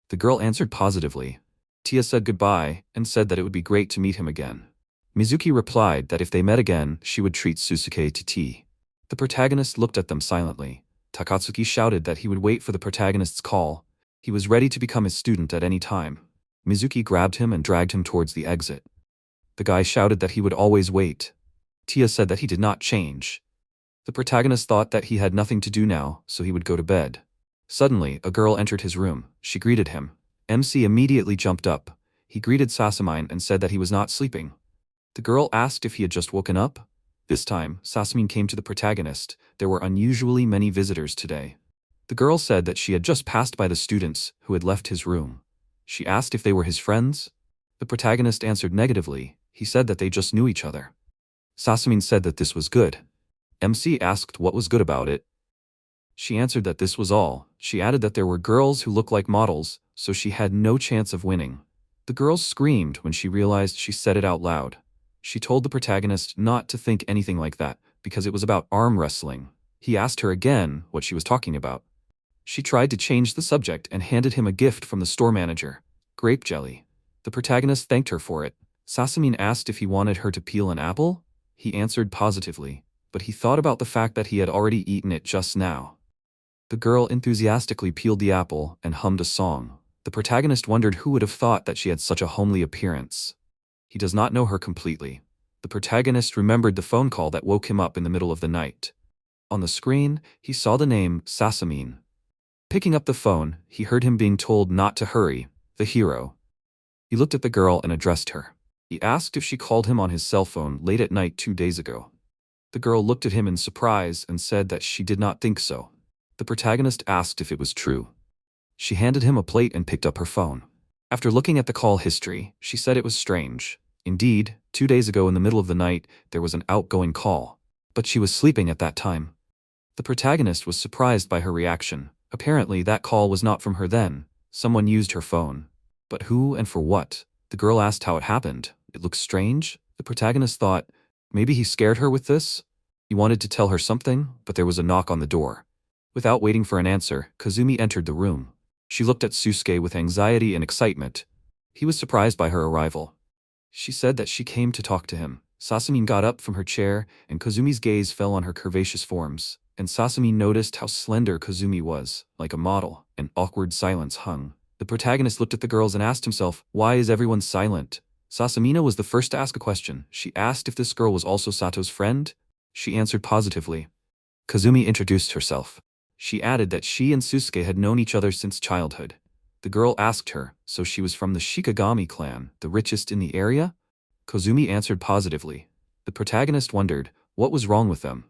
The girl answered positively. Tia said goodbye and said that it would be great to meet him again. Mizuki replied that if they met again, she would treat Susuke to tea. The protagonist looked at them silently. Takatsuki shouted that he would wait for the protagonist's call. He was ready to become his student at any time. Mizuki grabbed him and dragged him towards the exit. The guy shouted that he would always wait. Tia said that he did not change. The protagonist thought that he had nothing to do now, so he would go to bed. Suddenly, a girl entered his room. She greeted him. MC immediately jumped up. He greeted Sasamine and said that he was not sleeping. The girl asked if he had just woken up. This time, Sasamine came to the protagonist. There were unusually many visitors today. The girl said that she had just passed by the students who had left his room. She asked if they were his friends. The protagonist answered negatively. He said that they just knew each other. Sasamine said that this was good. MC asked what was good about it. She answered that this was all. She added that there were girls who looked like models, so she had no chance of winning. The girls screamed when she realized she said it out loud. She told the protagonist not to think anything like that, because it was about arm wrestling. He asked her again what she was talking about. She tried to change the subject and handed him a gift from the store manager. Grape jelly. The protagonist thanked her for it. Sasamine asked if he wanted her to peel an apple. He answered positively, but he thought about the fact that he had already eaten it just now. The girl enthusiastically peeled the apple and hummed a song. The protagonist wondered who would have thought that she had such a homely appearance. He does not know her completely. The protagonist remembered the phone call that woke him up in the middle of the night. On the screen, he saw the name Sasamine. Picking up the phone, he heard him being told not to hurry, the hero. He looked at the girl and addressed her. He asked if she called him on his cell phone late at night 2 days ago. The girl looked at him in surprise and said that she did not think so. The protagonist asked if it was true. She handed him a plate and picked up her phone. After looking at the call history, she said it was strange. Indeed, 2 days ago in the middle of the night, there was an outgoing call. But she was sleeping at that time. The protagonist was surprised by her reaction. Apparently, that call was not from her then. Someone used her phone. But who and for what? The girl asked how it happened. It looks strange. The protagonist thought, maybe he scared her with this? He wanted to tell her something, but there was a knock on the door. Without waiting for an answer, Kazumi entered the room. She looked at Susuke with anxiety and excitement. He was surprised by her arrival. She said that she came to talk to him. Sasamine got up from her chair, and Kazumi's gaze fell on her curvaceous forms. And Sasamine noticed how slender Kazumi was, like a model. An awkward silence hung. The protagonist looked at the girls and asked himself, why is everyone silent? Sasamina was the first to ask a question. She asked if this girl was also Sato's friend. She answered positively. Kazumi introduced herself. She added that she and Susuke had known each other since childhood. The girl asked her, so she was from the Shikigami clan, the richest in the area? Kazumi answered positively. The protagonist wondered, what was wrong with them?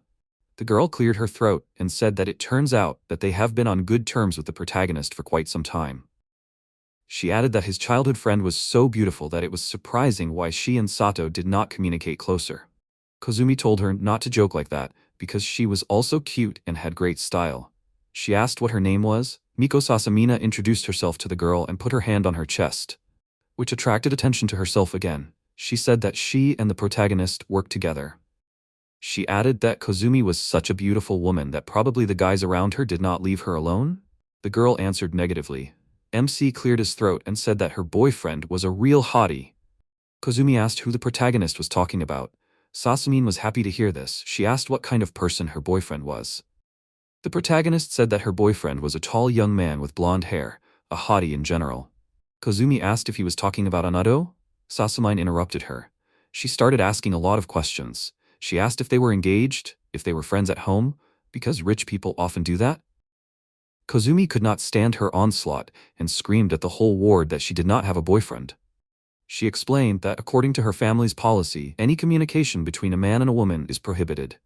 The girl cleared her throat and said that it turns out that they have been on good terms with the protagonist for quite some time. She added that his childhood friend was so beautiful that it was surprising why she and Sato did not communicate closer. Kazumi told her not to joke like that, because she was also cute and had great style. She asked what her name was. Miko Sasamina introduced herself to the girl and put her hand on her chest, which attracted attention to herself again. She said that she and the protagonist worked together. She added that Kazumi was such a beautiful woman that probably the guys around her did not leave her alone. The girl answered negatively. MC cleared his throat and said that her boyfriend was a real hottie. Kazumi asked who the protagonist was talking about. Sasamine was happy to hear this. She asked what kind of person her boyfriend was. The protagonist said that her boyfriend was a tall young man with blonde hair, a hottie in general. Kozumi asked if he was talking about Anado. Sasamine interrupted her. She started asking a lot of questions. She asked if they were engaged, if they were friends at home, because rich people often do that. Kozumi could not stand her onslaught and screamed at the whole ward that she did not have a boyfriend. She explained that according to her family's policy, any communication between a man and a woman is prohibited.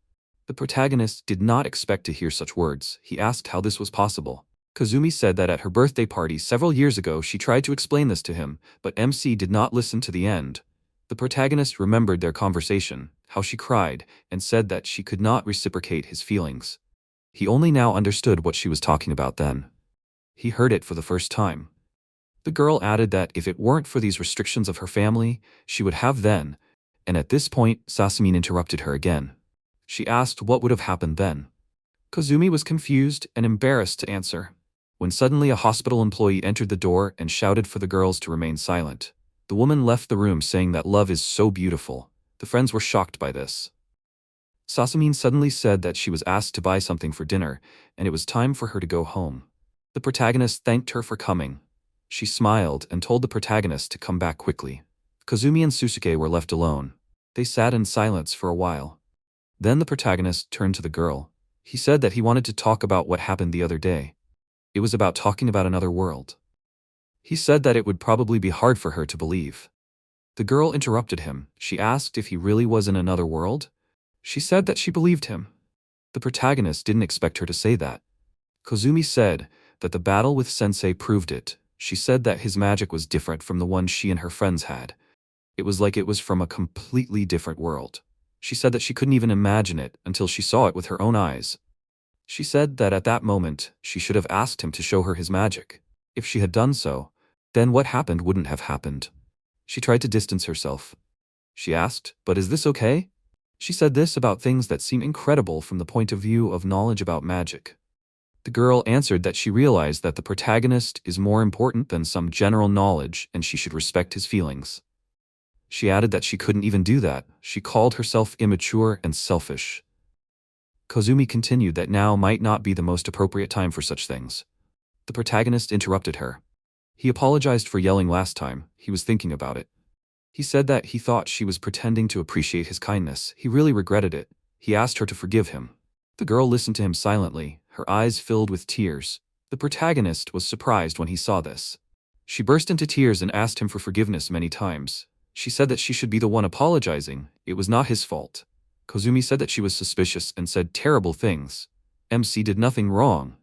The protagonist did not expect to hear such words. He asked how this was possible. Kozumi said that at her birthday party several years ago she tried to explain this to him, but MC did not listen to the end. The protagonist remembered their conversation, how she cried, and said that she could not reciprocate his feelings. He only now understood what she was talking about then. He heard it for the first time. The girl added that if it weren't for these restrictions of her family, she would have then, and at this point Sasamine interrupted her again. She asked what would have happened then. Kozumi was confused and embarrassed to answer, when suddenly a hospital employee entered the door and shouted for the girls to remain silent. The woman left the room saying that love is so beautiful. The friends were shocked by this. Sasamine suddenly said that she was asked to buy something for dinner, and it was time for her to go home. The protagonist thanked her for coming. She smiled and told the protagonist to come back quickly. Kozumi and Susuke were left alone. They sat in silence for a while. Then the protagonist turned to the girl. He said that he wanted to talk about what happened the other day. It was about talking about another world. He said that it would probably be hard for her to believe. The girl interrupted him. She asked if he really was in another world. She said that she believed him. The protagonist didn't expect her to say that. Kozumi said that the battle with Sensei proved it. She said that his magic was different from the one she and her friends had. It was like it was from a completely different world. She said that she couldn't even imagine it until she saw it with her own eyes. She said that at that moment, she should have asked him to show her his magic. If she had done so, then what happened wouldn't have happened. She tried to distance herself. She asked, "But is this okay?" She said this about things that seem incredible from the point of view of knowledge about magic. The girl answered that she realized that the protagonist is more important than some general knowledge and she should respect his feelings. She added that she couldn't even do that. She called herself immature and selfish. Kozumi continued that now might not be the most appropriate time for such things. The protagonist interrupted her. He apologized for yelling last time. He was thinking about it. He said that he thought she was pretending to appreciate his kindness. He really regretted it. He asked her to forgive him. The girl listened to him silently, her eyes filled with tears. The protagonist was surprised when he saw this. She burst into tears and asked him for forgiveness many times. She said that she should be the one apologizing. It was not his fault. Kozumi said that she was suspicious and said terrible things. MC did nothing wrong.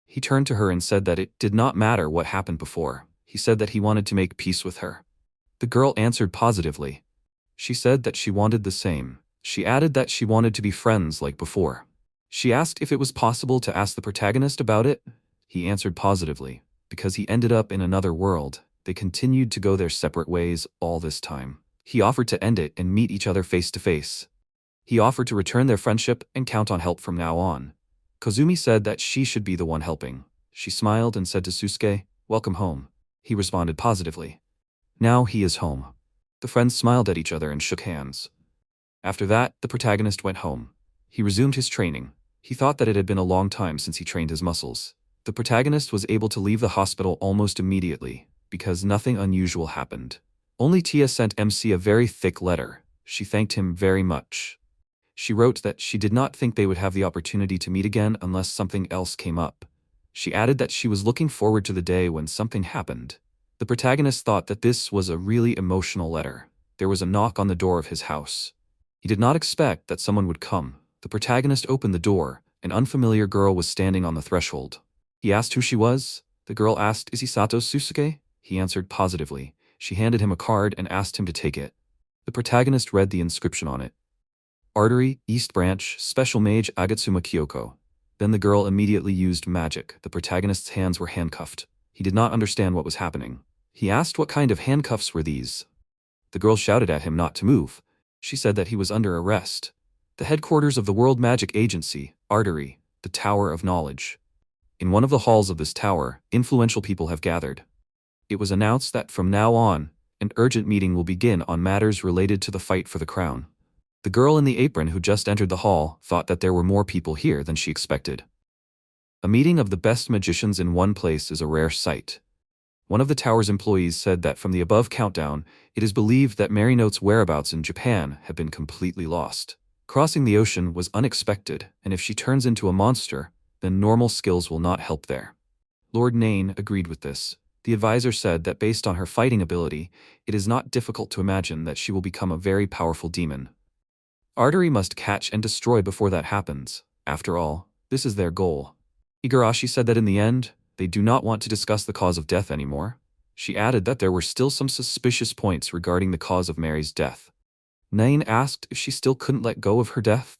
He turned to her and said that it did not matter what happened before. He said that he wanted to make peace with her. The girl answered positively. She said that she wanted the same. She added that she wanted to be friends like before. She asked if it was possible to ask the protagonist about it. He answered positively. Because he ended up in another world, they continued to go their separate ways all this time. He offered to end it and meet each other face to face. He offered to return their friendship and count on help from now on. Kozumi said that she should be the one helping. She smiled and said to Susuke, "Welcome home." He responded positively. Now he is home. The friends smiled at each other and shook hands. After that, the protagonist went home. He resumed his training. He thought that it had been a long time since he trained his muscles. The protagonist was able to leave the hospital almost immediately, because nothing unusual happened. Only Tia sent MC a very thick letter. She thanked him very much. She wrote that she did not think they would have the opportunity to meet again unless something else came up. She added that she was looking forward to the day when something happened. The protagonist thought that this was a really emotional letter. There was a knock on the door of his house. He did not expect that someone would come. The protagonist opened the door. An unfamiliar girl was standing on the threshold. He asked who she was. The girl asked, "Is he Sato's Susuke?" He answered positively. She handed him a card and asked him to take it. The protagonist read the inscription on it. Artery, East Branch, Special Mage Agatsuma Kyoko. Then the girl immediately used magic. The protagonist's hands were handcuffed. He did not understand what was happening. He asked what kind of handcuffs were these. The girl shouted at him not to move. She said that he was under arrest. The headquarters of the World Magic Agency, Artery, the Tower of Knowledge. In one of the halls of this tower, influential people have gathered. It was announced that from now on, an urgent meeting will begin on matters related to the fight for the crown. The girl in the apron who just entered the hall thought that there were more people here than she expected. A meeting of the best magicians in one place is a rare sight. One of the tower's employees said that from the above countdown, it is believed that Marinote's whereabouts in Japan have been completely lost. Crossing the ocean was unexpected, and if she turns into a monster, then normal skills will not help there. Lord Nain agreed with this. The advisor said that based on her fighting ability, it is not difficult to imagine that she will become a very powerful demon. Artery must catch and destroy before that happens. After all, this is their goal. Igarashi said that in the end, they do not want to discuss the cause of death anymore. She added that there were still some suspicious points regarding the cause of Mary's death. Nain asked if she still couldn't let go of her death.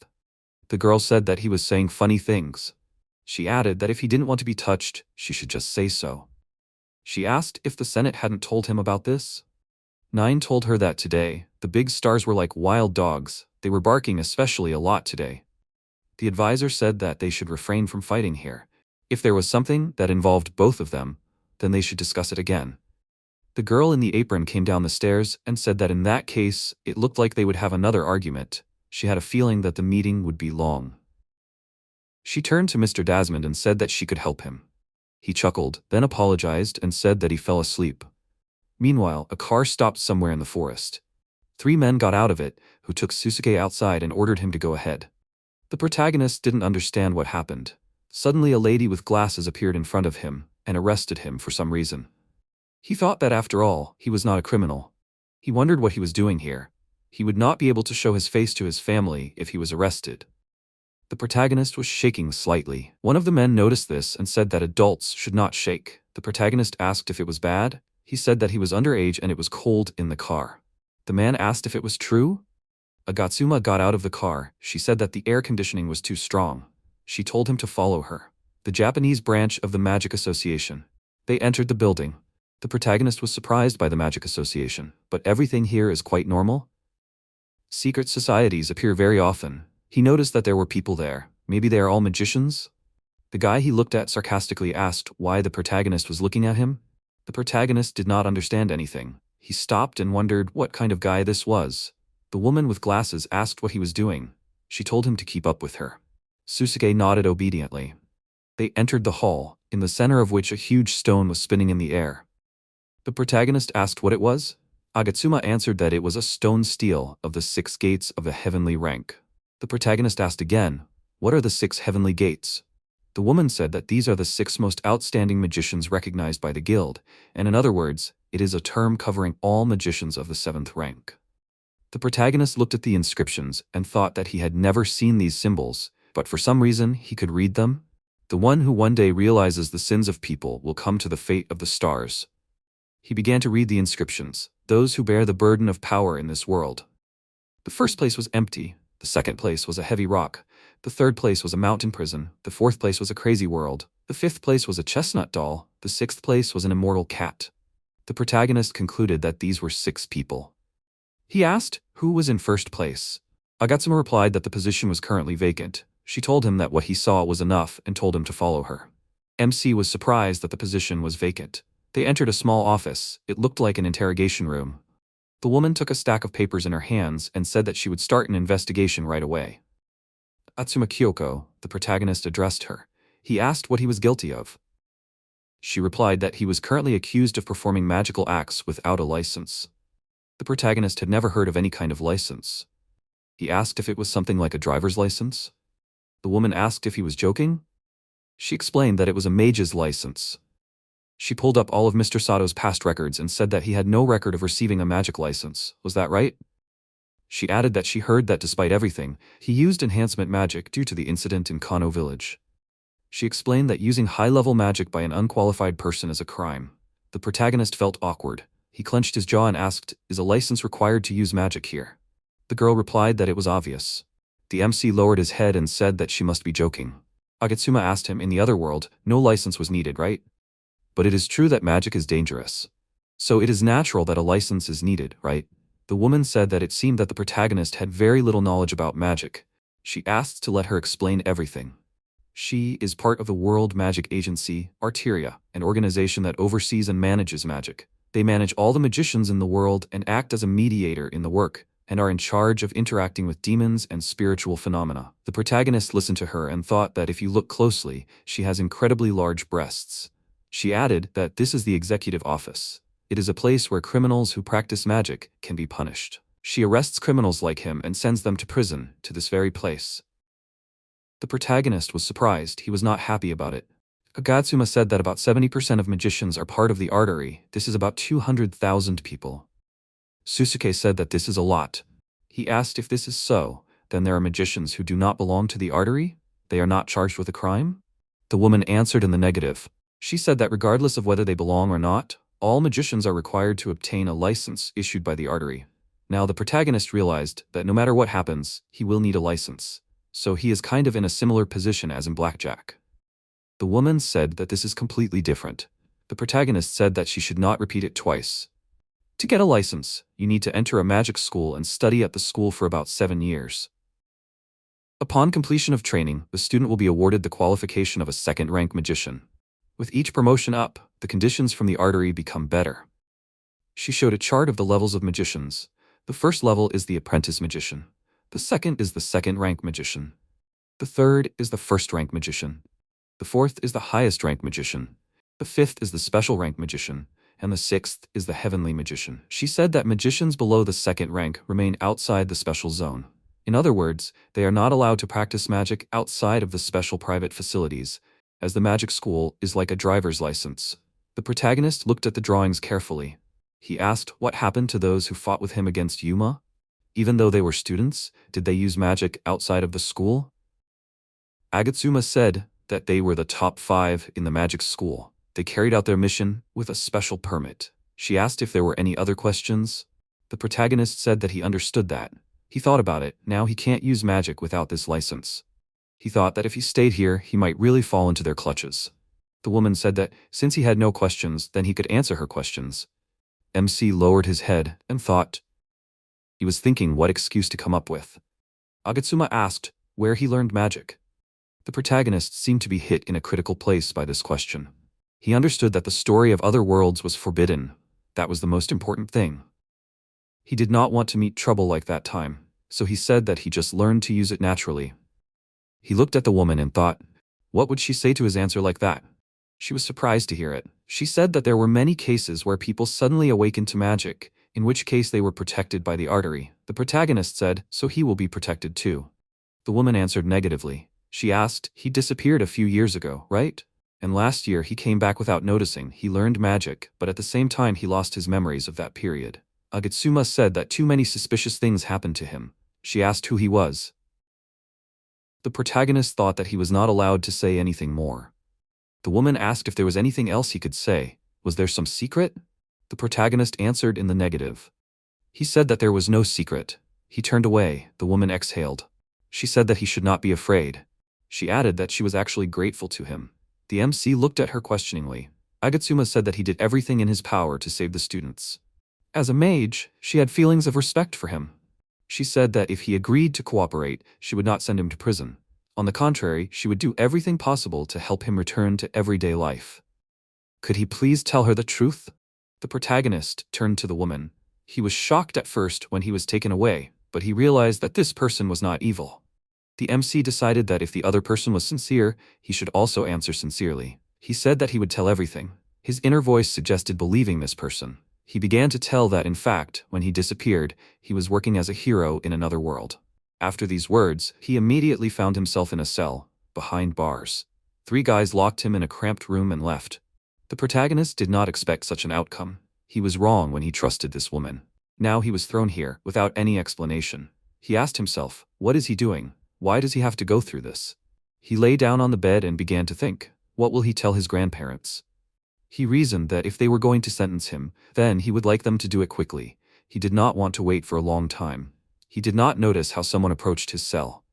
The girl said that he was saying funny things. She added that if he didn't want to be touched, she should just say so. She asked if the Senate hadn't told him about this. Nain told her that today, the big stars were like wild dogs, they were barking especially a lot today. The advisor said that they should refrain from fighting here. If there was something that involved both of them, then they should discuss it again. The girl in the apron came down the stairs and said that in that case, it looked like they would have another argument. She had a feeling that the meeting would be long. She turned to Mr. Desmond and said that she could help him. He chuckled, then apologized and said that he fell asleep. Meanwhile, a car stopped somewhere in the forest. 3 men got out of it, who took Susuke outside and ordered him to go ahead. The protagonist didn't understand what happened. Suddenly a lady with glasses appeared in front of him and arrested him for some reason. He thought that after all, he was not a criminal. He wondered what he was doing here. He would not be able to show his face to his family if he was arrested. The protagonist was shaking slightly. One of the men noticed this and said that adults should not shake. The protagonist asked if it was bad. He said that he was underage and it was cold in the car. The man asked if it was true. Agatsuma got out of the car. She said that the air conditioning was too strong. She told him to follow her. The Japanese branch of the Magic Association. They entered the building. The protagonist was surprised by the Magic Association, but everything here is quite normal. Secret societies appear very often. He noticed that there were people there. Maybe they are all magicians? The guy he looked at sarcastically asked why the protagonist was looking at him. The protagonist did not understand anything. He stopped and wondered what kind of guy this was. The woman with glasses asked what he was doing. She told him to keep up with her. Susuke nodded obediently. They entered the hall, in the center of which a huge stone was spinning in the air. The protagonist asked what it was. Agatsuma answered that it was a stone stele of the 6 gates of the heavenly rank. The protagonist asked again, what are the 6 heavenly gates? The woman said that these are the 6 most outstanding magicians recognized by the guild, and in other words, it is a term covering all magicians of the 7th rank. The protagonist looked at the inscriptions and thought that he had never seen these symbols, but for some reason he could read them. The one who one day realizes the sins of people will come to the fate of the stars. He began to read the inscriptions, those who bear the burden of power in this world. The first place was empty. The second place was a heavy rock. The third place was a mountain prison. The fourth place was a crazy world. The fifth place was a chestnut doll. The sixth place was an immortal cat. The protagonist concluded that these were 6 people. He asked who was in first place. Agatsuma replied that the position was currently vacant. She told him that what he saw was enough and told him to follow her. MC was surprised that the position was vacant. They entered a small office. It looked like an interrogation room. The woman took a stack of papers in her hands and said that she would start an investigation right away. Atsuma Kyoko, the protagonist, addressed her. He asked what he was guilty of. She replied that he was currently accused of performing magical acts without a license. The protagonist had never heard of any kind of license. He asked if it was something like a driver's license. The woman asked if he was joking. She explained that it was a mage's license. She pulled up all of Mr. Sato's past records and said that he had no record of receiving a magic license. Was that right? She added that she heard that despite everything, he used enhancement magic due to the incident in Kano village. She explained that using high-level magic by an unqualified person is a crime. The protagonist felt awkward. He clenched his jaw and asked, "Is a license required to use magic here?" The girl replied that it was obvious. The MC lowered his head and said that she must be joking. Agatsuma asked him, in the other world, no license was needed, right? But it is true that magic is dangerous. So it is natural that a license is needed, right? The woman said that it seemed that the protagonist had very little knowledge about magic. She asked to let her explain everything. She is part of the World Magic Agency, Arteria, an organization that oversees and manages magic. They manage all the magicians in the world and act as a mediator in the work, and are in charge of interacting with demons and spiritual phenomena. The protagonist listened to her and thought that if you look closely, she has incredibly large breasts. She added that this is the executive office. It is a place where criminals who practice magic can be punished. She arrests criminals like him and sends them to prison, to this very place. The protagonist was surprised. He was not happy about it. Agatsuma said that about 70% of magicians are part of the artery. This is about 200,000 people. Susuke said that this is a lot. He asked if this is so, then there are magicians who do not belong to the artery? They are not charged with a crime? The woman answered in the negative. She said that regardless of whether they belong or not, all magicians are required to obtain a license issued by the artery. Now the protagonist realized that no matter what happens, he will need a license. So he is kind of in a similar position as in blackjack. The woman said that this is completely different. The protagonist said that she should not repeat it twice. To get a license, you need to enter a magic school and study at the school for about 7 years. Upon completion of training, the student will be awarded the qualification of a second-rank magician. With each promotion up, the conditions from the artery become better. She showed a chart of the levels of magicians. The first level is the apprentice magician. The second is the second-rank magician. The third is the first-rank magician. The fourth is the highest-rank magician. The fifth is the special-rank magician. And the sixth is the heavenly magician. She said that magicians below the second rank remain outside the special zone. In other words, they are not allowed to practice magic outside of the special private facilities, as the magic school is like a driver's license. The protagonist looked at the drawings carefully. He asked what happened to those who fought with him against Yuma? Even though they were students, did they use magic outside of the school? Agatsuma said that they were the top 5 in the magic school. They carried out their mission with a special permit. She asked if there were any other questions. The protagonist said that he understood that. He thought about it. Now he can't use magic without this license. He thought that if he stayed here, he might really fall into their clutches. The woman said that since he had no questions, then he could answer her questions. MC lowered his head and thought. He was thinking what excuse to come up with. Agatsuma asked where he learned magic. The protagonist seemed to be hit in a critical place by this question. He understood that the story of other worlds was forbidden. That was the most important thing. He did not want to meet trouble like that time, so he said that he just learned to use it naturally. He looked at the woman and thought, what would she say to his answer like that? She was surprised to hear it. She said that there were many cases where people suddenly awakened to magic, in which case they were protected by the artery. The protagonist said, so he will be protected too. The woman answered negatively. She asked, he disappeared a few years ago, right? And last year he came back without noticing. He learned magic, but at the same time he lost his memories of that period. Agatsuma said that too many suspicious things happened to him. She asked who he was. The protagonist thought that he was not allowed to say anything more. The woman asked if there was anything else he could say. Was there some secret? The protagonist answered in the negative. He said that there was no secret. He turned away. The woman exhaled. She said that he should not be afraid. She added that she was actually grateful to him. The MC looked at her questioningly. Agatsuma said that he did everything in his power to save the students. As a mage, she had feelings of respect for him. She said that if he agreed to cooperate, she would not send him to prison. On the contrary, she would do everything possible to help him return to everyday life. Could he please tell her the truth? The protagonist turned to the woman. He was shocked at first when he was taken away, but he realized that this person was not evil. The MC decided that if the other person was sincere, he should also answer sincerely. He said that he would tell everything. His inner voice suggested believing this person. He began to tell that, in fact, when he disappeared, he was working as a hero in another world. After these words, he immediately found himself in a cell, behind bars. 3 guys locked him in a cramped room and left. The protagonist did not expect such an outcome. He was wrong when he trusted this woman. Now he was thrown here, without any explanation. He asked himself, what is he doing? Why does he have to go through this? He lay down on the bed and began to think, what will he tell his grandparents? He reasoned that if they were going to sentence him, then he would like them to do it quickly. He did not want to wait for a long time. He did not notice how someone approached his cell.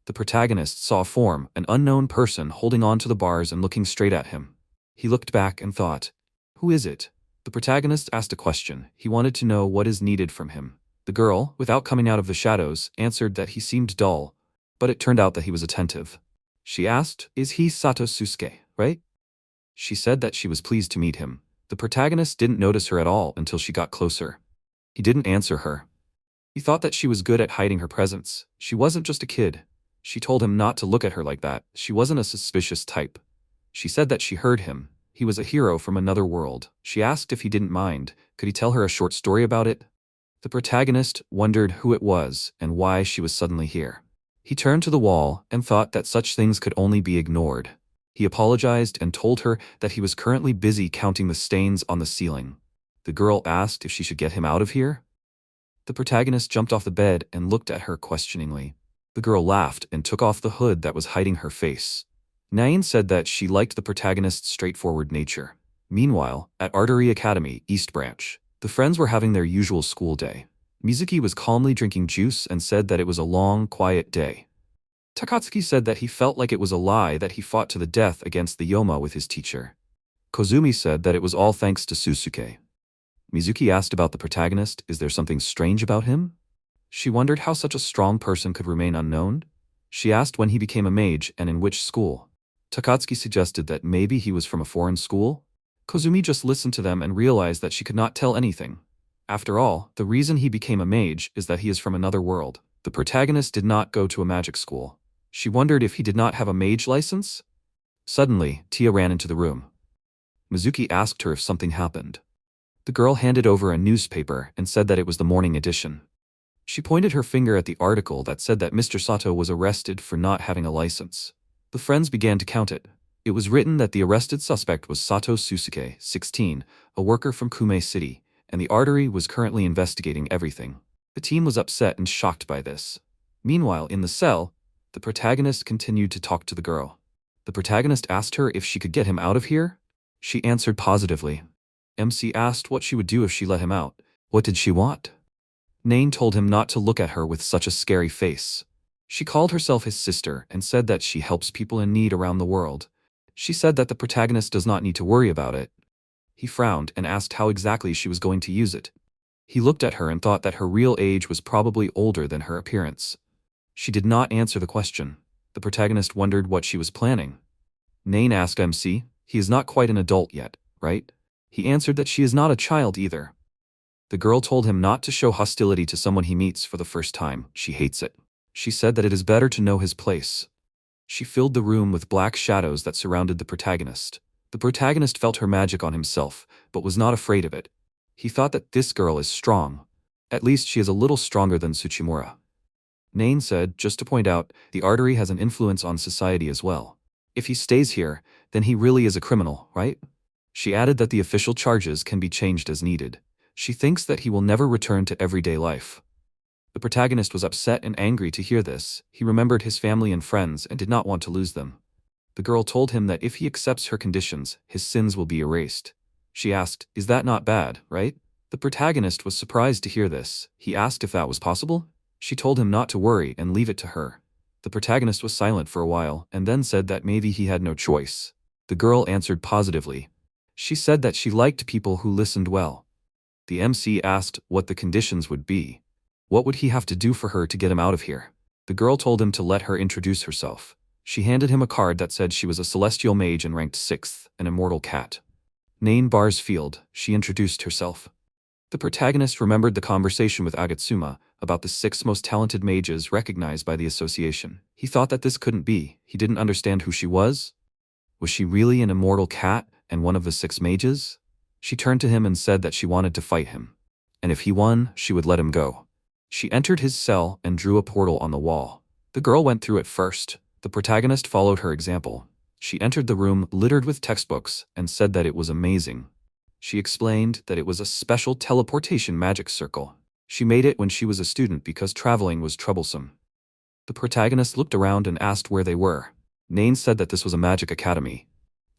The protagonist saw a form, an unknown person holding on to the bars and looking straight at him. He looked back and thought, who is it? The protagonist asked a question. He wanted to know what is needed from him. The girl, without coming out of the shadows, answered that he seemed dull, but it turned out that he was attentive. She asked, is he Sato Susuke, right? She said that she was pleased to meet him. The protagonist didn't notice her at all until she got closer. He didn't answer her. He thought that she was good at hiding her presence. She wasn't just a kid. She told him not to look at her like that. She wasn't a suspicious type. She said that she heard him. He was a hero from another world. She asked if he didn't mind. Could he tell her a short story about it? The protagonist wondered who it was and why she was suddenly here. He turned to the wall and thought that such things could only be ignored. He apologized and told her that he was currently busy counting the stains on the ceiling. The girl asked if she should get him out of here. The protagonist jumped off the bed and looked at her questioningly. The girl laughed and took off the hood that was hiding her face. Nain said that she liked the protagonist's straightforward nature. Meanwhile, at Artery Academy, East Branch, the friends were having their usual school day. Mizuki was calmly drinking juice and said that it was a long, quiet day. Takatsuki said that he felt like it was a lie that he fought to the death against the Yoma with his teacher. Kozumi said that it was all thanks to Susuke. Mizuki asked about the protagonist, is there something strange about him? She wondered how such a strong person could remain unknown. She asked when he became a mage and in which school. Takatsuki suggested that maybe he was from a foreign school. Kozumi just listened to them and realized that she could not tell anything. After all, the reason he became a mage is that he is from another world. The protagonist did not go to a magic school. She wondered if he did not have a mage license. Suddenly, Tia ran into the room. Mizuki asked her if something happened. The girl handed over a newspaper and said that it was the morning edition. She pointed her finger at the article that said that Mr. Sato was arrested for not having a license. The friends began to count it. It was written that the arrested suspect was Sato Susuke, 16, a worker from Kume City, and the Artery was currently investigating everything. The team was upset and shocked by this. Meanwhile, in the cell, the protagonist continued to talk to the girl. The protagonist asked her if she could get him out of here. She answered positively. MC asked what she would do if she let him out. What did she want? Nain told him not to look at her with such a scary face. She called herself his sister and said that she helps people in need around the world. She said that the protagonist does not need to worry about it. He frowned and asked how exactly she was going to use it. He looked at her and thought that her real age was probably older than her appearance. She did not answer the question. The protagonist wondered what she was planning. Nain asked MC, he is not quite an adult yet, right? He answered that she is not a child either. The girl told him not to show hostility to someone he meets for the first time. She hates it. She said that it is better to know his place. She filled the room with black shadows that surrounded the protagonist. The protagonist felt her magic on himself, but was not afraid of it. He thought that this girl is strong. At least she is a little stronger than Tsuchimura. Nain said, just to point out, the Artery has an influence on society as well. If he stays here, then he really is a criminal, right? She added that the official charges can be changed as needed. She thinks that he will never return to everyday life. The protagonist was upset and angry to hear this. He remembered his family and friends and did not want to lose them. The girl told him that if he accepts her conditions, his sins will be erased. She asked, is that not bad, right? The protagonist was surprised to hear this. He asked if that was possible. She told him not to worry and leave it to her. The protagonist was silent for a while and then said that maybe he had no choice. The girl answered positively. She said that she liked people who listened well. The MC asked what the conditions would be. What would he have to do for her to get him out of here? The girl told him to let her introduce herself. She handed him a card that said she was a celestial mage and ranked 6th, an immortal cat. Nain Barsfield, she introduced herself. The protagonist remembered the conversation with Agatsuma about the 6 most talented mages recognized by the association. He thought that this couldn't be. He didn't understand who she was. Was she really an immortal cat and one of the 6 mages? She turned to him and said that she wanted to fight him. And if he won, she would let him go. She entered his cell and drew a portal on the wall. The girl went through it first. The protagonist followed her example. She entered the room littered with textbooks and said that it was amazing. She explained that it was a special teleportation magic circle. She made it when she was a student because traveling was troublesome. The protagonist looked around and asked where they were. Nain said that this was a magic academy.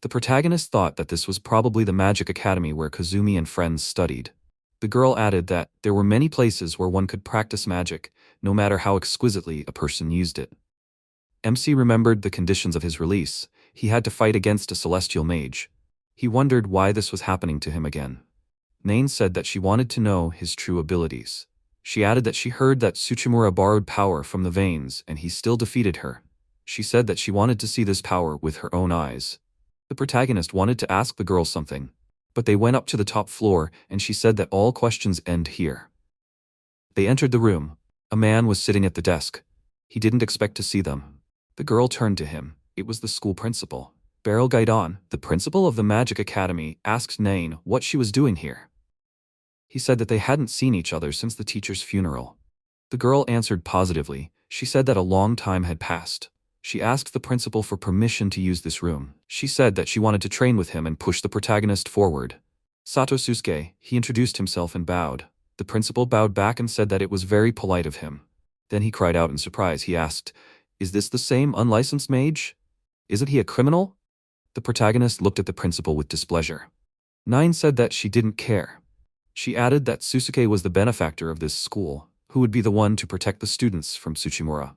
The protagonist thought that this was probably the magic academy where Kozumi and friends studied. The girl added that there were many places where one could practice magic, no matter how exquisitely a person used it. MC remembered the conditions of his release. He had to fight against a celestial mage. He wondered why this was happening to him again. Nain said that she wanted to know his true abilities. She added that she heard that Tsuchimura borrowed power from the veins and he still defeated her. She said that she wanted to see this power with her own eyes. The protagonist wanted to ask the girl something, but they went up to the top floor and she said that all questions end here. They entered the room. A man was sitting at the desk. He didn't expect to see them. The girl turned to him. It was the school principal. ISEKAI'D, the principal of the Magic Academy, asked Nain what she was doing here. He said that they hadn't seen each other since the teacher's funeral. The girl answered positively. She said that a long time had passed. She asked the principal for permission to use this room. She said that she wanted to train with him and push the protagonist forward. Sato Susuke, he introduced himself and bowed. The principal bowed back and said that it was very polite of him. Then he cried out in surprise. He asked, "Is this the same unlicensed mage? Isn't he a criminal?" The protagonist looked at the principal with displeasure. Nain said that she didn't care. She added that Susuke was the benefactor of this school, who would be the one to protect the students from Tsuchimura.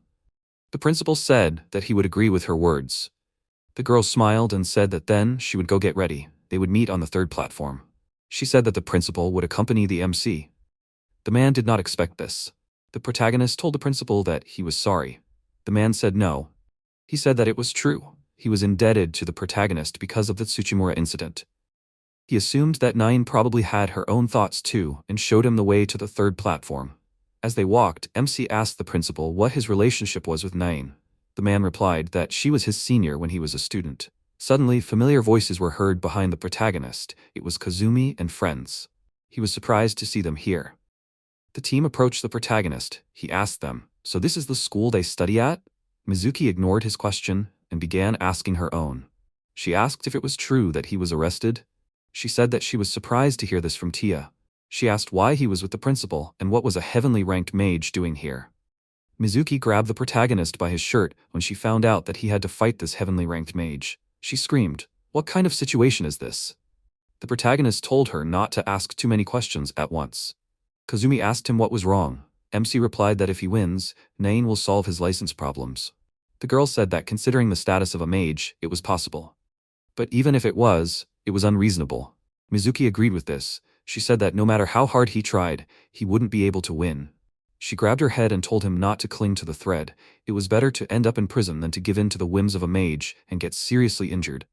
The principal said that he would agree with her words. The girl smiled and said that then she would go get ready. They would meet on the third platform. She said that the principal would accompany the MC. The man did not expect this. The protagonist told the principal that he was sorry. The man said no. He said that it was true. He was indebted to the protagonist because of the Tsuchimura incident. He assumed that Nain probably had her own thoughts too and showed him the way to the third platform. As they walked, MC asked the principal what his relationship was with Nain. The man replied that she was his senior when he was a student. Suddenly, familiar voices were heard behind the protagonist. It was Kazumi and friends. He was surprised to see them here. The team approached the protagonist. He asked them, "So this is the school they study at?" Mizuki ignored his question and began asking her own. She asked if it was true that he was arrested. She said that she was surprised to hear this from Tia. She asked why he was with the principal and what was a heavenly ranked mage doing here. Mizuki grabbed the protagonist by his shirt when she found out that he had to fight this heavenly ranked mage. She screamed, "What kind of situation is this?" The protagonist told her not to ask too many questions at once. Kazumi asked him what was wrong. MC replied that if he wins, Nain will solve his license problems. The girl said that considering the status of a mage, it was possible. But even if it was unreasonable. Mizuki agreed with this. She said that no matter how hard he tried, he wouldn't be able to win. She grabbed her head and told him not to cling to the thread. It was better to end up in prison than to give in to the whims of a mage and get seriously injured.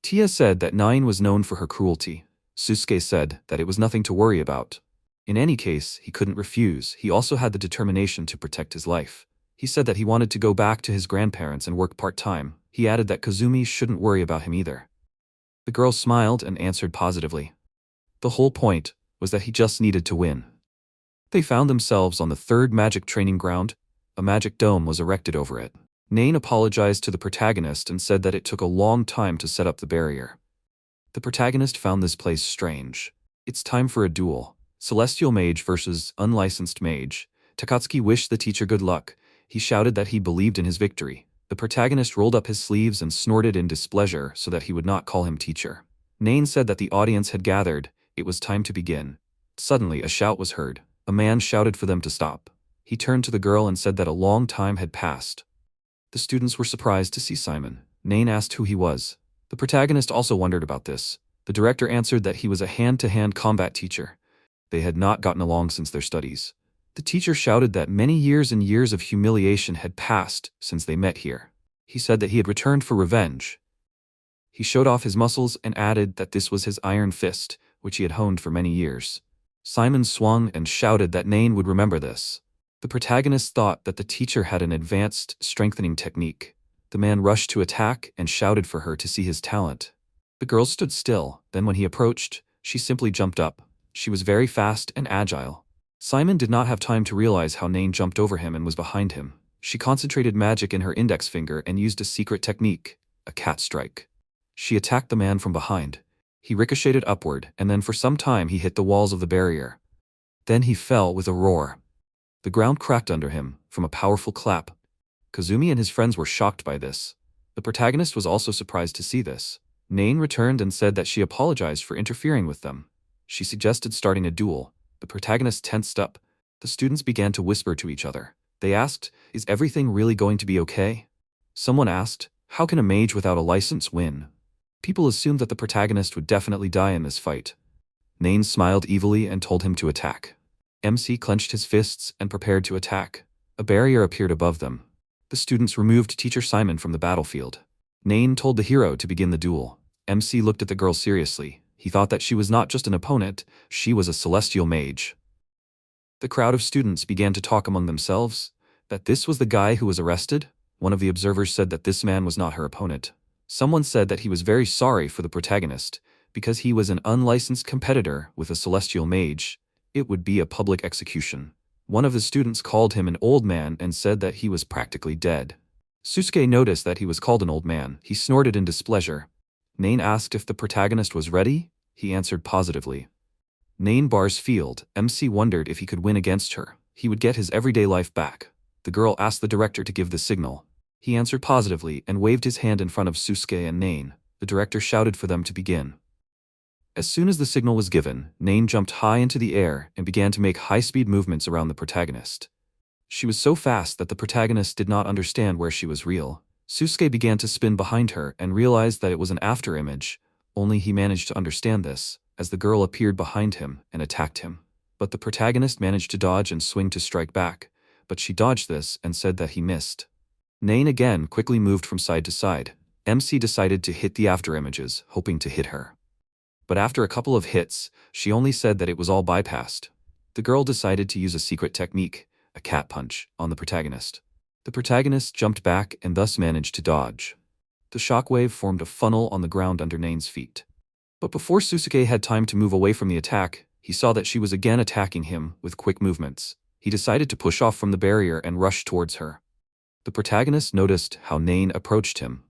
Tia said that Nain was known for her cruelty. Susuke said that it was nothing to worry about. In any case, he couldn't refuse. He also had the determination to protect his life. He said that he wanted to go back to his grandparents and work part-time. He added that Kazumi shouldn't worry about him either. The girl smiled and answered positively. The whole point was that he just needed to win. They found themselves on the third magic training ground. A magic dome was erected over it. Nain apologized to the protagonist and said that it took a long time to set up the barrier. The protagonist found this place strange. It's time for a duel. Celestial mage versus unlicensed mage. Takatsuki wished the teacher good luck. He shouted that he believed in his victory. The protagonist rolled up his sleeves and snorted in displeasure so that he would not call him teacher. Nain said that the audience had gathered. It was time to begin. Suddenly, a shout was heard. A man shouted for them to stop. He turned to the girl and said that a long time had passed. The students were surprised to see Simon. Nain asked who he was. The protagonist also wondered about this. The director answered that he was a hand-to-hand combat teacher. They had not gotten along since their studies. The teacher shouted that many years and years of humiliation had passed since they met here. He said that he had returned for revenge. He showed off his muscles and added that this was his iron fist, which he had honed for many years. Simon swung and shouted that Nain would remember this. The protagonist thought that the teacher had an advanced strengthening technique. The man rushed to attack and shouted for her to see his talent. The girl stood still, then when he approached, she simply jumped up. She was very fast and agile. Simon did not have time to realize how Nain jumped over him and was behind him. She concentrated magic in her index finger and used a secret technique, a cat strike. She attacked the man from behind. He ricocheted upward, and then for some time he hit the walls of the barrier. Then he fell with a roar. The ground cracked under him, from a powerful clap. Kazumi and his friends were shocked by this. The protagonist was also surprised to see this. Nain returned and said that she apologized for interfering with them. She suggested starting a duel. The protagonist tensed up. The students began to whisper to each other. They asked, "Is everything really going to be okay?" Someone asked, "How can a mage without a license win?" People assumed that the protagonist would definitely die in this fight. Nain smiled evilly and told him to attack. MC clenched his fists and prepared to attack. A barrier appeared above them. The students removed Teacher Simon from the battlefield. Nain told the hero to begin the duel. MC looked at the girl seriously. He thought that she was not just an opponent, she was a celestial mage. The crowd of students began to talk among themselves that this was the guy who was arrested. One of the observers said that this man was not her opponent. Someone said that he was very sorry for the protagonist because he was an unlicensed competitor with a celestial mage. It would be a public execution. One of the students called him an old man and said that he was practically dead. Susuke noticed that he was called an old man. He snorted in displeasure. Nain asked if the protagonist was ready. He answered positively. Nain bars field. MC wondered if he could win against her. He would get his everyday life back. The girl asked the director to give the signal. He answered positively and waved his hand in front of Susuke and Nain. The director shouted for them to begin. As soon as the signal was given, Nain jumped high into the air and began to make high-speed movements around the protagonist. She was so fast that the protagonist did not understand where she was real. Susuke began to spin behind her and realized that it was an after-image. Only he managed to understand this, as the girl appeared behind him and attacked him. But the protagonist managed to dodge and swing to strike back, but she dodged this and said that he missed. Nain again quickly moved from side to side. MC decided to hit the after-images, hoping to hit her. But after a couple of hits, she only said that it was all bypassed. The girl decided to use a secret technique, a cat punch, on the protagonist. The protagonist jumped back and thus managed to dodge. The shockwave formed a funnel on the ground under Nain's feet. But before Susuke had time to move away from the attack, he saw that she was again attacking him with quick movements. He decided to push off from the barrier and rush towards her. The protagonist noticed how Nain approached him.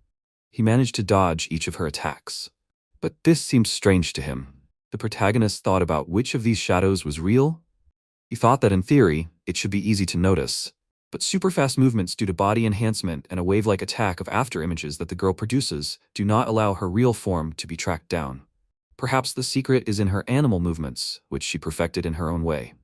He managed to dodge each of her attacks. But this seemed strange to him. The protagonist thought about which of these shadows was real. He thought that in theory, it should be easy to notice. But super fast movements due to body enhancement and a wave-like attack of after-images that the girl produces do not allow her real form to be tracked down. Perhaps the secret is in her animal movements, which she perfected in her own way.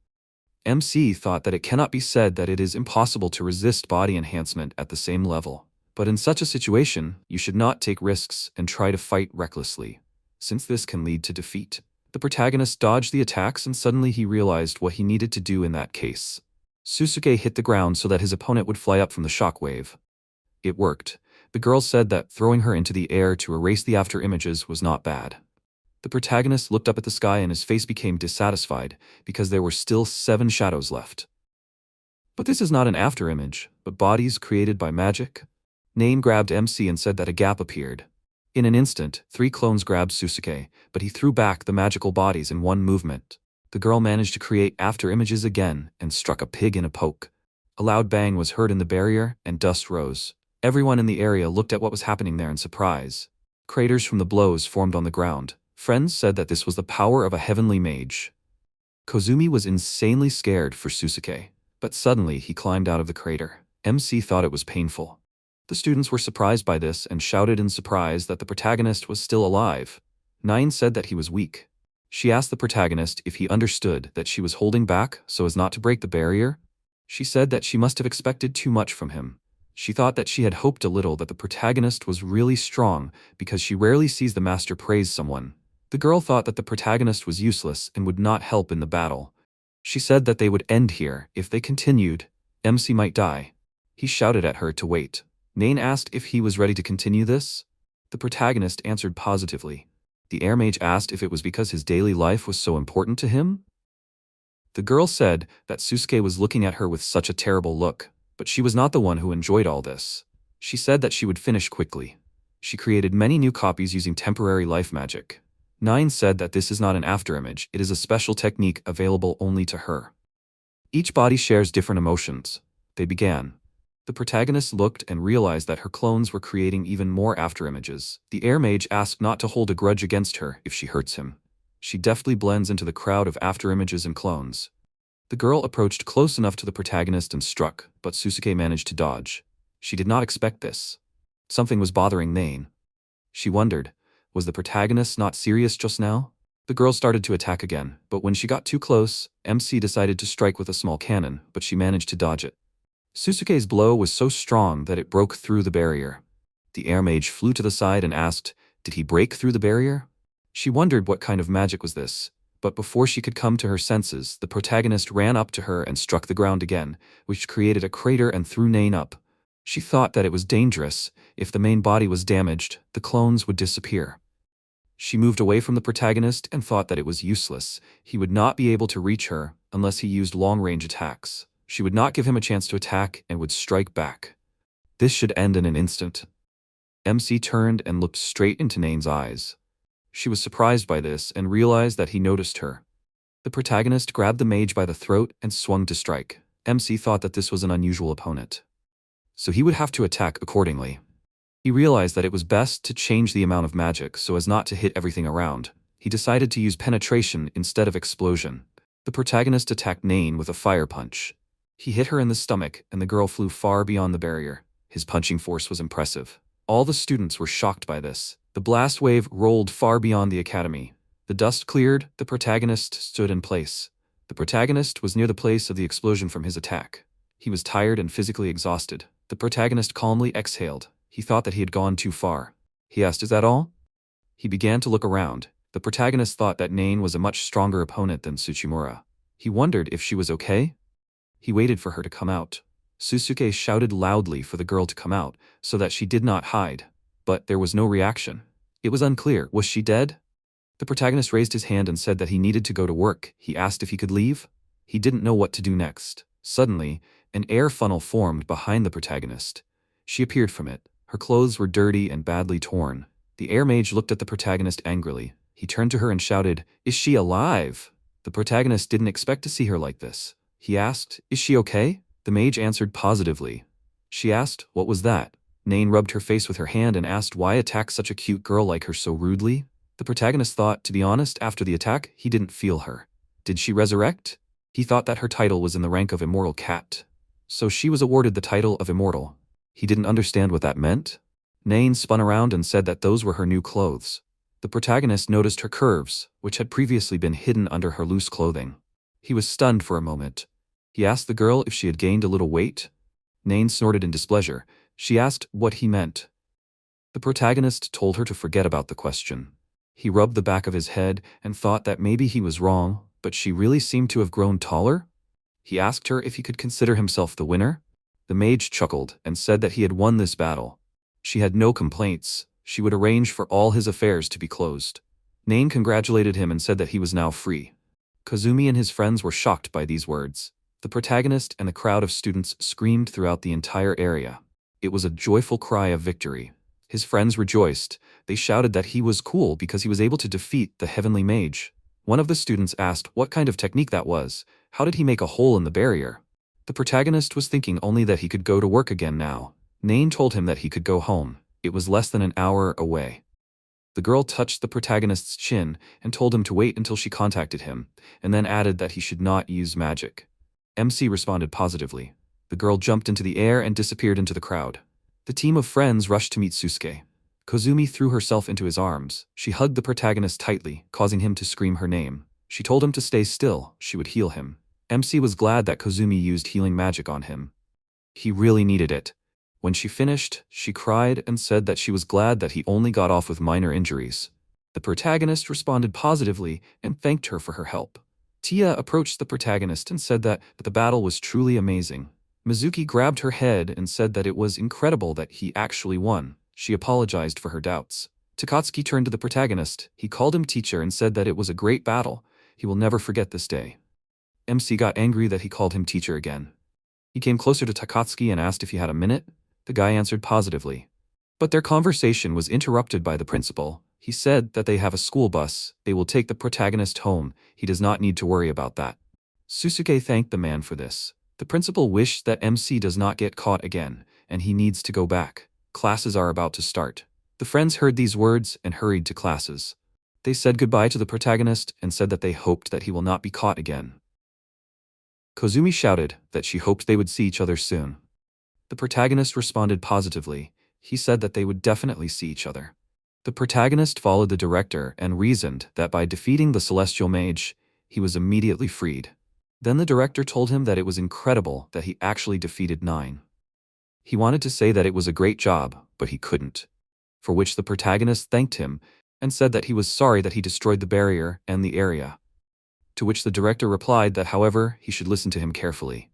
MC thought that it cannot be said that it is impossible to resist body enhancement at the same level. But in such a situation, you should not take risks and try to fight recklessly, since this can lead to defeat. The protagonist dodged the attacks and suddenly he realized what he needed to do in that case. Susuke hit the ground so that his opponent would fly up from the shockwave. It worked. The girl said that throwing her into the air to erase the after-images was not bad. The protagonist looked up at the sky and his face became dissatisfied because there were still 7 shadows left. But this is not an after-image, but bodies created by magic. Nain grabbed MC and said that a gap appeared. In an instant, 3 clones grabbed Susuke, but he threw back the magical bodies in one movement. The girl managed to create after-images again and struck a pig in a poke. A loud bang was heard in the barrier and dust rose. Everyone in the area looked at what was happening there in surprise. Craters from the blows formed on the ground. Friends said that this was the power of a heavenly mage. Kozumi was insanely scared for Susuke, but suddenly he climbed out of the crater. MC thought it was painful. The students were surprised by this and shouted in surprise that the protagonist was still alive. Nain said that he was weak. She asked the protagonist if he understood that she was holding back so as not to break the barrier. She said that she must have expected too much from him. She thought that she had hoped a little that the protagonist was really strong because she rarely sees the master praise someone. The girl thought that the protagonist was useless and would not help in the battle. She said that they would end here. If they continued, MC might die. He shouted at her to wait. Nain asked if he was ready to continue this. The protagonist answered positively. The air mage asked if it was because his daily life was so important to him. The girl said that Susuke was looking at her with such a terrible look, but she was not the one who enjoyed all this. She said that she would finish quickly. She created many new copies using temporary life magic. Nain said that this is not an afterimage, it is a special technique available only to her. Each body shares different emotions. They began. The protagonist looked and realized that her clones were creating even more afterimages. The air mage asked not to hold a grudge against her if she hurts him. She deftly blends into the crowd of afterimages and clones. The girl approached close enough to the protagonist and struck, but Susuke managed to dodge. She did not expect this. Something was bothering Nain. She wondered, was the protagonist not serious just now? The girl started to attack again, but when she got too close, MC decided to strike with a small cannon, but she managed to dodge it. Susuke's blow was so strong that it broke through the barrier. The air mage flew to the side and asked, did he break through the barrier? She wondered what kind of magic was this, but before she could come to her senses, the protagonist ran up to her and struck the ground again, which created a crater and threw Nain up. She thought that it was dangerous. If the main body was damaged, the clones would disappear. She moved away from the protagonist and thought that it was useless. He would not be able to reach her, unless he used long-range attacks. She would not give him a chance to attack and would strike back. This should end in an instant. MC turned and looked straight into Nain's eyes. She was surprised by this and realized that he noticed her. The protagonist grabbed the mage by the throat and swung to strike. MC thought that this was an unusual opponent, so he would have to attack accordingly. He realized that it was best to change the amount of magic so as not to hit everything around. He decided to use penetration instead of explosion. The protagonist attacked Nain with a fire punch. He hit her in the stomach and the girl flew far beyond the barrier. His punching force was impressive. All the students were shocked by this. The blast wave rolled far beyond the academy. The dust cleared, the protagonist stood in place. The protagonist was near the place of the explosion from his attack. He was tired and physically exhausted. The protagonist calmly exhaled. He thought that he had gone too far. He asked, "Is that all?" He began to look around. The protagonist thought that Nain was a much stronger opponent than Tsuchimura. He wondered if she was okay. He waited for her to come out. Susuke shouted loudly for the girl to come out so that she did not hide, but there was no reaction. It was unclear. Was she dead? The protagonist raised his hand and said that he needed to go to work. He asked if he could leave. He didn't know what to do next. Suddenly, an air funnel formed behind the protagonist. She appeared from it. Her clothes were dirty and badly torn. The air mage looked at the protagonist angrily. He turned to her and shouted, "Is she alive?" The protagonist didn't expect to see her like this. He asked, "Is she okay?" The mage answered positively. She asked, "What was that?" Nain rubbed her face with her hand and asked why attack such a cute girl like her so rudely. The protagonist thought, to be honest, after the attack, he didn't feel her. Did she resurrect? He thought that her title was in the rank of Immortal Cat. So she was awarded the title of Immortal. He didn't understand what that meant. Nain spun around and said that those were her new clothes. The protagonist noticed her curves, which had previously been hidden under her loose clothing. He was stunned for a moment. He asked the girl if she had gained a little weight. Nain snorted in displeasure. She asked what he meant. The protagonist told her to forget about the question. He rubbed the back of his head and thought that maybe he was wrong, but she really seemed to have grown taller. He asked her if he could consider himself the winner. The mage chuckled and said that he had won this battle. She had no complaints. She would arrange for all his affairs to be closed. Nain congratulated him and said that he was now free. Kazumi and his friends were shocked by these words. The protagonist and the crowd of students screamed throughout the entire area. It was a joyful cry of victory. His friends rejoiced. They shouted that he was cool because he was able to defeat the heavenly mage. One of the students asked what kind of technique that was. How did he make a hole in the barrier? The protagonist was thinking only that he could go to work again now. Nain told him that he could go home. It was less than an hour away. The girl touched the protagonist's chin and told him to wait until she contacted him, and then added that he should not use magic. MC responded positively. The girl jumped into the air and disappeared into the crowd. The team of friends rushed to meet Susuke. Kozumi threw herself into his arms. She hugged the protagonist tightly, causing him to scream her name. She told him to stay still. She would heal him. MC was glad that Kozumi used healing magic on him. He really needed it. When she finished, she cried and said that she was glad that he only got off with minor injuries. The protagonist responded positively and thanked her for her help. Tia approached the protagonist and said that the battle was truly amazing. Mizuki grabbed her head and said that it was incredible that he actually won. She apologized for her doubts. Takatsuki turned to the protagonist. He called him teacher and said that it was a great battle. He will never forget this day. MC got angry that he called him teacher again. He came closer to Takatsuki and asked if he had a minute. The guy answered positively. But their conversation was interrupted by the principal. He said that they have a school bus. They will take the protagonist home. He does not need to worry about that. Susuke thanked the man for this. The principal wished that MC does not get caught again, and he needs to go back. Classes are about to start. The friends heard these words and hurried to classes. They said goodbye to the protagonist and said that they hoped that he will not be caught again. Kozumi shouted that she hoped they would see each other soon. The protagonist responded positively. He said that they would definitely see each other. The protagonist followed the director and reasoned that by defeating the celestial mage, he was immediately freed. Then the director told him that it was incredible that he actually defeated 9. He wanted to say that it was a great job, but he couldn't. For which the protagonist thanked him and said that he was sorry that he destroyed the barrier and the area. To which the director replied that however, he should listen to him carefully.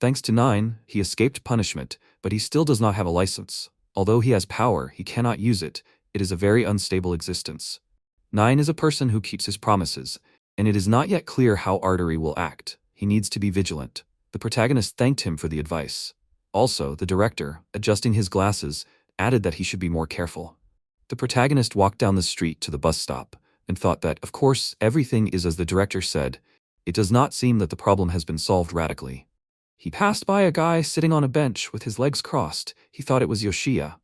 Thanks to 9, he escaped punishment, but he still does not have a license. Although he has power, he cannot use it. It is a very unstable existence. 9 is a person who keeps his promises, and it is not yet clear how Artery will act. He needs to be vigilant. The protagonist thanked him for the advice. Also, the director, adjusting his glasses, added that he should be more careful. The protagonist walked down the street to the bus stop and thought that, of course, everything is as the director said. It does not seem that the problem has been solved radically. He passed by a guy sitting on a bench with his legs crossed. He thought it was Yoshiya.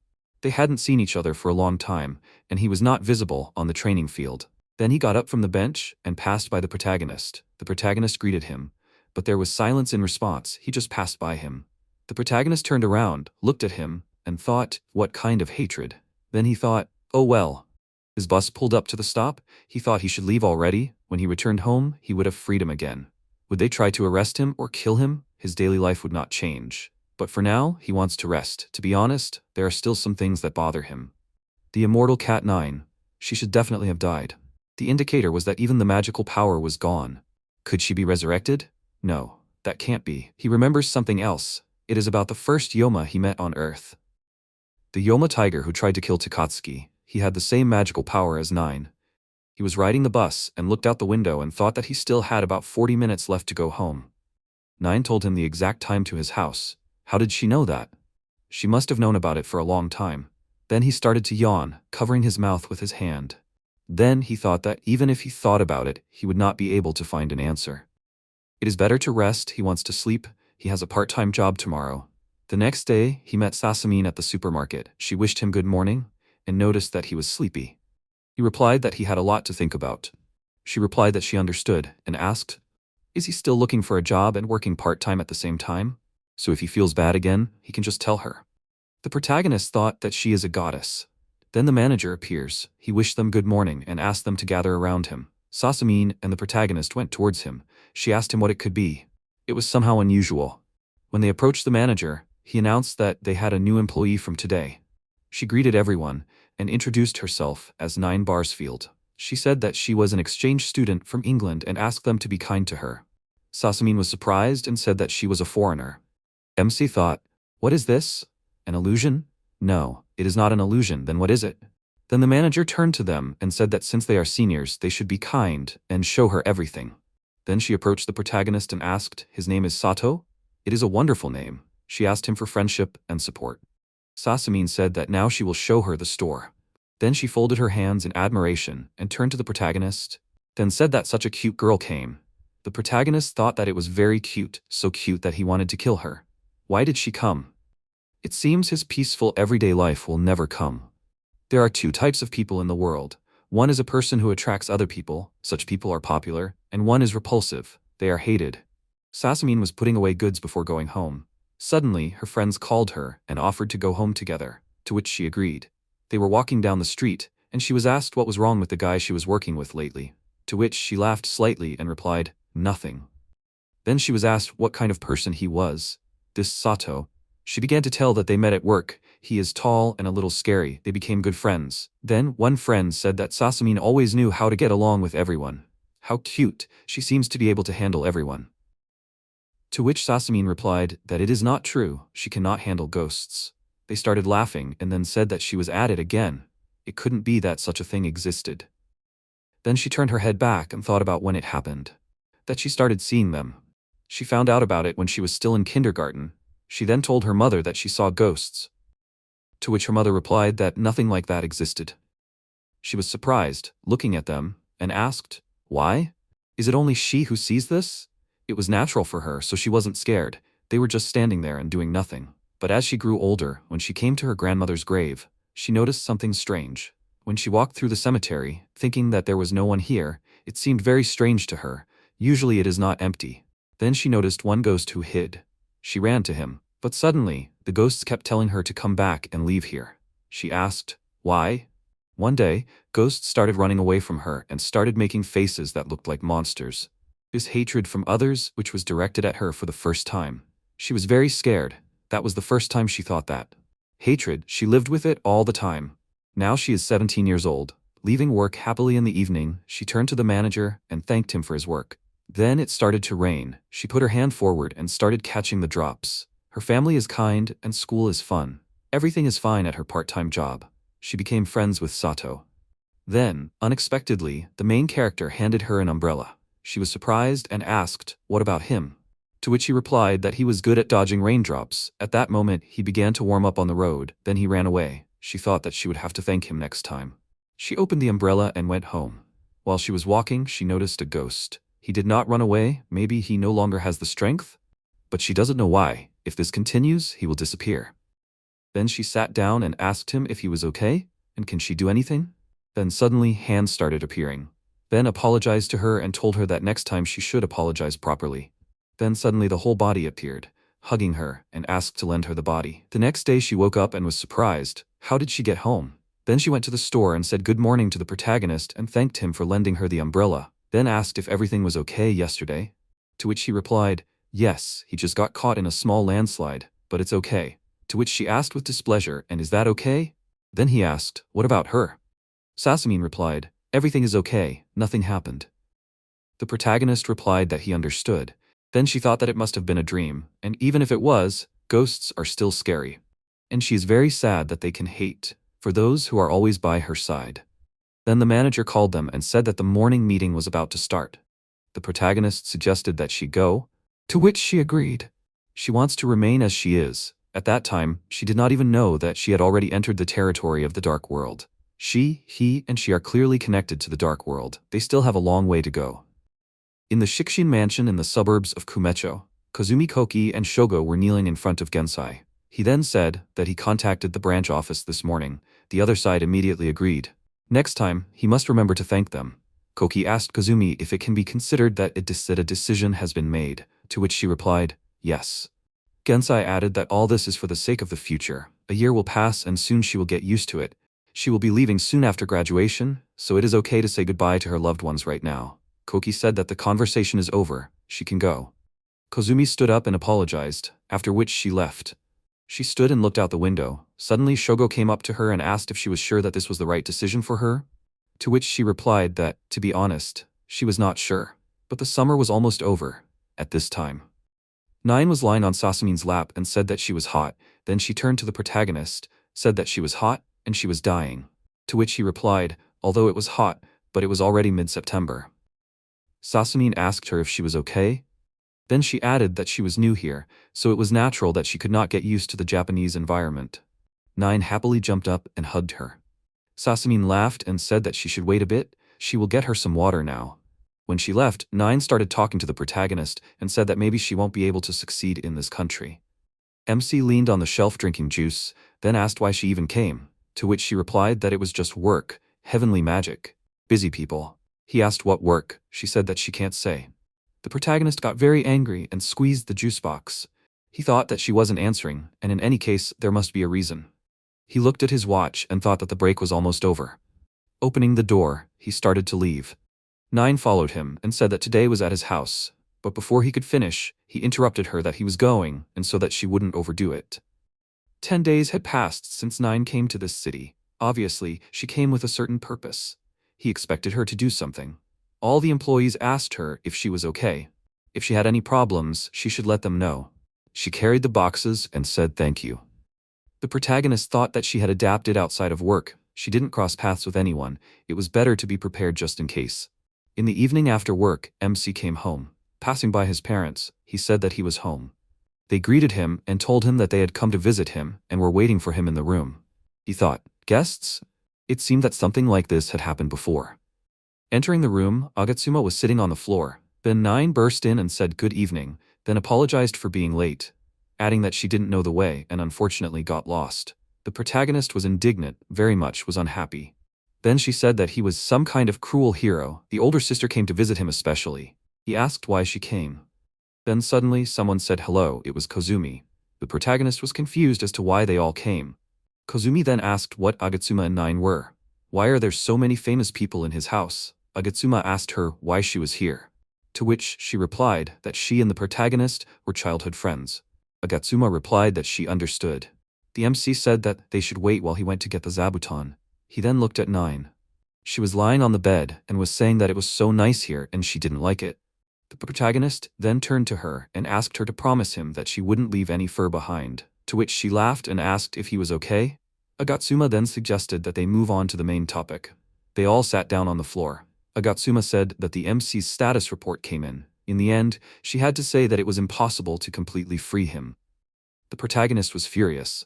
They hadn't seen each other for a long time, and he was not visible on the training field. Then he got up from the bench and passed by the protagonist. The protagonist greeted him, but there was silence in response. He just passed by him. The protagonist turned around, looked at him, and thought, what kind of hatred? Then he thought, oh well. His bus pulled up to the stop. He thought he should leave already. When he returned home, he would have freedom again. Would they try to arrest him or kill him? His daily life would not change. But for now, he wants to rest. To be honest, there are still some things that bother him. The immortal Cat 9. She should definitely have died. The indicator was that even the magical power was gone. Could she be resurrected? No, that can't be. He remembers something else. It is about the first Yoma he met on Earth. The Yoma tiger who tried to kill Takatsuki. He had the same magical power as 9. He was riding the bus and looked out the window and thought that he still had about 40 minutes left to go home. 9 told him the exact time to his house. How did she know that? She must have known about it for a long time. Then he started to yawn, covering his mouth with his hand. Then he thought that even if he thought about it, he would not be able to find an answer. It is better to rest. He wants to sleep. He has a part-time job tomorrow. The next day, he met Sasamine at the supermarket. She wished him good morning and noticed that he was sleepy. He replied that he had a lot to think about. She replied that she understood and asked, is he still looking for a job and working part-time at the same time? So if he feels bad again, he can just tell her. The protagonist thought that she is a goddess. Then the manager appears. He wished them good morning and asked them to gather around him. Sasamine and the protagonist went towards him. She asked him what it could be. It was somehow unusual. When they approached the manager, he announced that they had a new employee from today. She greeted everyone and introduced herself as 9 Barsfield. She said that she was an exchange student from England and asked them to be kind to her. Sasamine was surprised and said that she was a foreigner. MC thought, what is this? An illusion? No, it is not an illusion. Then what is it? Then the manager turned to them and said that since they are seniors, they should be kind and show her everything. Then she approached the protagonist and asked, his name is Sato? It is a wonderful name. She asked him for friendship and support. Sasamine said that now she will show her the store. Then she folded her hands in admiration and turned to the protagonist, then said that such a cute girl came. The protagonist thought that it was very cute, so cute that he wanted to kill her. Why did she come? It seems his peaceful everyday life will never come. There are 2 types of people in the world. One is a person who attracts other people. Such people are popular, and one is repulsive. They are hated. Sasamine was putting away goods before going home. Suddenly, her friends called her and offered to go home together, to which she agreed. They were walking down the street, and she was asked what was wrong with the guy she was working with lately, to which she laughed slightly and replied, nothing. Then she was asked what kind of person he was. This Sato. She began to tell that they met at work. He is tall and a little scary. They became good friends. Then one friend said that Sasamine always knew how to get along with everyone. How cute, she seems to be able to handle everyone. To which Sasamine replied that it is not true, she cannot handle ghosts. They started laughing and then said that she was at it again. It couldn't be that such a thing existed. Then she turned her head back and thought about when it happened. That she started seeing them. She found out about it when she was still in kindergarten. She then told her mother that she saw ghosts. To which her mother replied that nothing like that existed. She was surprised, looking at them, and asked, why? Is it only she who sees this? It was natural for her, so she wasn't scared. They were just standing there and doing nothing. But as she grew older, when she came to her grandmother's grave, she noticed something strange. When she walked through the cemetery, thinking that there was no one here, it seemed very strange to her. Usually it is not empty. Then she noticed one ghost who hid. She ran to him, but suddenly, the ghosts kept telling her to come back and leave here. She asked, why? One day, ghosts started running away from her and started making faces that looked like monsters. This hatred from others, which was directed at her for the first time. She was very scared. That was the first time she thought that. Hatred, she lived with it all the time. Now she is 17 years old. Leaving work happily in the evening, she turned to the manager and thanked him for his work. Then it started to rain. She put her hand forward and started catching the drops. Her family is kind and school is fun. Everything is fine at her part-time job. She became friends with Sato. Then, unexpectedly, the main character handed her an umbrella. She was surprised and asked, "What about him?" To which he replied that he was good at dodging raindrops. At that moment, he began to warm up on the road, then he ran away. She thought that she would have to thank him next time. She opened the umbrella and went home. While she was walking, she noticed a ghost. He did not run away, maybe he no longer has the strength? But she doesn't know why. If this continues, he will disappear. Then she sat down and asked him if he was okay, and can she do anything? Then suddenly hands started appearing. Ben apologized to her and told her that next time she should apologize properly. Then suddenly the whole body appeared, hugging her, and asked to lend her the body. The next day she woke up and was surprised. How did she get home? Then she went to the store and said good morning to the protagonist and thanked him for lending her the umbrella, then asked if everything was okay yesterday. To which he replied, yes, he just got caught in a small landslide, but it's okay. To which she asked with displeasure, and is that okay? Then he asked, what about her? Sasamine replied, everything is okay, nothing happened. The protagonist replied that he understood. Then she thought that it must have been a dream, and even if it was, ghosts are still scary. And she is very sad that they can hate, for those who are always by her side. Then the manager called them and said that the morning meeting was about to start. The protagonist suggested that she go, to which she agreed. She wants to remain as she is. At that time, she did not even know that she had already entered the territory of the dark world. She, he, and she are clearly connected to the dark world. They still have a long way to go. In the Shikshin mansion in the suburbs of Kumecho, Kazumi Koki and Shogo were kneeling in front of Gensai. He then said that he contacted the branch office this morning. The other side immediately agreed. Next time, he must remember to thank them. Koki asked Kazumi if it can be considered that a decision has been made, to which she replied, yes. Gensai added that all this is for the sake of the future. A year will pass and soon she will get used to it. She will be leaving soon after graduation, so it is okay to say goodbye to her loved ones right now. Koki said that the conversation is over, she can go. Kazumi stood up and apologized, after which she left. She stood and looked out the window. Suddenly Shogo came up to her and asked if she was sure that this was the right decision for her. To which she replied that, to be honest, she was not sure. But the summer was almost over, at this time. Nine was lying on Sasamine's lap and said that she was hot. Then she turned to the protagonist, said that she was hot, and she was dying. To which he replied, although it was hot, but it was already mid-September. Sasamine asked her if she was okay. Then she added that she was new here, so it was natural that she could not get used to the Japanese environment. Nine happily jumped up and hugged her. Sasamine laughed and said that she should wait a bit, she will get her some water now. When she left, Nine started talking to the protagonist and said that maybe she won't be able to succeed in this country. MC leaned on the shelf drinking juice, then asked why she even came, to which she replied that it was just work, heavenly magic, busy people. He asked what work, she said that she can't say. The protagonist got very angry and squeezed the juice box. He thought that she wasn't answering, and in any case, there must be a reason. He looked at his watch and thought that the break was almost over. Opening the door, he started to leave. Nine followed him and said that today was at his house, but before he could finish, he interrupted her that he was going, and so that she wouldn't overdo it. 10 days had passed since Nine came to this city. Obviously, she came with a certain purpose. He expected her to do something. All the employees asked her if she was okay. If she had any problems, she should let them know. She carried the boxes and said thank you. The protagonist thought that she had adapted outside of work. She didn't cross paths with anyone. It was better to be prepared just in case. In the evening after work, MC came home. Passing by his parents, he said that he was home. They greeted him and told him that they had come to visit him and were waiting for him in the room. He thought, guests? It seemed that something like this had happened before. Entering the room, Agatsuma was sitting on the floor. Then Nine burst in and said good evening, then apologized for being late, adding that she didn't know the way and unfortunately got lost. The protagonist was indignant, very much was unhappy. Then she said that he was some kind of cruel hero. The older sister came to visit him especially. He asked why she came. Then suddenly someone said hello, it was Kozumi. The protagonist was confused as to why they all came. Kozumi then asked what Agatsuma and Nine were. Why are there so many famous people in his house? Agatsuma asked her why she was here. To which she replied that she and the protagonist were childhood friends. Agatsuma replied that she understood. The MC said that they should wait while he went to get the zabuton. He then looked at Nine. She was lying on the bed and was saying that it was so nice here and she didn't like it. The protagonist then turned to her and asked her to promise him that she wouldn't leave any fur behind, to which she laughed and asked if he was okay. Agatsuma then suggested that they move on to the main topic. They all sat down on the floor. Agatsuma said that the MC's status report came in. In the end, she had to say that it was impossible to completely free him. The protagonist was furious.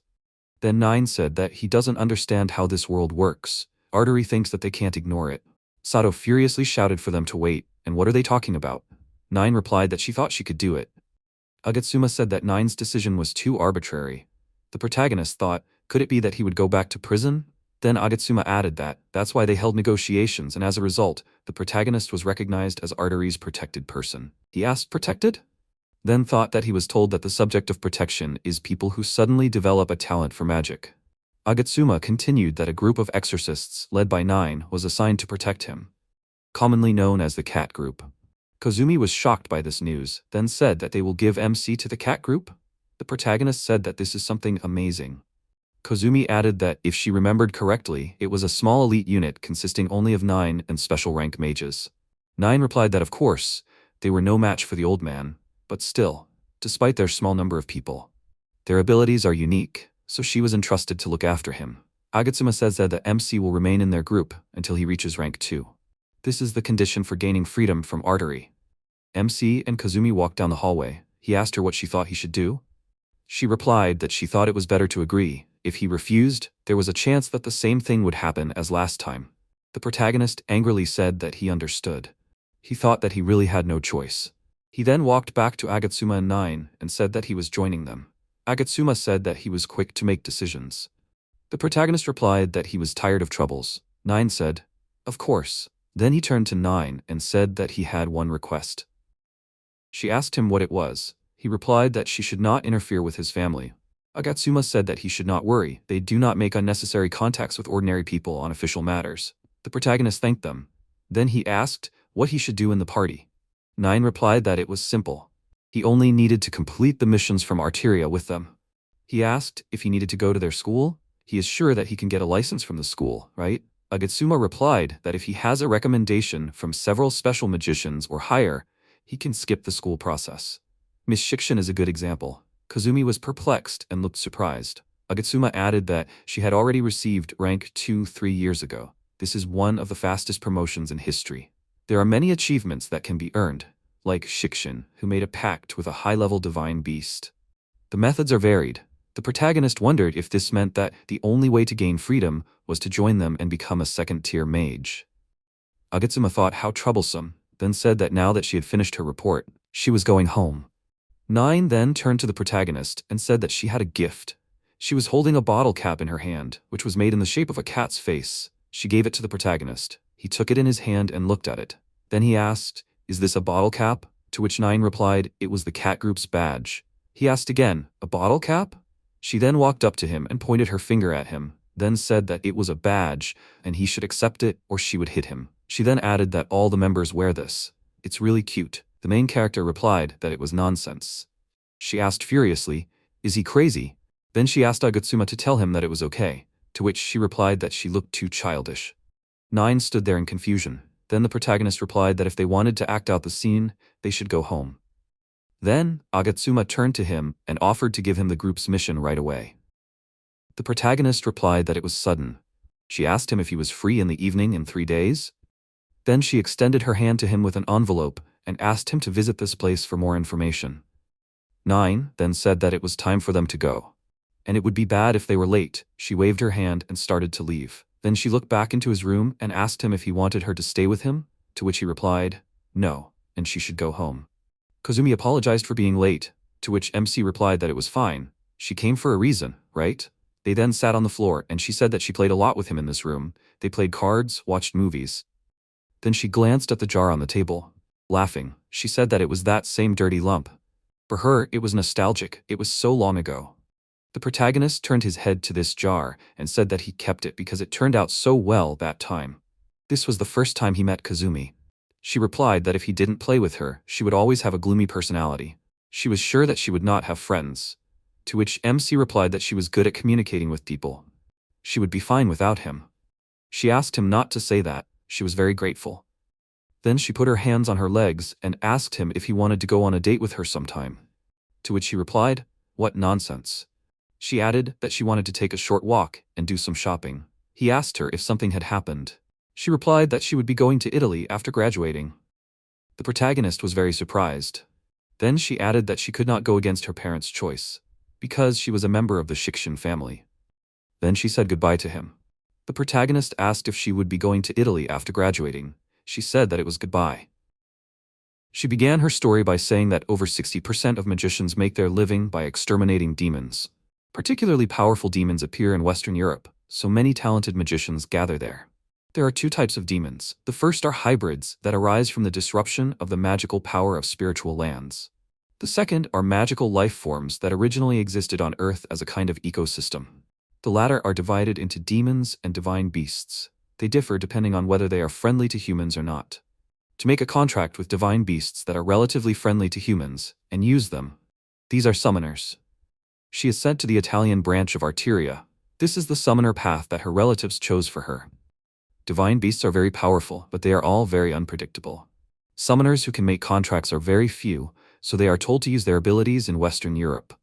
Then 9 said that he doesn't understand how this world works. Artery thinks that they can't ignore it. Sato furiously shouted for them to wait, and what are they talking about? 9 replied that she thought she could do it. Agatsuma said that 9's decision was too arbitrary. The protagonist thought, could it be that he would go back to prison? Then Agatsuma added that, that's why they held negotiations, and as a result, the protagonist was recognized as Artery's protected person. He asked, protected? Then thought that he was told that the subject of protection is people who suddenly develop a talent for magic. Agatsuma continued that a group of exorcists, led by 9, was assigned to protect him, commonly known as the Cat Group. Kozumi was shocked by this news, then said that they will give MC to the Cat Group? The protagonist said that this is something amazing. Kozumi added that, if she remembered correctly, it was a small elite unit consisting only of 9 and special rank mages. 9 replied that of course, they were no match for the old man, but still, despite their small number of people, their abilities are unique, so she was entrusted to look after him. Agatsuma says that the MC will remain in their group until he reaches rank 2. This is the condition for gaining freedom from Artery. MC and Kozumi walked down the hallway. He asked her what she thought he should do. She replied that she thought it was better to agree. If he refused, there was a chance that the same thing would happen as last time. The protagonist angrily said that he understood. He thought that he really had no choice. He then walked back to Agatsuma and 9 and said that he was joining them. Agatsuma said that he was quick to make decisions. The protagonist replied that he was tired of troubles. 9 said, of course. Then he turned to 9 and said that he had one request. She asked him what it was. He replied that she should not interfere with his family. Agatsuma said that he should not worry, they do not make unnecessary contacts with ordinary people on official matters. The protagonist thanked them. Then he asked what he should do in the party. 9 replied that it was simple. He only needed to complete the missions from Arteria with them. He asked if he needed to go to their school. He is sure that he can get a license from the school, right? Agatsuma replied that if he has a recommendation from several special magicians or higher, he can skip the school process. Miss Shikshin is a good example. Kozumi was perplexed and looked surprised. Agatsuma added that she had already received rank 2 3 years ago. This is one of the fastest promotions in history. There are many achievements that can be earned, like Shikshin, who made a pact with a high-level divine beast. The methods are varied. The protagonist wondered if this meant that the only way to gain freedom was to join them and become a second-tier mage. Agatsuma thought how troublesome, then said that now that she had finished her report, she was going home. 9 then turned to the protagonist and said that she had a gift. She was holding a bottle cap in her hand, which was made in the shape of a cat's face. She gave it to the protagonist. He took it in his hand and looked at it. Then he asked, is this a bottle cap? To which 9 replied, it was the cat group's badge. He asked again, a bottle cap? She then walked up to him and pointed her finger at him, then said that it was a badge and he should accept it or she would hit him. She then added that all the members wear this. It's really cute. The main character replied that it was nonsense. She asked furiously, is he crazy? Then she asked Agatsuma to tell him that it was okay, to which she replied that she looked too childish. 9 stood there in confusion. Then the protagonist replied that if they wanted to act out the scene, they should go home. Then, Agatsuma turned to him and offered to give him the group's mission right away. The protagonist replied that it was sudden. She asked him if he was free in the evening in 3 days. Then she extended her hand to him with an envelope and asked him to visit this place for more information. 9 then said that it was time for them to go. And it would be bad if they were late. She waved her hand and started to leave. Then she looked back into his room and asked him if he wanted her to stay with him, to which he replied, no, and she should go home. Kozumi apologized for being late, to which MC replied that it was fine. She came for a reason, right? They then sat on the floor and she said that she played a lot with him in this room. They played cards, watched movies. Then she glanced at the jar on the table. Laughing, she said that it was that same dirty lump. For her, it was nostalgic. It was so long ago. The protagonist turned his head to this jar and said that he kept it because it turned out so well that time. This was the first time he met Kozumi. She replied that if he didn't play with her, she would always have a gloomy personality. She was sure that she would not have friends. To which MC replied that she was good at communicating with people. She would be fine without him. She asked him not to say that. She was very grateful. Then she put her hands on her legs and asked him if he wanted to go on a date with her sometime. To which he replied, what nonsense. She added that she wanted to take a short walk and do some shopping. He asked her if something had happened. She replied that she would be going to Italy after graduating. The protagonist was very surprised. Then she added that she could not go against her parents' choice, because she was a member of the Shikshin family. Then she said goodbye to him. The protagonist asked if she would be going to Italy after graduating. She said that it was goodbye. She began her story by saying that over 60% of magicians make their living by exterminating demons. Particularly powerful demons appear in Western Europe, so many talented magicians gather there. There are two types of demons. The first are hybrids that arise from the disruption of the magical power of spiritual lands. The second are magical life forms that originally existed on Earth as a kind of ecosystem. The latter are divided into demons and divine beasts. They differ depending on whether they are friendly to humans or not. To make a contract with divine beasts that are relatively friendly to humans and use them, these are summoners. She is sent to the Italian branch of Arteria. This is the summoner path that her relatives chose for her. Divine beasts are very powerful, but they are all very unpredictable. Summoners who can make contracts are very few, so they are told to use their abilities in Western Europe.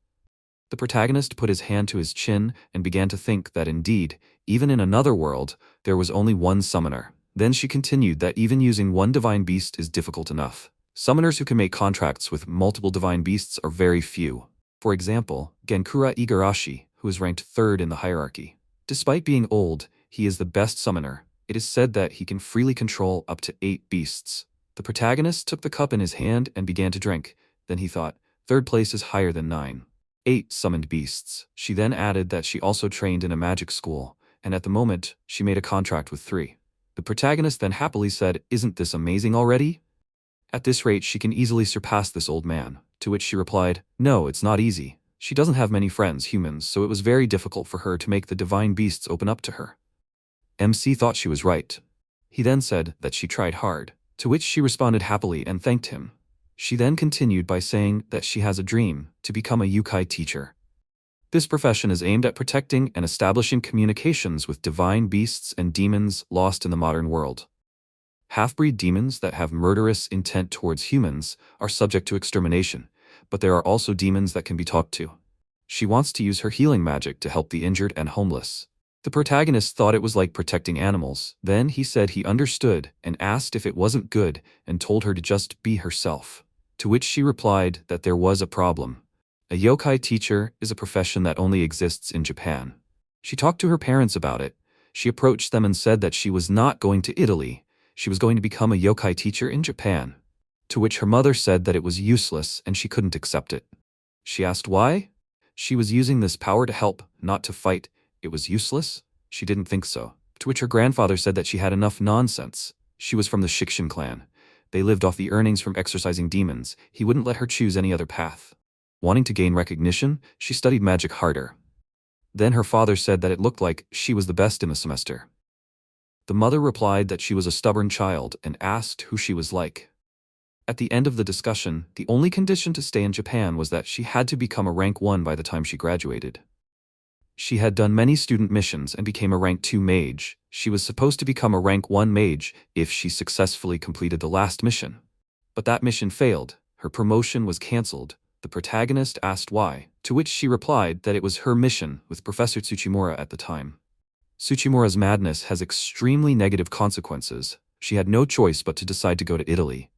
The protagonist put his hand to his chin and began to think that indeed, even in another world, there was only one summoner. Then she continued that even using one divine beast is difficult enough. Summoners who can make contracts with multiple divine beasts are very few. For example, Genkura Igarashi, who is ranked 3rd in the hierarchy. Despite being old, he is the best summoner. It is said that he can freely control up to 8 beasts. The protagonist took the cup in his hand and began to drink. Then he thought, 3rd place is higher than 9. 8 summoned beasts. She then added that she also trained in a magic school, and at the moment, she made a contract with 3. The protagonist then happily said, "Isn't this amazing already? At this rate she can easily surpass this old man." To which she replied, "No, it's not easy. She doesn't have many friends, humans, so it was very difficult for her to make the divine beasts open up to her." MC thought she was right. He then said that she tried hard, to which she responded happily and thanked him. She then continued by saying that she has a dream to become a yokai teacher. This profession is aimed at protecting and establishing communications with divine beasts and demons lost in the modern world. Half-breed demons that have murderous intent towards humans are subject to extermination, but there are also demons that can be talked to. She wants to use her healing magic to help the injured and homeless. The protagonist thought it was like protecting animals. Then he said he understood and asked if it wasn't good and told her to just be herself. To which she replied that there was a problem. A yokai teacher is a profession that only exists in Japan. She talked to her parents about it. She approached them and said that she was not going to Italy. She was going to become a yokai teacher in Japan. To which her mother said that it was useless and she couldn't accept it. She asked why? She was using this power to help, not to fight. It was useless? She didn't think so. To which her grandfather said that she had enough nonsense. She was from the Shikshin clan. They lived off the earnings from exorcising demons. He wouldn't let her choose any other path. Wanting to gain recognition, she studied magic harder. Then her father said that it looked like she was the best in the semester. The mother replied that she was a stubborn child and asked who she was like. At the end of the discussion, the only condition to stay in Japan was that she had to become a rank 1 by the time she graduated. She had done many student missions and became a rank 2 mage. She was supposed to become a rank 1 mage if she successfully completed the last mission. But that mission failed. Her promotion was cancelled. The protagonist asked why, to which she replied that it was her mission with Professor Tsuchimura at the time. Tsuchimura's madness has extremely negative consequences. She had no choice but to decide to go to Italy.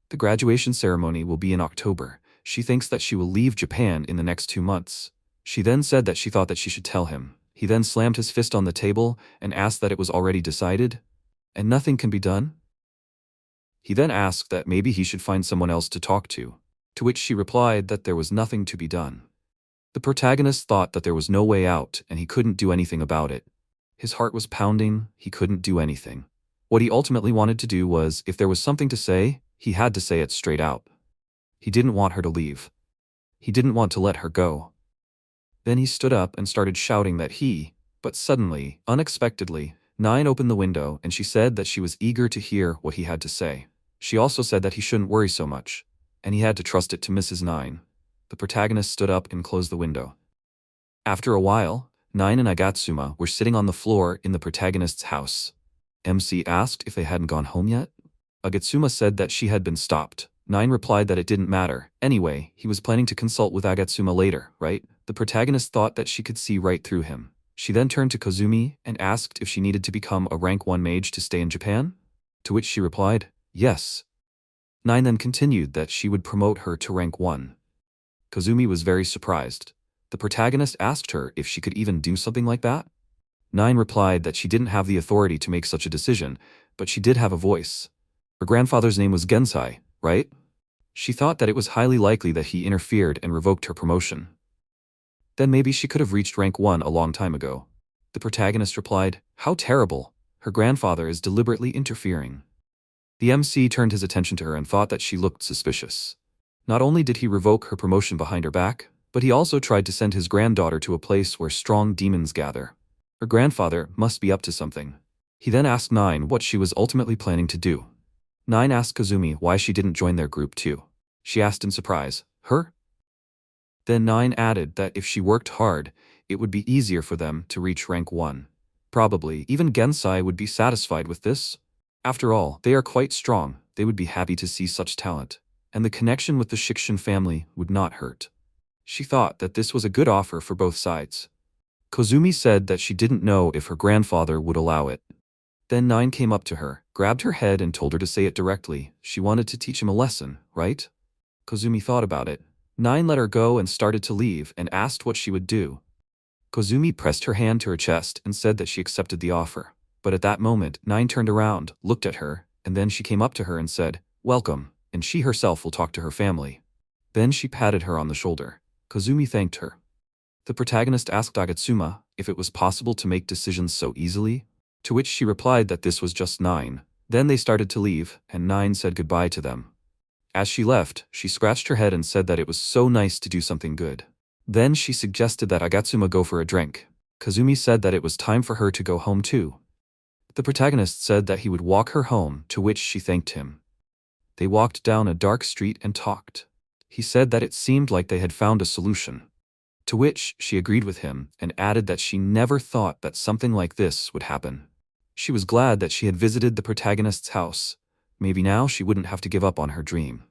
The graduation ceremony will be in October. She thinks that she will leave Japan in the next 2 months. She then said that she thought that she should tell him. He then slammed his fist on the table and asked that it was already decided, and nothing can be done. He then asked that maybe he should find someone else to talk to which she replied that there was nothing to be done. The protagonist thought that there was no way out and he couldn't do anything about it. His heart was pounding, he couldn't do anything. What he ultimately wanted to do was, if there was something to say, he had to say it straight out. He didn't want her to leave. He didn't want to let her go. Then he stood up and started shouting that but suddenly, unexpectedly, 9 opened the window and she said that she was eager to hear what he had to say. She also said that he shouldn't worry so much, and he had to trust it to Mrs. 9. The protagonist stood up and closed the window. After a while, 9 and Agatsuma were sitting on the floor in the protagonist's house. MC asked if they hadn't gone home yet. Agatsuma said that she had been stopped. 9 replied that it didn't matter. Anyway, he was planning to consult with Agatsuma later, right? The protagonist thought that she could see right through him. She then turned to Kozumi and asked if she needed to become a rank 1 mage to stay in Japan, to which she replied, yes. 9 then continued that she would promote her to rank 1. Kozumi was very surprised. The protagonist asked her if she could even do something like that. 9 replied that she didn't have the authority to make such a decision, but she did have a voice. Her grandfather's name was Gensai, right? She thought that it was highly likely that he interfered and revoked her promotion. Then maybe she could have reached rank 1 a long time ago. The protagonist replied, how terrible. Her grandfather is deliberately interfering. The MC turned his attention to her and thought that she looked suspicious. Not only did he revoke her promotion behind her back, but he also tried to send his granddaughter to a place where strong demons gather. Her grandfather must be up to something. He then asked 9 what she was ultimately planning to do. 9 asked Kozumi why she didn't join their group too. She asked in surprise, her? Then 9 added that if she worked hard, it would be easier for them to reach rank 1. Probably even Gensai would be satisfied with this. After all, they are quite strong, they would be happy to see such talent, and the connection with the Shikshin family would not hurt. She thought that this was a good offer for both sides. Kozumi said that she didn't know if her grandfather would allow it. Then 9 came up to her, grabbed her head and told her to say it directly. She wanted to teach him a lesson, right? Kozumi thought about it. 9 let her go and started to leave and asked what she would do. Kozumi pressed her hand to her chest and said that she accepted the offer. But at that moment, 9 turned around, looked at her, and then she came up to her and said, welcome, and she herself will talk to her family. Then she patted her on the shoulder. Kozumi thanked her. The protagonist asked Agatsuma if it was possible to make decisions so easily, to which she replied that this was just 9. Then they started to leave, and 9 said goodbye to them. As she left, she scratched her head and said that it was so nice to do something good. Then she suggested that Agatsuma go for a drink. Kozumi said that it was time for her to go home too. The protagonist said that he would walk her home, to which she thanked him. They walked down a dark street and talked. He said that it seemed like they had found a solution. To which she agreed with him and added that she never thought that something like this would happen. She was glad that she had visited the protagonist's house. Maybe now she wouldn't have to give up on her dream.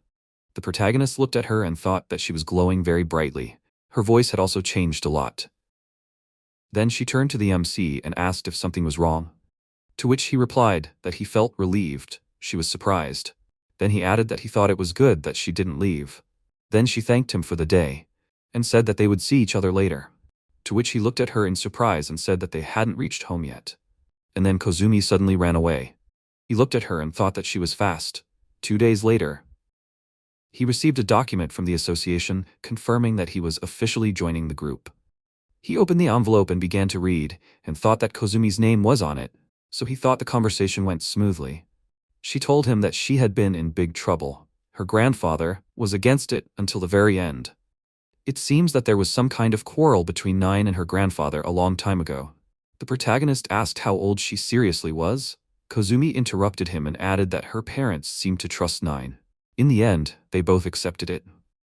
The protagonist looked at her and thought that she was glowing very brightly. Her voice had also changed a lot. Then she turned to the MC and asked if something was wrong. To which he replied that he felt relieved. She was surprised. Then he added that he thought it was good that she didn't leave. Then she thanked him for the day and said that they would see each other later. To which he looked at her in surprise and said that they hadn't reached home yet. And then Kozumi suddenly ran away. He looked at her and thought that she was fast. 2 days later, he received a document from the association confirming that he was officially joining the group. He opened the envelope and began to read, and thought that Kozumi's name was on it, so he thought the conversation went smoothly. She told him that she had been in big trouble. Her grandfather was against it until the very end. It seems that there was some kind of quarrel between 9 and her grandfather a long time ago. The protagonist asked how old she seriously was. Kozumi interrupted him and added that her parents seemed to trust 9. In the end, they both accepted it.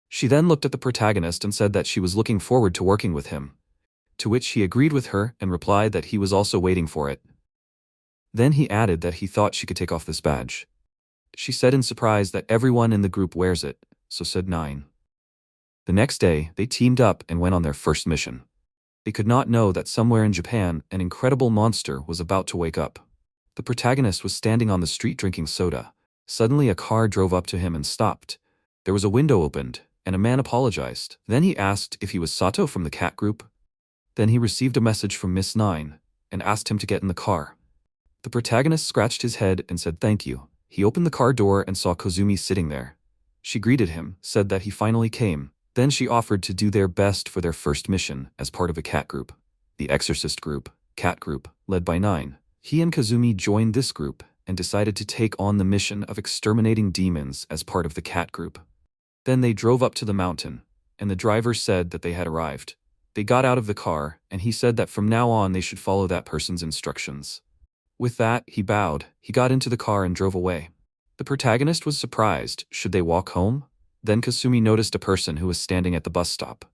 She then looked at the protagonist and said that she was looking forward to working with him. To which he agreed with her and replied that he was also waiting for it. Then he added that he thought she could take off this badge. She said in surprise that everyone in the group wears it, so said 9. The next day, they teamed up and went on their first mission. They could not know that somewhere in Japan, an incredible monster was about to wake up. The protagonist was standing on the street drinking soda. Suddenly a car drove up to him and stopped. There was a window opened, and a man apologized. Then he asked if he was Sato from the cat group. Then he received a message from Miss 9, and asked him to get in the car. The protagonist scratched his head and said thank you. He opened the car door and saw Kozumi sitting there. She greeted him, said that he finally came. Then she offered to do their best for their first mission as part of a cat group. The Exorcist group, cat group, led by 9. He and Kozumi joined this group and decided to take on the mission of exterminating demons as part of the cat group. Then they drove up to the mountain, and the driver said that they had arrived. They got out of the car, and he said that from now on they should follow that person's instructions. With that, he bowed, he got into the car and drove away. The protagonist was surprised. Should they walk home? Then Kasumi noticed a person who was standing at the bus stop.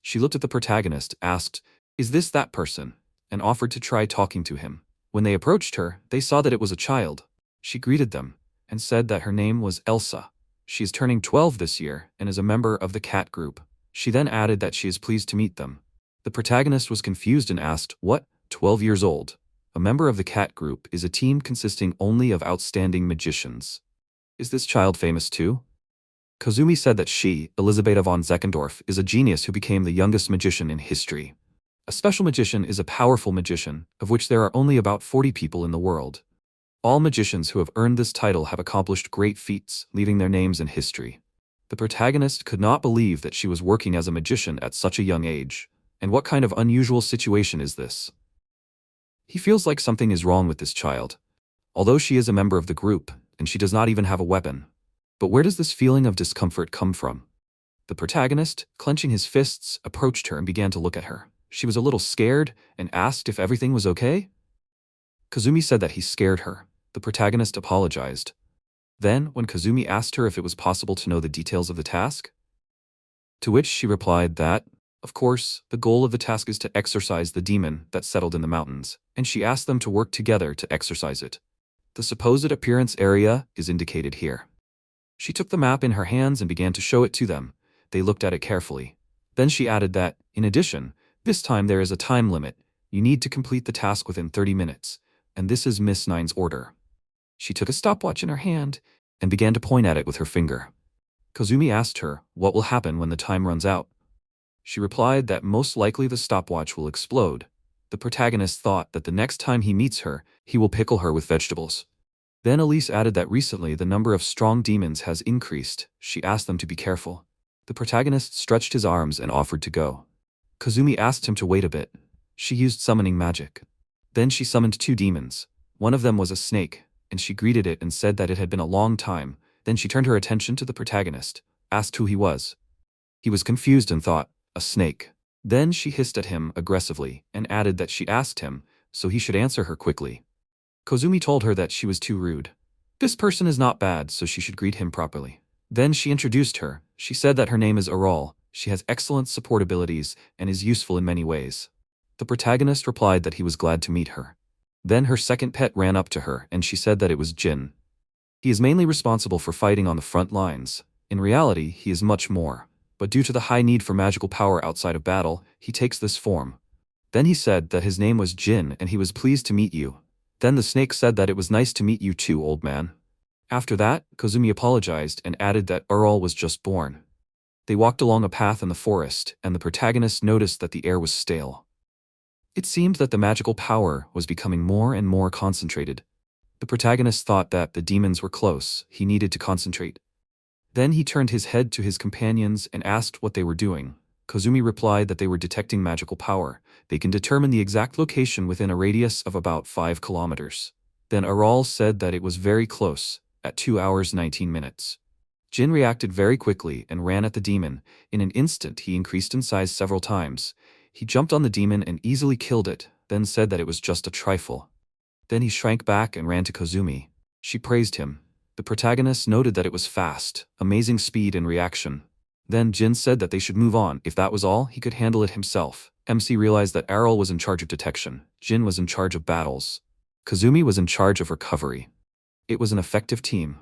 She looked at the protagonist, asked, "Is this that person?" and offered to try talking to him. When they approached her, they saw that it was a child. She greeted them and said that her name was Elsa. She is turning 12 this year and is a member of the cat group. She then added that she is pleased to meet them. The protagonist was confused and asked, "What? 12 years old? A member of the cat group is a team consisting only of outstanding magicians. Is this child famous too?" Kazumi said that she, Elisabetta von Zeckendorf, is a genius who became the youngest magician in history. A special magician is a powerful magician, of which there are only about 40 people in the world. All magicians who have earned this title have accomplished great feats, leaving their names in history. The protagonist could not believe that she was working as a magician at such a young age. And what kind of unusual situation is this? He feels like something is wrong with this child. Although she is a member of the group, and she does not even have a weapon. But where does this feeling of discomfort come from? The protagonist, clenching his fists, approached her and began to look at her. She was a little scared and asked if everything was okay. Kazumi said that he scared her. The protagonist apologized. Then, when Kazumi asked her if it was possible to know the details of the task, to which she replied that, of course, the goal of the task is to exorcise the demon that settled in the mountains, and she asked them to work together to exorcise it. The supposed appearance area is indicated here. She took the map in her hands and began to show it to them. They looked at it carefully. Then she added that, in addition, this time there is a time limit. You need to complete the task within 30 minutes, and this is Miss Nine's order. She took a stopwatch in her hand and began to point at it with her finger. Kazumi asked her what will happen when the time runs out. She replied that most likely the stopwatch will explode. The protagonist thought that the next time he meets her, he will pickle her with vegetables. Then Elise added that recently the number of strong demons has increased. She asked them to be careful. The protagonist stretched his arms and offered to go. Kazumi asked him to wait a bit. She used summoning magic. Then she summoned 2 demons. One of them was a snake, and she greeted it and said that it had been a long time. Then she turned her attention to the protagonist, asked who he was. He was confused and thought, a snake. Then she hissed at him aggressively and added that she asked him, so he should answer her quickly. Kazumi told her that she was too rude. This person is not bad, so she should greet him properly. Then she introduced her. She said that her name is Aral. She has excellent support abilities and is useful in many ways. The protagonist replied that he was glad to meet her. Then her second pet ran up to her and she said that it was Jin. He is mainly responsible for fighting on the front lines. In reality, he is much more. But due to the high need for magical power outside of battle, he takes this form. Then he said that his name was Jin and he was pleased to meet you. Then the snake said that it was nice to meet you too, old man. After that, Kazumi apologized and added that Aral was just born. They walked along a path in the forest, and the protagonist noticed that the air was stale. It seemed that the magical power was becoming more and more concentrated. The protagonist thought that the demons were close. He needed to concentrate. Then he turned his head to his companions and asked what they were doing. Kazumi replied that they were detecting magical power. They can determine the exact location within a radius of about 5 kilometers. Then Aral said that it was very close, at 2 hours 19 minutes. Jin reacted very quickly and ran at the demon. In an instant he increased in size several times. He jumped on the demon and easily killed it, then said that it was just a trifle. Then he shrank back and ran to Kazumi. She praised him. The protagonist noted that it was fast, amazing speed and reaction. Then Jin said that they should move on. If that was all, he could handle it himself. MC realized that Aral was in charge of detection. Jin was in charge of battles. Kazumi was in charge of recovery. It was an effective team.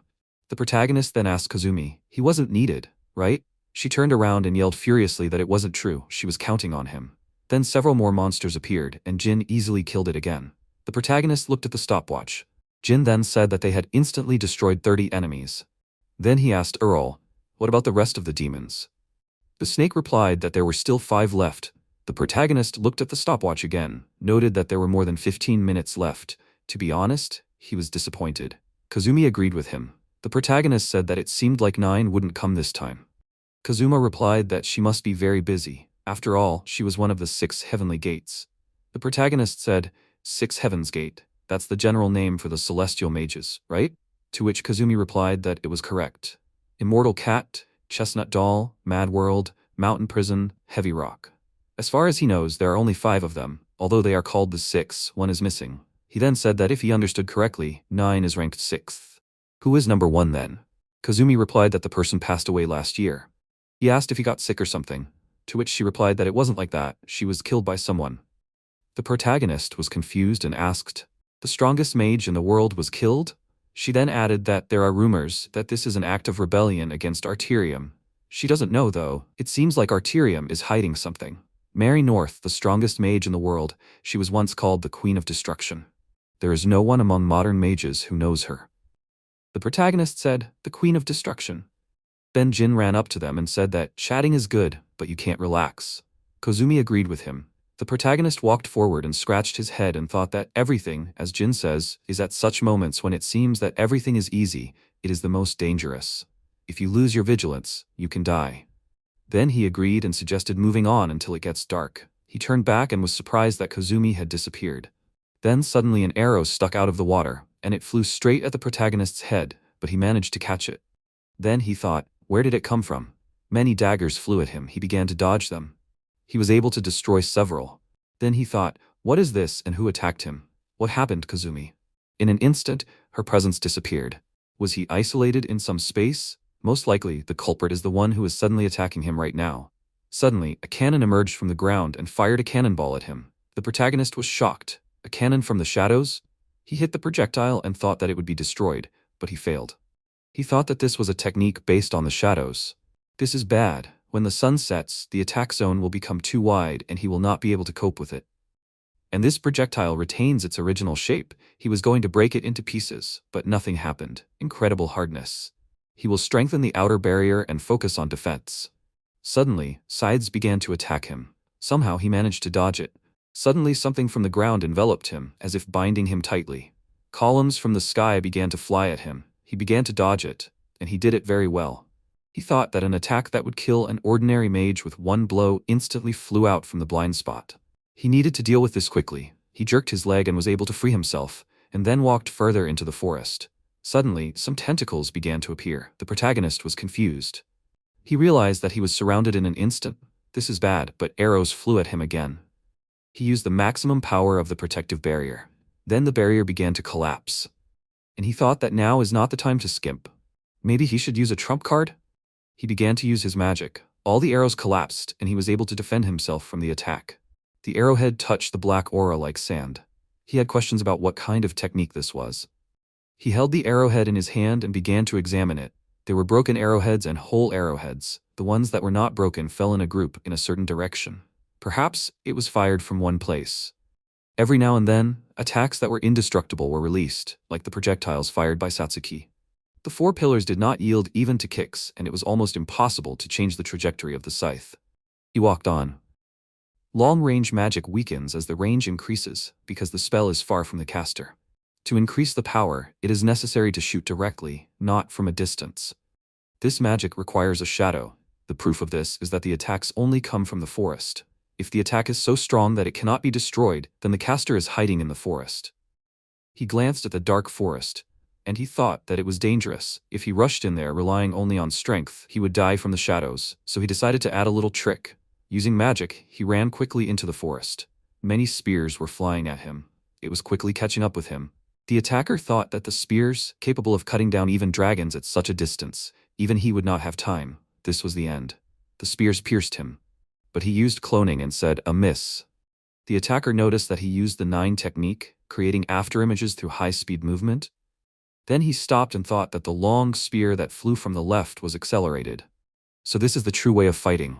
The protagonist then asked Kazumi, he wasn't needed, right? She turned around and yelled furiously that it wasn't true. She was counting on him. Then several more monsters appeared, and Jin easily killed it again. The protagonist looked at the stopwatch. Jin then said that they had instantly destroyed 30 enemies. Then he asked Aral, what about the rest of the demons? The snake replied that there were still 5 left. The protagonist looked at the stopwatch again, noted that there were more than 15 minutes left. To be honest, he was disappointed. Kazumi agreed with him. The protagonist said that it seemed like 9 wouldn't come this time. Kazuma replied that she must be very busy. After all, she was one of the 6 heavenly gates. The protagonist said, 6 Heaven's Gate. That's the general name for the celestial mages, right? To which Kazumi replied that it was correct. Immortal Cat, Chestnut Doll, Mad World, Mountain Prison, Heavy Rock. As far as he knows, there are only 5 of them. Although they are called the 6, 1 is missing. He then said that if he understood correctly, 9 is ranked 6th. Who is number 1 then? Kazumi replied that the person passed away last year. He asked if he got sick or something, to which she replied that it wasn't like that, she was killed by someone. The protagonist was confused and asked, the strongest mage in the world was killed? She then added that there are rumors that this is an act of rebellion against Arterium. She doesn't know though, it seems like Arterium is hiding something. Mary North, the strongest mage in the world, she was once called the Queen of Destruction. There is no one among modern mages who knows her. The protagonist said, the Queen of Destruction. Then Jin ran up to them and said that chatting is good, but you can't relax. Kozumi agreed with him. The protagonist walked forward and scratched his head and thought that everything, as Jin says, is at such moments when it seems that everything is easy, it is the most dangerous. If you lose your vigilance, you can die. Then he agreed and suggested moving on until it gets dark. He turned back and was surprised that Kozumi had disappeared. Then suddenly an arrow stuck out of the water, and it flew straight at the protagonist's head, but he managed to catch it. Then he thought, where did it come from? Many daggers flew at him. He began to dodge them. He was able to destroy several. Then he thought, what is this and who attacked him? What happened, Kozumi? In an instant, her presence disappeared. Was he isolated in some space? Most likely, the culprit is the one who is suddenly attacking him right now. Suddenly, a cannon emerged from the ground and fired a cannonball at him. The protagonist was shocked. A cannon from the shadows? He hit the projectile and thought that it would be destroyed, but he failed. He thought that this was a technique based on the shadows. This is bad. When the sun sets, the attack zone will become too wide and he will not be able to cope with it. And this projectile retains its original shape. He was going to break it into pieces, but nothing happened. Incredible hardness. He will strengthen the outer barrier and focus on defense. Suddenly, sides began to attack him. Somehow he managed to dodge it. Suddenly something from the ground enveloped him, as if binding him tightly. Columns from the sky began to fly at him. He began to dodge it, and he did it very well. He thought that an attack that would kill an ordinary mage with one blow instantly flew out from the blind spot. He needed to deal with this quickly. He jerked his leg and was able to free himself, and then walked further into the forest. Suddenly, some tentacles began to appear. The protagonist was confused. He realized that he was surrounded in an instant. This is bad, but arrows flew at him again. He used the maximum power of the protective barrier. Then the barrier began to collapse. And he thought that now is not the time to skimp. Maybe he should use a trump card? He began to use his magic. All the arrows collapsed, and he was able to defend himself from the attack. The arrowhead touched the black aura like sand. He had questions about what kind of technique this was. He held the arrowhead in his hand and began to examine it. There were broken arrowheads and whole arrowheads. The ones that were not broken fell in a group in a certain direction. Perhaps it was fired from one place. Every now and then, attacks that were indestructible were released, like the projectiles fired by Satsuki. The four pillars did not yield even to kicks, and it was almost impossible to change the trajectory of the scythe. He walked on. Long-range magic weakens as the range increases, because the spell is far from the caster. To increase the power, it is necessary to shoot directly, not from a distance. This magic requires a shadow. The proof of this is that the attacks only come from the forest. If the attack is so strong that it cannot be destroyed, then the caster is hiding in the forest. He glanced at the dark forest, and he thought that it was dangerous. If he rushed in there relying only on strength, he would die from the shadows, so he decided to add a little trick. Using magic, he ran quickly into the forest. Many spears were flying at him. It was quickly catching up with him. The attacker thought that the spears, capable of cutting down even dragons at such a distance, even he would not have time. This was the end. The spears pierced him. But he used cloning and said, a miss. The attacker noticed that he used the 9 technique, creating afterimages through high-speed movement. Then he stopped and thought that the long spear that flew from the left was accelerated. So this is the true way of fighting.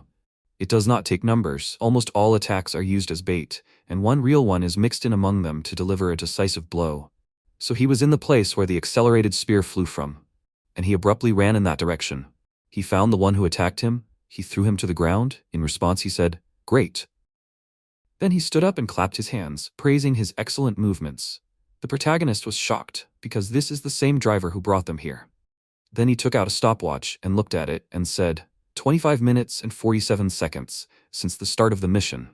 It does not take numbers. Almost all attacks are used as bait, and one real one is mixed in among them to deliver a decisive blow. So he was in the place where the accelerated spear flew from, and he abruptly ran in that direction. He found the one who attacked him. He threw him to the ground. In response, he said, "Great." Then he stood up and clapped his hands, praising his excellent movements. The protagonist was shocked, because this is the same driver who brought them here. Then he took out a stopwatch and looked at it and said, 25 minutes and 47 seconds since the start of the mission.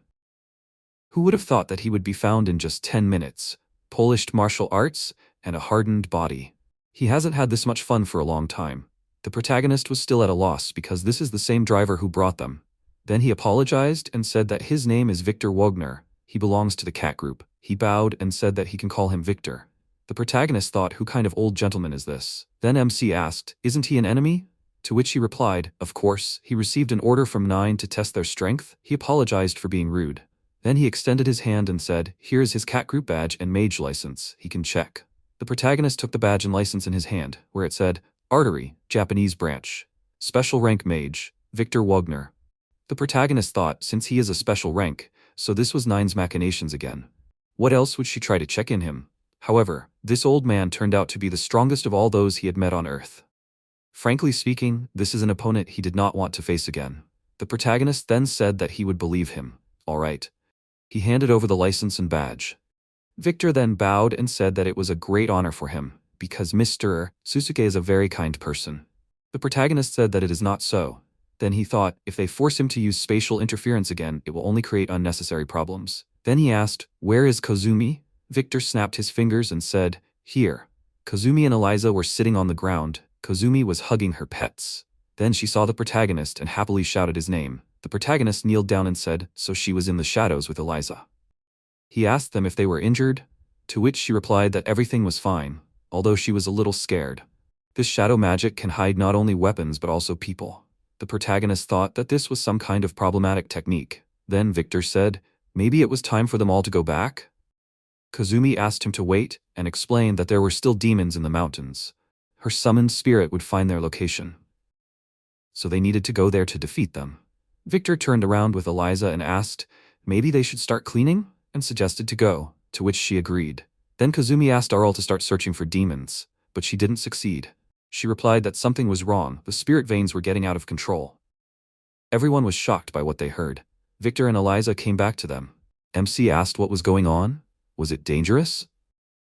Who would have thought that he would be found in just 10 minutes? Polished martial arts and a hardened body. He hasn't had this much fun for a long time. The protagonist was still at a loss because this is the same driver who brought them. Then he apologized and said that his name is Victor Wagner. He belongs to the cat group. He bowed and said that he can call him Victor. The protagonist thought, who kind of old gentleman is this? Then MC asked, isn't he an enemy? To which he replied, of course, he received an order from 9 to test their strength. He apologized for being rude. Then he extended his hand and said, here is his cat group badge and mage license. He can check. The protagonist took the badge and license in his hand, where it said, Artery, Japanese branch. Special rank mage, Victor Wagner. The protagonist thought since he is a special rank, so this was Nine's machinations again. What else would she try to check in him? However, this old man turned out to be the strongest of all those he had met on Earth. Frankly speaking, this is an opponent he did not want to face again. The protagonist then said that he would believe him. All right. He handed over the license and badge. Victor then bowed and said that it was a great honor for him, because Mr. Susuke is a very kind person. The protagonist said that it is not so. Then he thought, if they force him to use spatial interference again, it will only create unnecessary problems. Then he asked, "Where is Kozumi?" Victor snapped his fingers and said, "Here." Kozumi and Eliza were sitting on the ground. Kozumi was hugging her pets. Then she saw the protagonist and happily shouted his name. The protagonist kneeled down and said, so she was in the shadows with Eliza. He asked them if they were injured, to which she replied that everything was fine, although she was a little scared. This shadow magic can hide not only weapons but also people. The protagonist thought that this was some kind of problematic technique. Then Victor said, maybe it was time for them all to go back? Kozumi asked him to wait and explained that there were still demons in the mountains. Her summoned spirit would find their location. So they needed to go there to defeat them. Victor turned around with Eliza and asked, maybe they should start cleaning, and suggested to go, to which she agreed. Then Kozumi asked Arl to start searching for demons, but she didn't succeed. She replied that something was wrong, the spirit veins were getting out of control. Everyone was shocked by what they heard. Victor and Eliza came back to them. MC asked what was going on. Was it dangerous?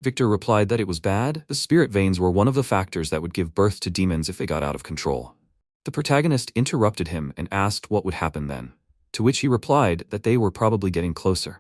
Victor replied that it was bad. The spirit veins were one of the factors that would give birth to demons if they got out of control. The protagonist interrupted him and asked what would happen then, to which he replied that they were probably getting closer.